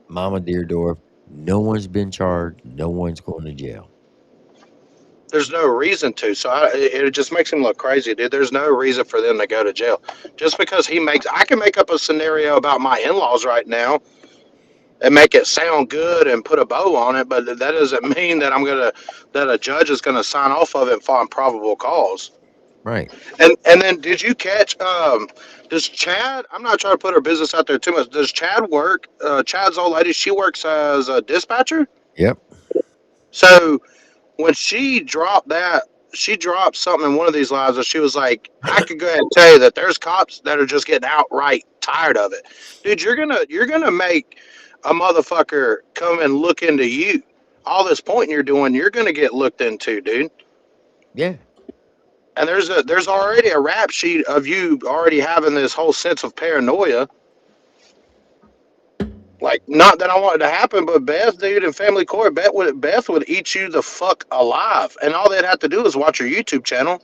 Mama Deerdorf, no one's been charged. No one's going to jail. There's no reason to. So it just makes him look crazy, dude. There's no reason for them to go to jail. Just because I can make up a scenario about my in-laws right now and make it sound good and put a bow on it, but that doesn't mean that that a judge is gonna sign off of it and find probable cause. Right. And then did you catch does Chad, I'm not trying to put her business out there too much, does Chad work Chad's old lady, she works as a dispatcher? Yep. So when she dropped something in one of these lives that she was like, I could go ahead and tell you that there's cops that are just getting outright tired of it. Dude, you're gonna make a motherfucker come and look into you. All this pointing you're doing, you're gonna get looked into, dude. Yeah. And there's already a rap sheet of you already having this whole sense of paranoia. Like, not that I want it to happen, but Beth, dude, in family court, Beth would eat you the fuck alive, and all they'd have to do is watch your YouTube channel.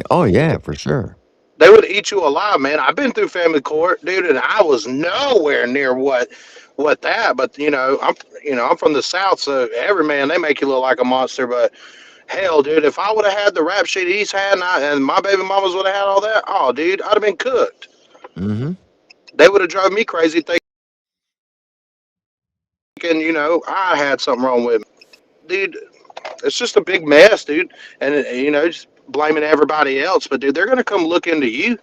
Oh, yeah, for sure. They would eat you alive, man. I've been through family court, dude, and I was nowhere near what that. But I'm from the South, so every man they make you look like a monster. But hell, dude, if I would have had the rap sheet he's had, and my baby mamas would have had all that, oh, dude, I'd have been cooked. Mm-hmm. They would have drove me crazy thinking, I had something wrong with me. Dude, it's just a big mess, dude. And, just blaming everybody else. But, dude, they're going to come look into you,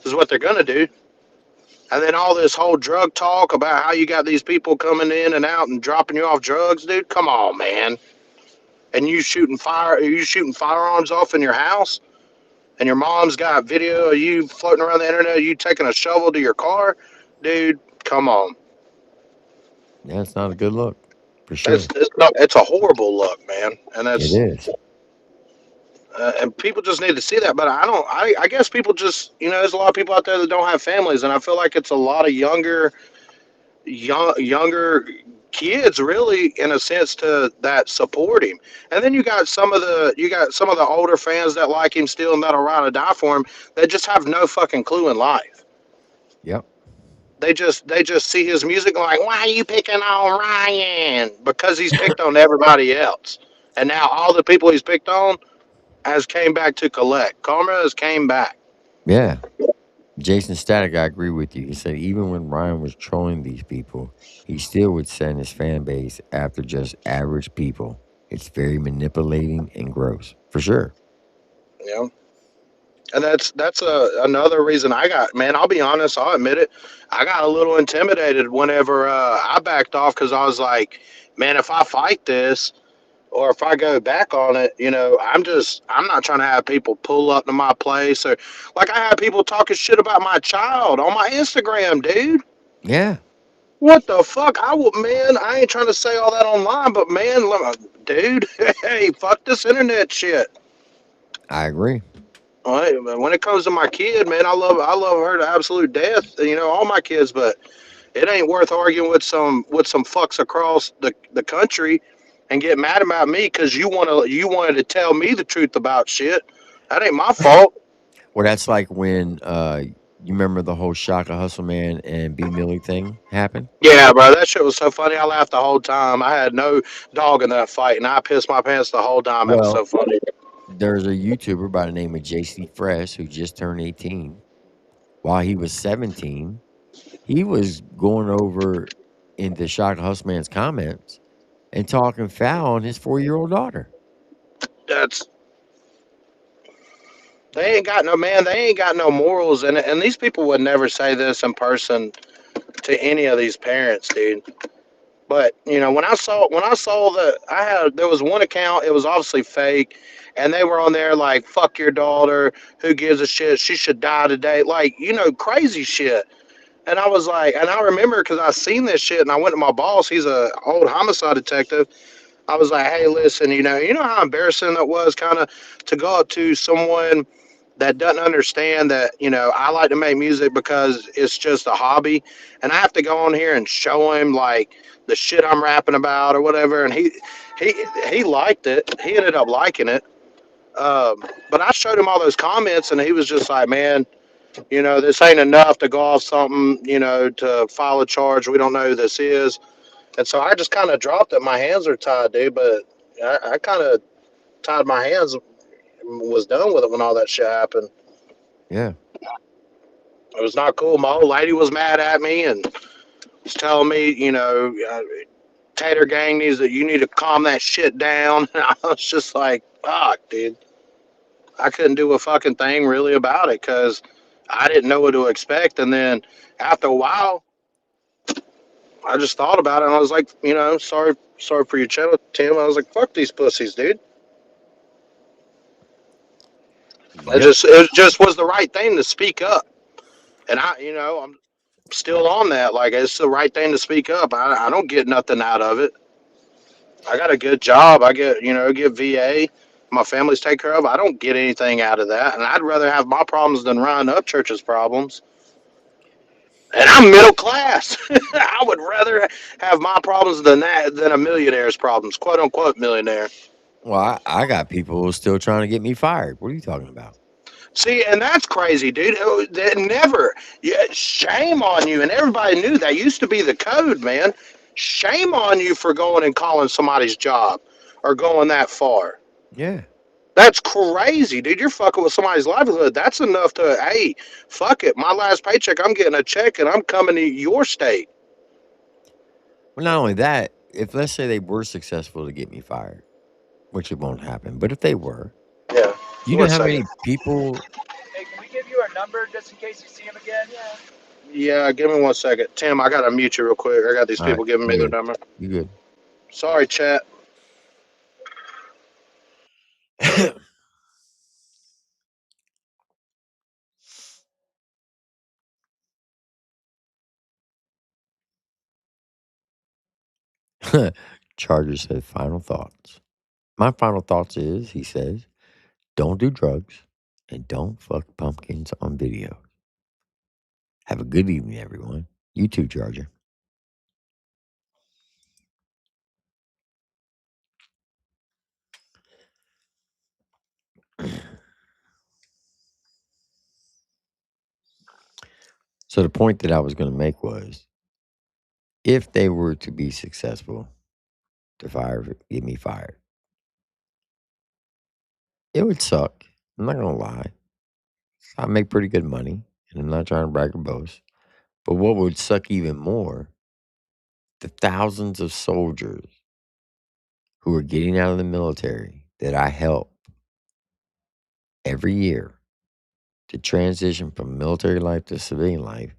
is what they're going to do. And then all this whole drug talk about how you got these people coming in and out and dropping you off drugs, dude. Come on, man. And you shooting firearms off in your house, and your mom's got video of you floating around the internet, you taking a shovel to your car, dude. Come on. Yeah, it's not a good look, for sure. It's a horrible look, man. And It is. and people just need to see that. But I guess people just, there's a lot of people out there that don't have families, and I feel like it's a lot of younger kids, really, in a sense, to that support him. And then you got some of the older fans that like him still and that'll ride or die for him. That just have no fucking clue in life. Yep. They just see his music and like, why are you picking on Ryan? Because he's picked on everybody else, and now all the people he's picked on has came back to collect. Karma has came back. Yeah. Jason Static, I agree with you. He said even when Ryan was trolling these people, he still would send his fan base after just average people. It's very manipulating and gross, for sure. You know, And that's another reason I got, man. I'll be honest. I'll admit it. I got a little intimidated whenever I backed off because I was like, man, if I fight this or if I go back on it, I'm not trying to have people pull up to my place or like I had people talking shit about my child on my Instagram, dude. Yeah, What the fuck? Man. I ain't trying to say all that online, but man, dude, hey, fuck this internet shit. I agree. All right, man, when it comes to my kid, man, I love her to absolute death. All my kids, but it ain't worth arguing with some fucks across the country and get mad about me because you wanted to tell me the truth about shit. That ain't my fault. Well, that's like when you remember the whole Shaka Hustle Man and B Millie thing happened. Yeah, bro, that shit was so funny. I laughed the whole time. I had no dog in that fight, and I pissed my pants the whole time. It was Well, so funny. there's a YouTuber by the name of JC Fresh who just turned 18. While he was 17, he was going over into Shaka Hustle Man's comments and talking foul on his 4-year-old daughter. That's They ain't got no man. They ain't got no morals, and these people would never say this in person to any of these parents, dude. But when I saw that there was one account, it was obviously fake, and they were on there like "fuck your daughter," "who gives a shit," "she should die today," like crazy shit. And I was like, and I remember because I seen this shit, and I went to my boss. He's a old homicide detective. I was like, hey, listen, you know how embarrassing it was, kind of, to go up to someone that doesn't understand that I like to make music because it's just a hobby, and I have to go on here and show him like the shit I'm rapping about or whatever, and he liked it. He ended up liking it. But I showed him all those comments, and he was just like, man, this ain't enough to go off something, to file a charge. We don't know who this is. And so I just kind of dropped it. My hands are tied, dude, but I kind of tied my hands, was done with it when all that shit happened. Yeah. It was not cool. My old lady was mad at me and was telling me, Tater Gang you need to calm that shit down. And I was just like, fuck, dude. I couldn't do a fucking thing really about it because I didn't know what to expect. And then after a while, I just thought about it and I was like, sorry for your channel, Tim. I was like, fuck these pussies, dude. Yep. It just was the right thing to speak up. And I'm still on that. Like, it's the right thing to speak up. I don't get nothing out of it. I got a good job. I get VA. My family's taken care of. I don't get anything out of that. And I'd rather have my problems than Ryan Upchurch's problems. And I'm middle class. I would rather have my problems than a millionaire's problems, quote unquote millionaire. Well, I got people still trying to get me fired. What are you talking about? See, and that's crazy, dude. That never. Yeah, shame on you. And everybody knew that used to be the code, man. Shame on you for going and calling somebody's job or going that far. Yeah. That's crazy, dude. You're fucking with somebody's livelihood. That's enough to, hey, fuck it. My last paycheck, I'm getting a check and I'm coming to your state. Well, not only that, if let's say they were successful to get me fired, which it won't happen, but if they were, Yeah. you know One how second. many people? Hey, can we give you our number just in case you see him again? Yeah. Yeah, give me 1 second. Tim, I got to mute you real quick. I got these All right, people giving me you their good? number. You good? Sorry, chat. Charger said final thoughts. My final thoughts is, he says, don't do drugs and don't fuck pumpkins on video. Have a good evening, everyone. You too, Charger. So the point that I was going to make was, if they were to be successful to get me fired, it would suck. I'm not going to lie. I make pretty good money, and I'm not trying to brag or boast. But what would suck even more, the thousands of soldiers who are getting out of the military that I help every year to transition from military life to civilian life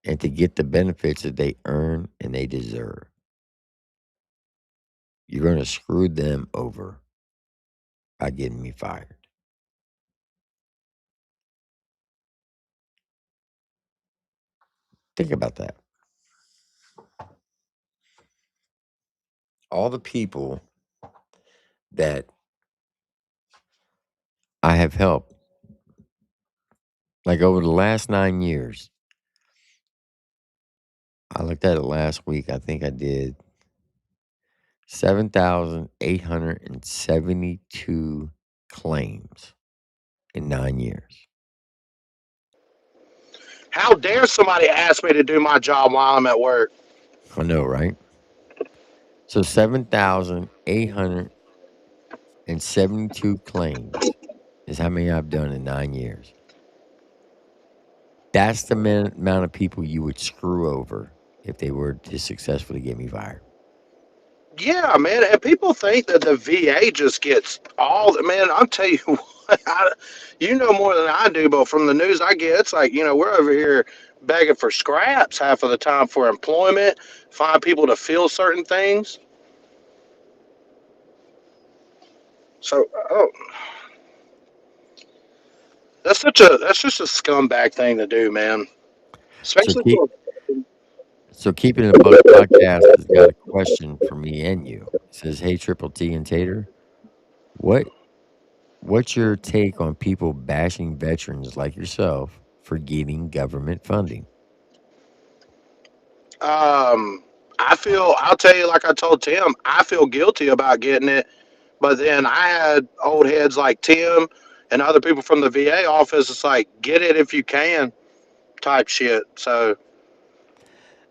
and to get the benefits that they earn and they deserve. You're going to screw them over by getting me fired. Think about that. All the people that I have helped, like over the last 9 years, I looked at it last week. I think I did 7,872 claims in 9 years. How dare somebody ask me to do my job while I'm at work? I know, right? So 7,872 claims is how many I've done in 9 years. That's the amount of people you would screw over if they were to successfully get me fired. Yeah, man, and people think that the VA just gets all the man. I'll tell you what, you know more than I do, but from the news I get, it's like we're over here begging for scraps half of the time for employment, find people to fill certain things. So, that's just a scumbag thing to do, man. So Especially keep for so keeping it a buck podcast has got a question for me and you. It says, "Hey, Triple T and Tater, what what's your take on people bashing veterans like yourself for getting government funding?" I'll tell you, like I told Tim, I feel guilty about getting it. But then I had old heads like Tim and other people from the VA office. It's like, get it if you can type shit. So,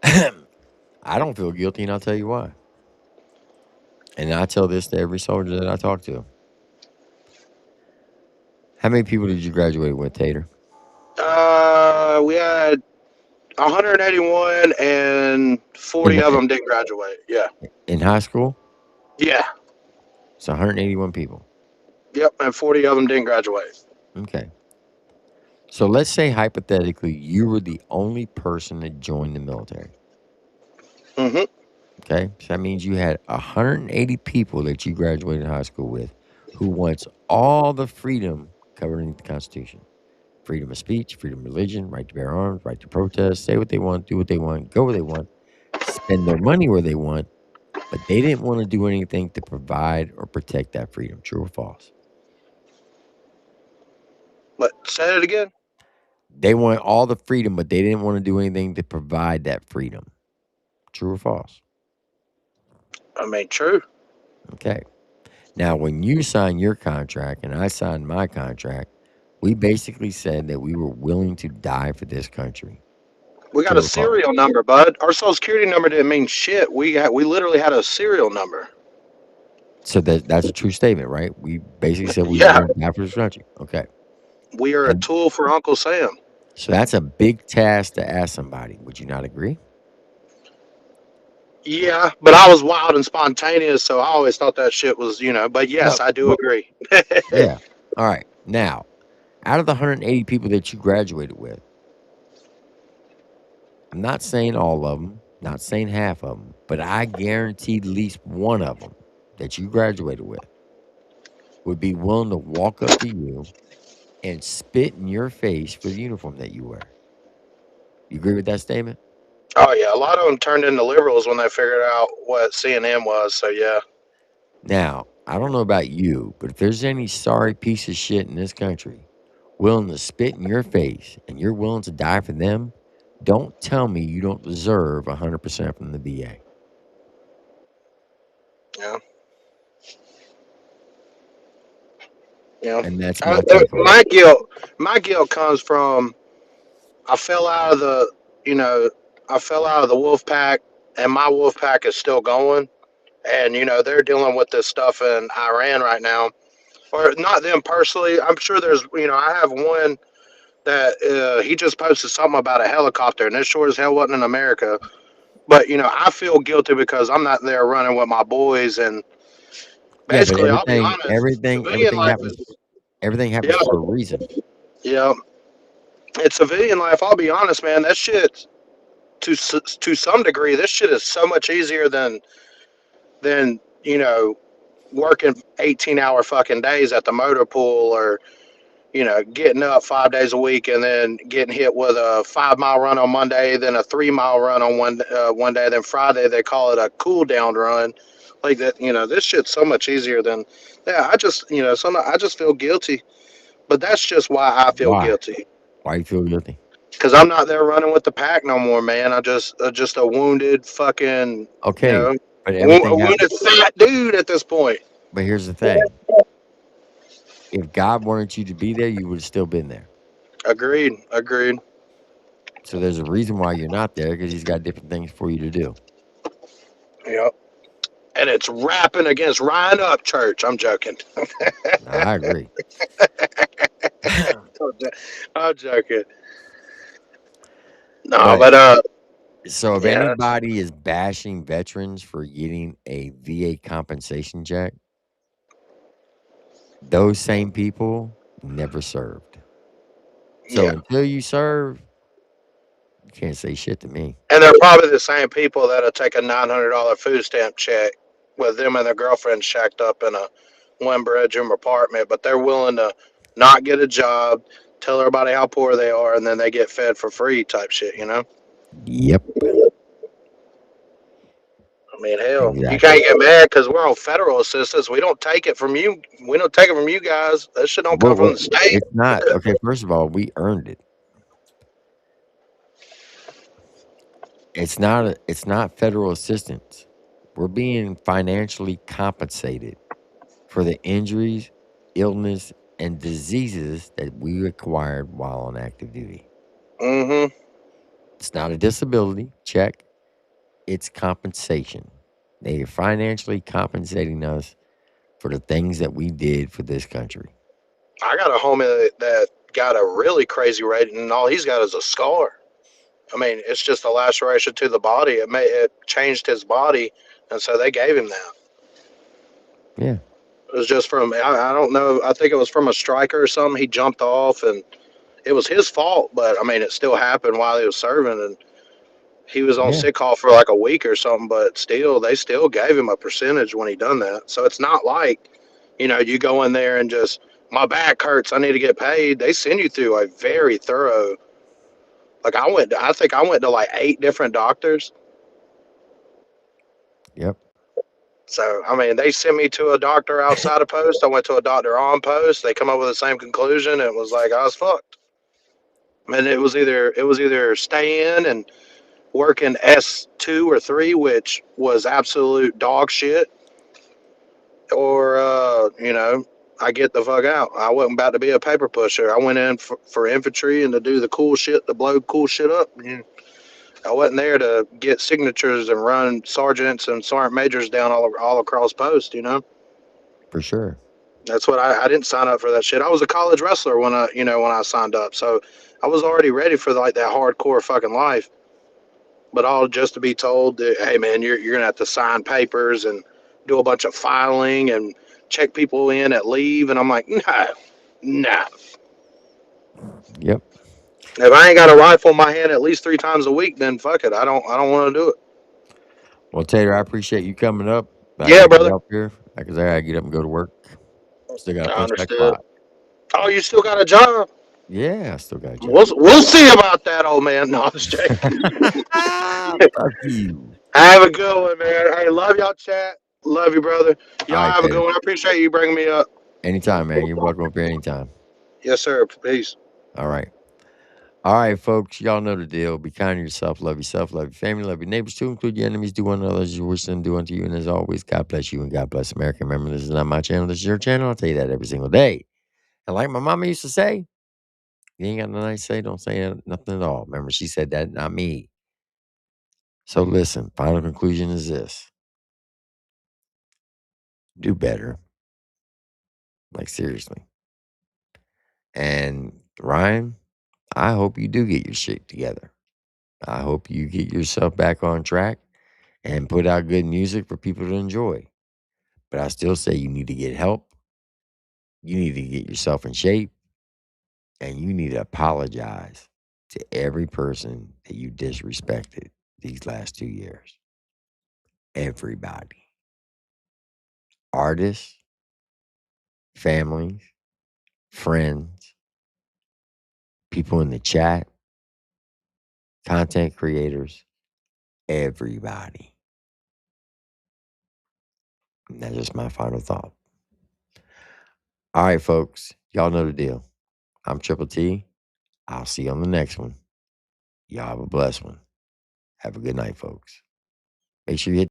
I don't feel guilty, and I'll tell you why. And I tell this to every soldier that I talk to. How many people did you graduate with, Tater? we had 181 and In 40 of them didn't graduate. Yeah. in high school? Yeah. It's 181 people. Yep. And 40 of them didn't graduate. Okay. So let's say hypothetically you were the only person that joined the military. Mm-hmm. Okay. So that means you had 180 people that you graduated high school with who wants all the freedom covered in the Constitution. Freedom of speech, freedom of religion, right to bear arms, right to protest, say what they want, do what they want, go where they want, spend their money where they want, but they didn't want to do anything to provide or protect that freedom. True or false? But say it again. They want all the freedom, but they didn't want to do anything to provide that freedom. True or false? I mean, true. Okay. Now, when you signed your contract and I signed my contract, we basically said that we were willing to die for this country. We got True a or false? serial number, bud. Our social security number didn't mean shit. We literally had a serial number. So that's a true statement, right? We basically said we were Yeah. going to die for this country. Okay. We are a And tool for Uncle Sam. so that's a big task to ask somebody. Would you not agree? Yeah, but I was wild and spontaneous, so I always thought that shit was, but No. yes, I do But agree. yeah. All right. Now, out of the 180 people that you graduated with, I'm not saying all of them, not saying half of them, but I guarantee at least one of them that you graduated with would be willing to walk up to you and spit in your face for the uniform that you wear. You agree with that statement? Oh yeah, a lot of them turned into liberals when they figured out what CNN was. So yeah, Now, I don't know about you, but if there's any sorry piece of shit in this country willing to spit in your face and you're willing to die for them, don't tell me you don't deserve 100% from the VA. yeah, yeah. And that's my take on it. My guilt comes from I fell out of the, you know, I fell out of the wolf pack, and my wolf pack is still going, and they're dealing with this stuff in Iran right now, or not them personally. I'm sure there's, I have one that he just posted something about a helicopter, and it sure as hell wasn't in America. But I feel guilty because I'm not there running with my boys, and Yeah, but basically, I'll be honest, civilian everything life happens is everything yeah, happens for a reason. Yeah, it's civilian life. I'll be honest, man. That shit, to some degree, this shit is so much easier than working 18-hour fucking days at the motor pool, or getting up 5 days a week and then getting hit with a 5 mile run on Monday, then a 3 mile run on one day, then Friday they call it a cool down run. Like that, this shit's so much easier than. Yeah, I just, I just feel guilty, but that's just why I feel Why? guilty. Why you feel guilty? Because I'm not there running with the pack no more, man. I just a wounded fucking, Okay, but a everything happened. wounded fat dude at this point. But here's the thing: if God wanted you to be there, you would have still been there. Agreed. Agreed. So there's a reason why you're not there, because He's got different things for you to do. Yep. And it's rapping against Ryan Upchurch. I'm joking. I agree. I'm joking. No, But but so if yeah, anybody is bashing veterans for getting a VA compensation check, those same people never served. So yeah. until you serve, you can't say shit to me. And they're probably the same people that'll take a $900 food stamp check with them and their girlfriend shacked up in a one-bedroom apartment, but they're willing to not get a job, tell everybody how poor they are, and then they get fed for free type shit. Yep, I mean, hell, you exactly. can't get mad because we're on federal assistance. We don't take it from you. We don't take it from you guys. That shit don't come from Well, the state. it's not okay. First of all, we earned it. It's not federal assistance. We're being financially compensated for the injuries, illness, and diseases that we acquired while on active duty. Mm-hmm. It's not a disability check. It's compensation. They are financially compensating us for the things that we did for this country. I got a homie that got a really crazy rating, and all he's got is a scar. I mean, it's just a laceration to the body. It changed his body, and so they gave him that. Yeah. It was just from I don't know. I think it was from a striker or something. He jumped off, and it was his fault. But I mean, it still happened while he was serving, and he was on Yeah. sick call for like a week or something. But still, they still gave him a percentage when he done that. So it's not like you go in there and just my back hurts. I need to get paid. They send you through a very thorough. Like I think I went to like 8 different doctors. Yep. So, I mean, they sent me to a doctor outside of post. I went to a doctor on post. They come up with the same conclusion. It was like I was fucked. And it was either stay in and work in S2 or 3, which was absolute dog shit, or I get the fuck out. I wasn't about to be a paper pusher. I went in for infantry and to do the cool shit, to blow cool shit up. I wasn't there to get signatures and run sergeants and sergeant majors down all across post. For sure. That's what I didn't sign up for that shit. I was a college wrestler when I signed up, so I was already ready for like that hardcore fucking life. But all just to be told that, hey man, you're gonna have to sign papers and do a bunch of filing and check people in at leave, and I'm like, no. Yep. If I ain't got a rifle in my hand at least 3 times a week, then fuck it. I don't want to do it. Well, Tater, I appreciate you coming up. I Yeah, gotta get brother. up here because I gotta get up and go to work. Still gotta I punch that understood. clock. Oh, you still got a job? Yeah, I still got a job. We'll see about that, old man. No, I'm just joking. Fuck you. Have a good one, man. Hey, love y'all, chat. Love you, brother. All Y'all right, have a Tater. good one. I appreciate you bringing me up. Anytime, man. You're welcome up here anytime. Yes, sir. Peace. All right. All right, folks. Y'all know the deal. Be kind to yourself. Love yourself. Love your family. Love your neighbors too. Include your enemies. Do one another as you wish them to do unto you. And as always, God bless you and God bless America. Remember, this is not my channel. This is your channel. I'll tell you that every single day. And like my mama used to say, you ain't got nothing to say. Don't say nothing at all. Remember, she said that, not me. So listen, final conclusion is this. Do better. Like, seriously. And Ryan, I hope you do get your shit together. I hope you get yourself back on track and put out good music for people to enjoy. But I still say you need to get help. You need to get yourself in shape. And you need to apologize to every person that you disrespected these last 2 years. Everybody. Artists, families, friends, people in the chat, content creators, everybody. And that's just my final thought. All right, folks. Y'all know the deal. I'm Triple T. I'll see you on the next one. Y'all have a blessed one. Have a good night, folks. Make sure you hit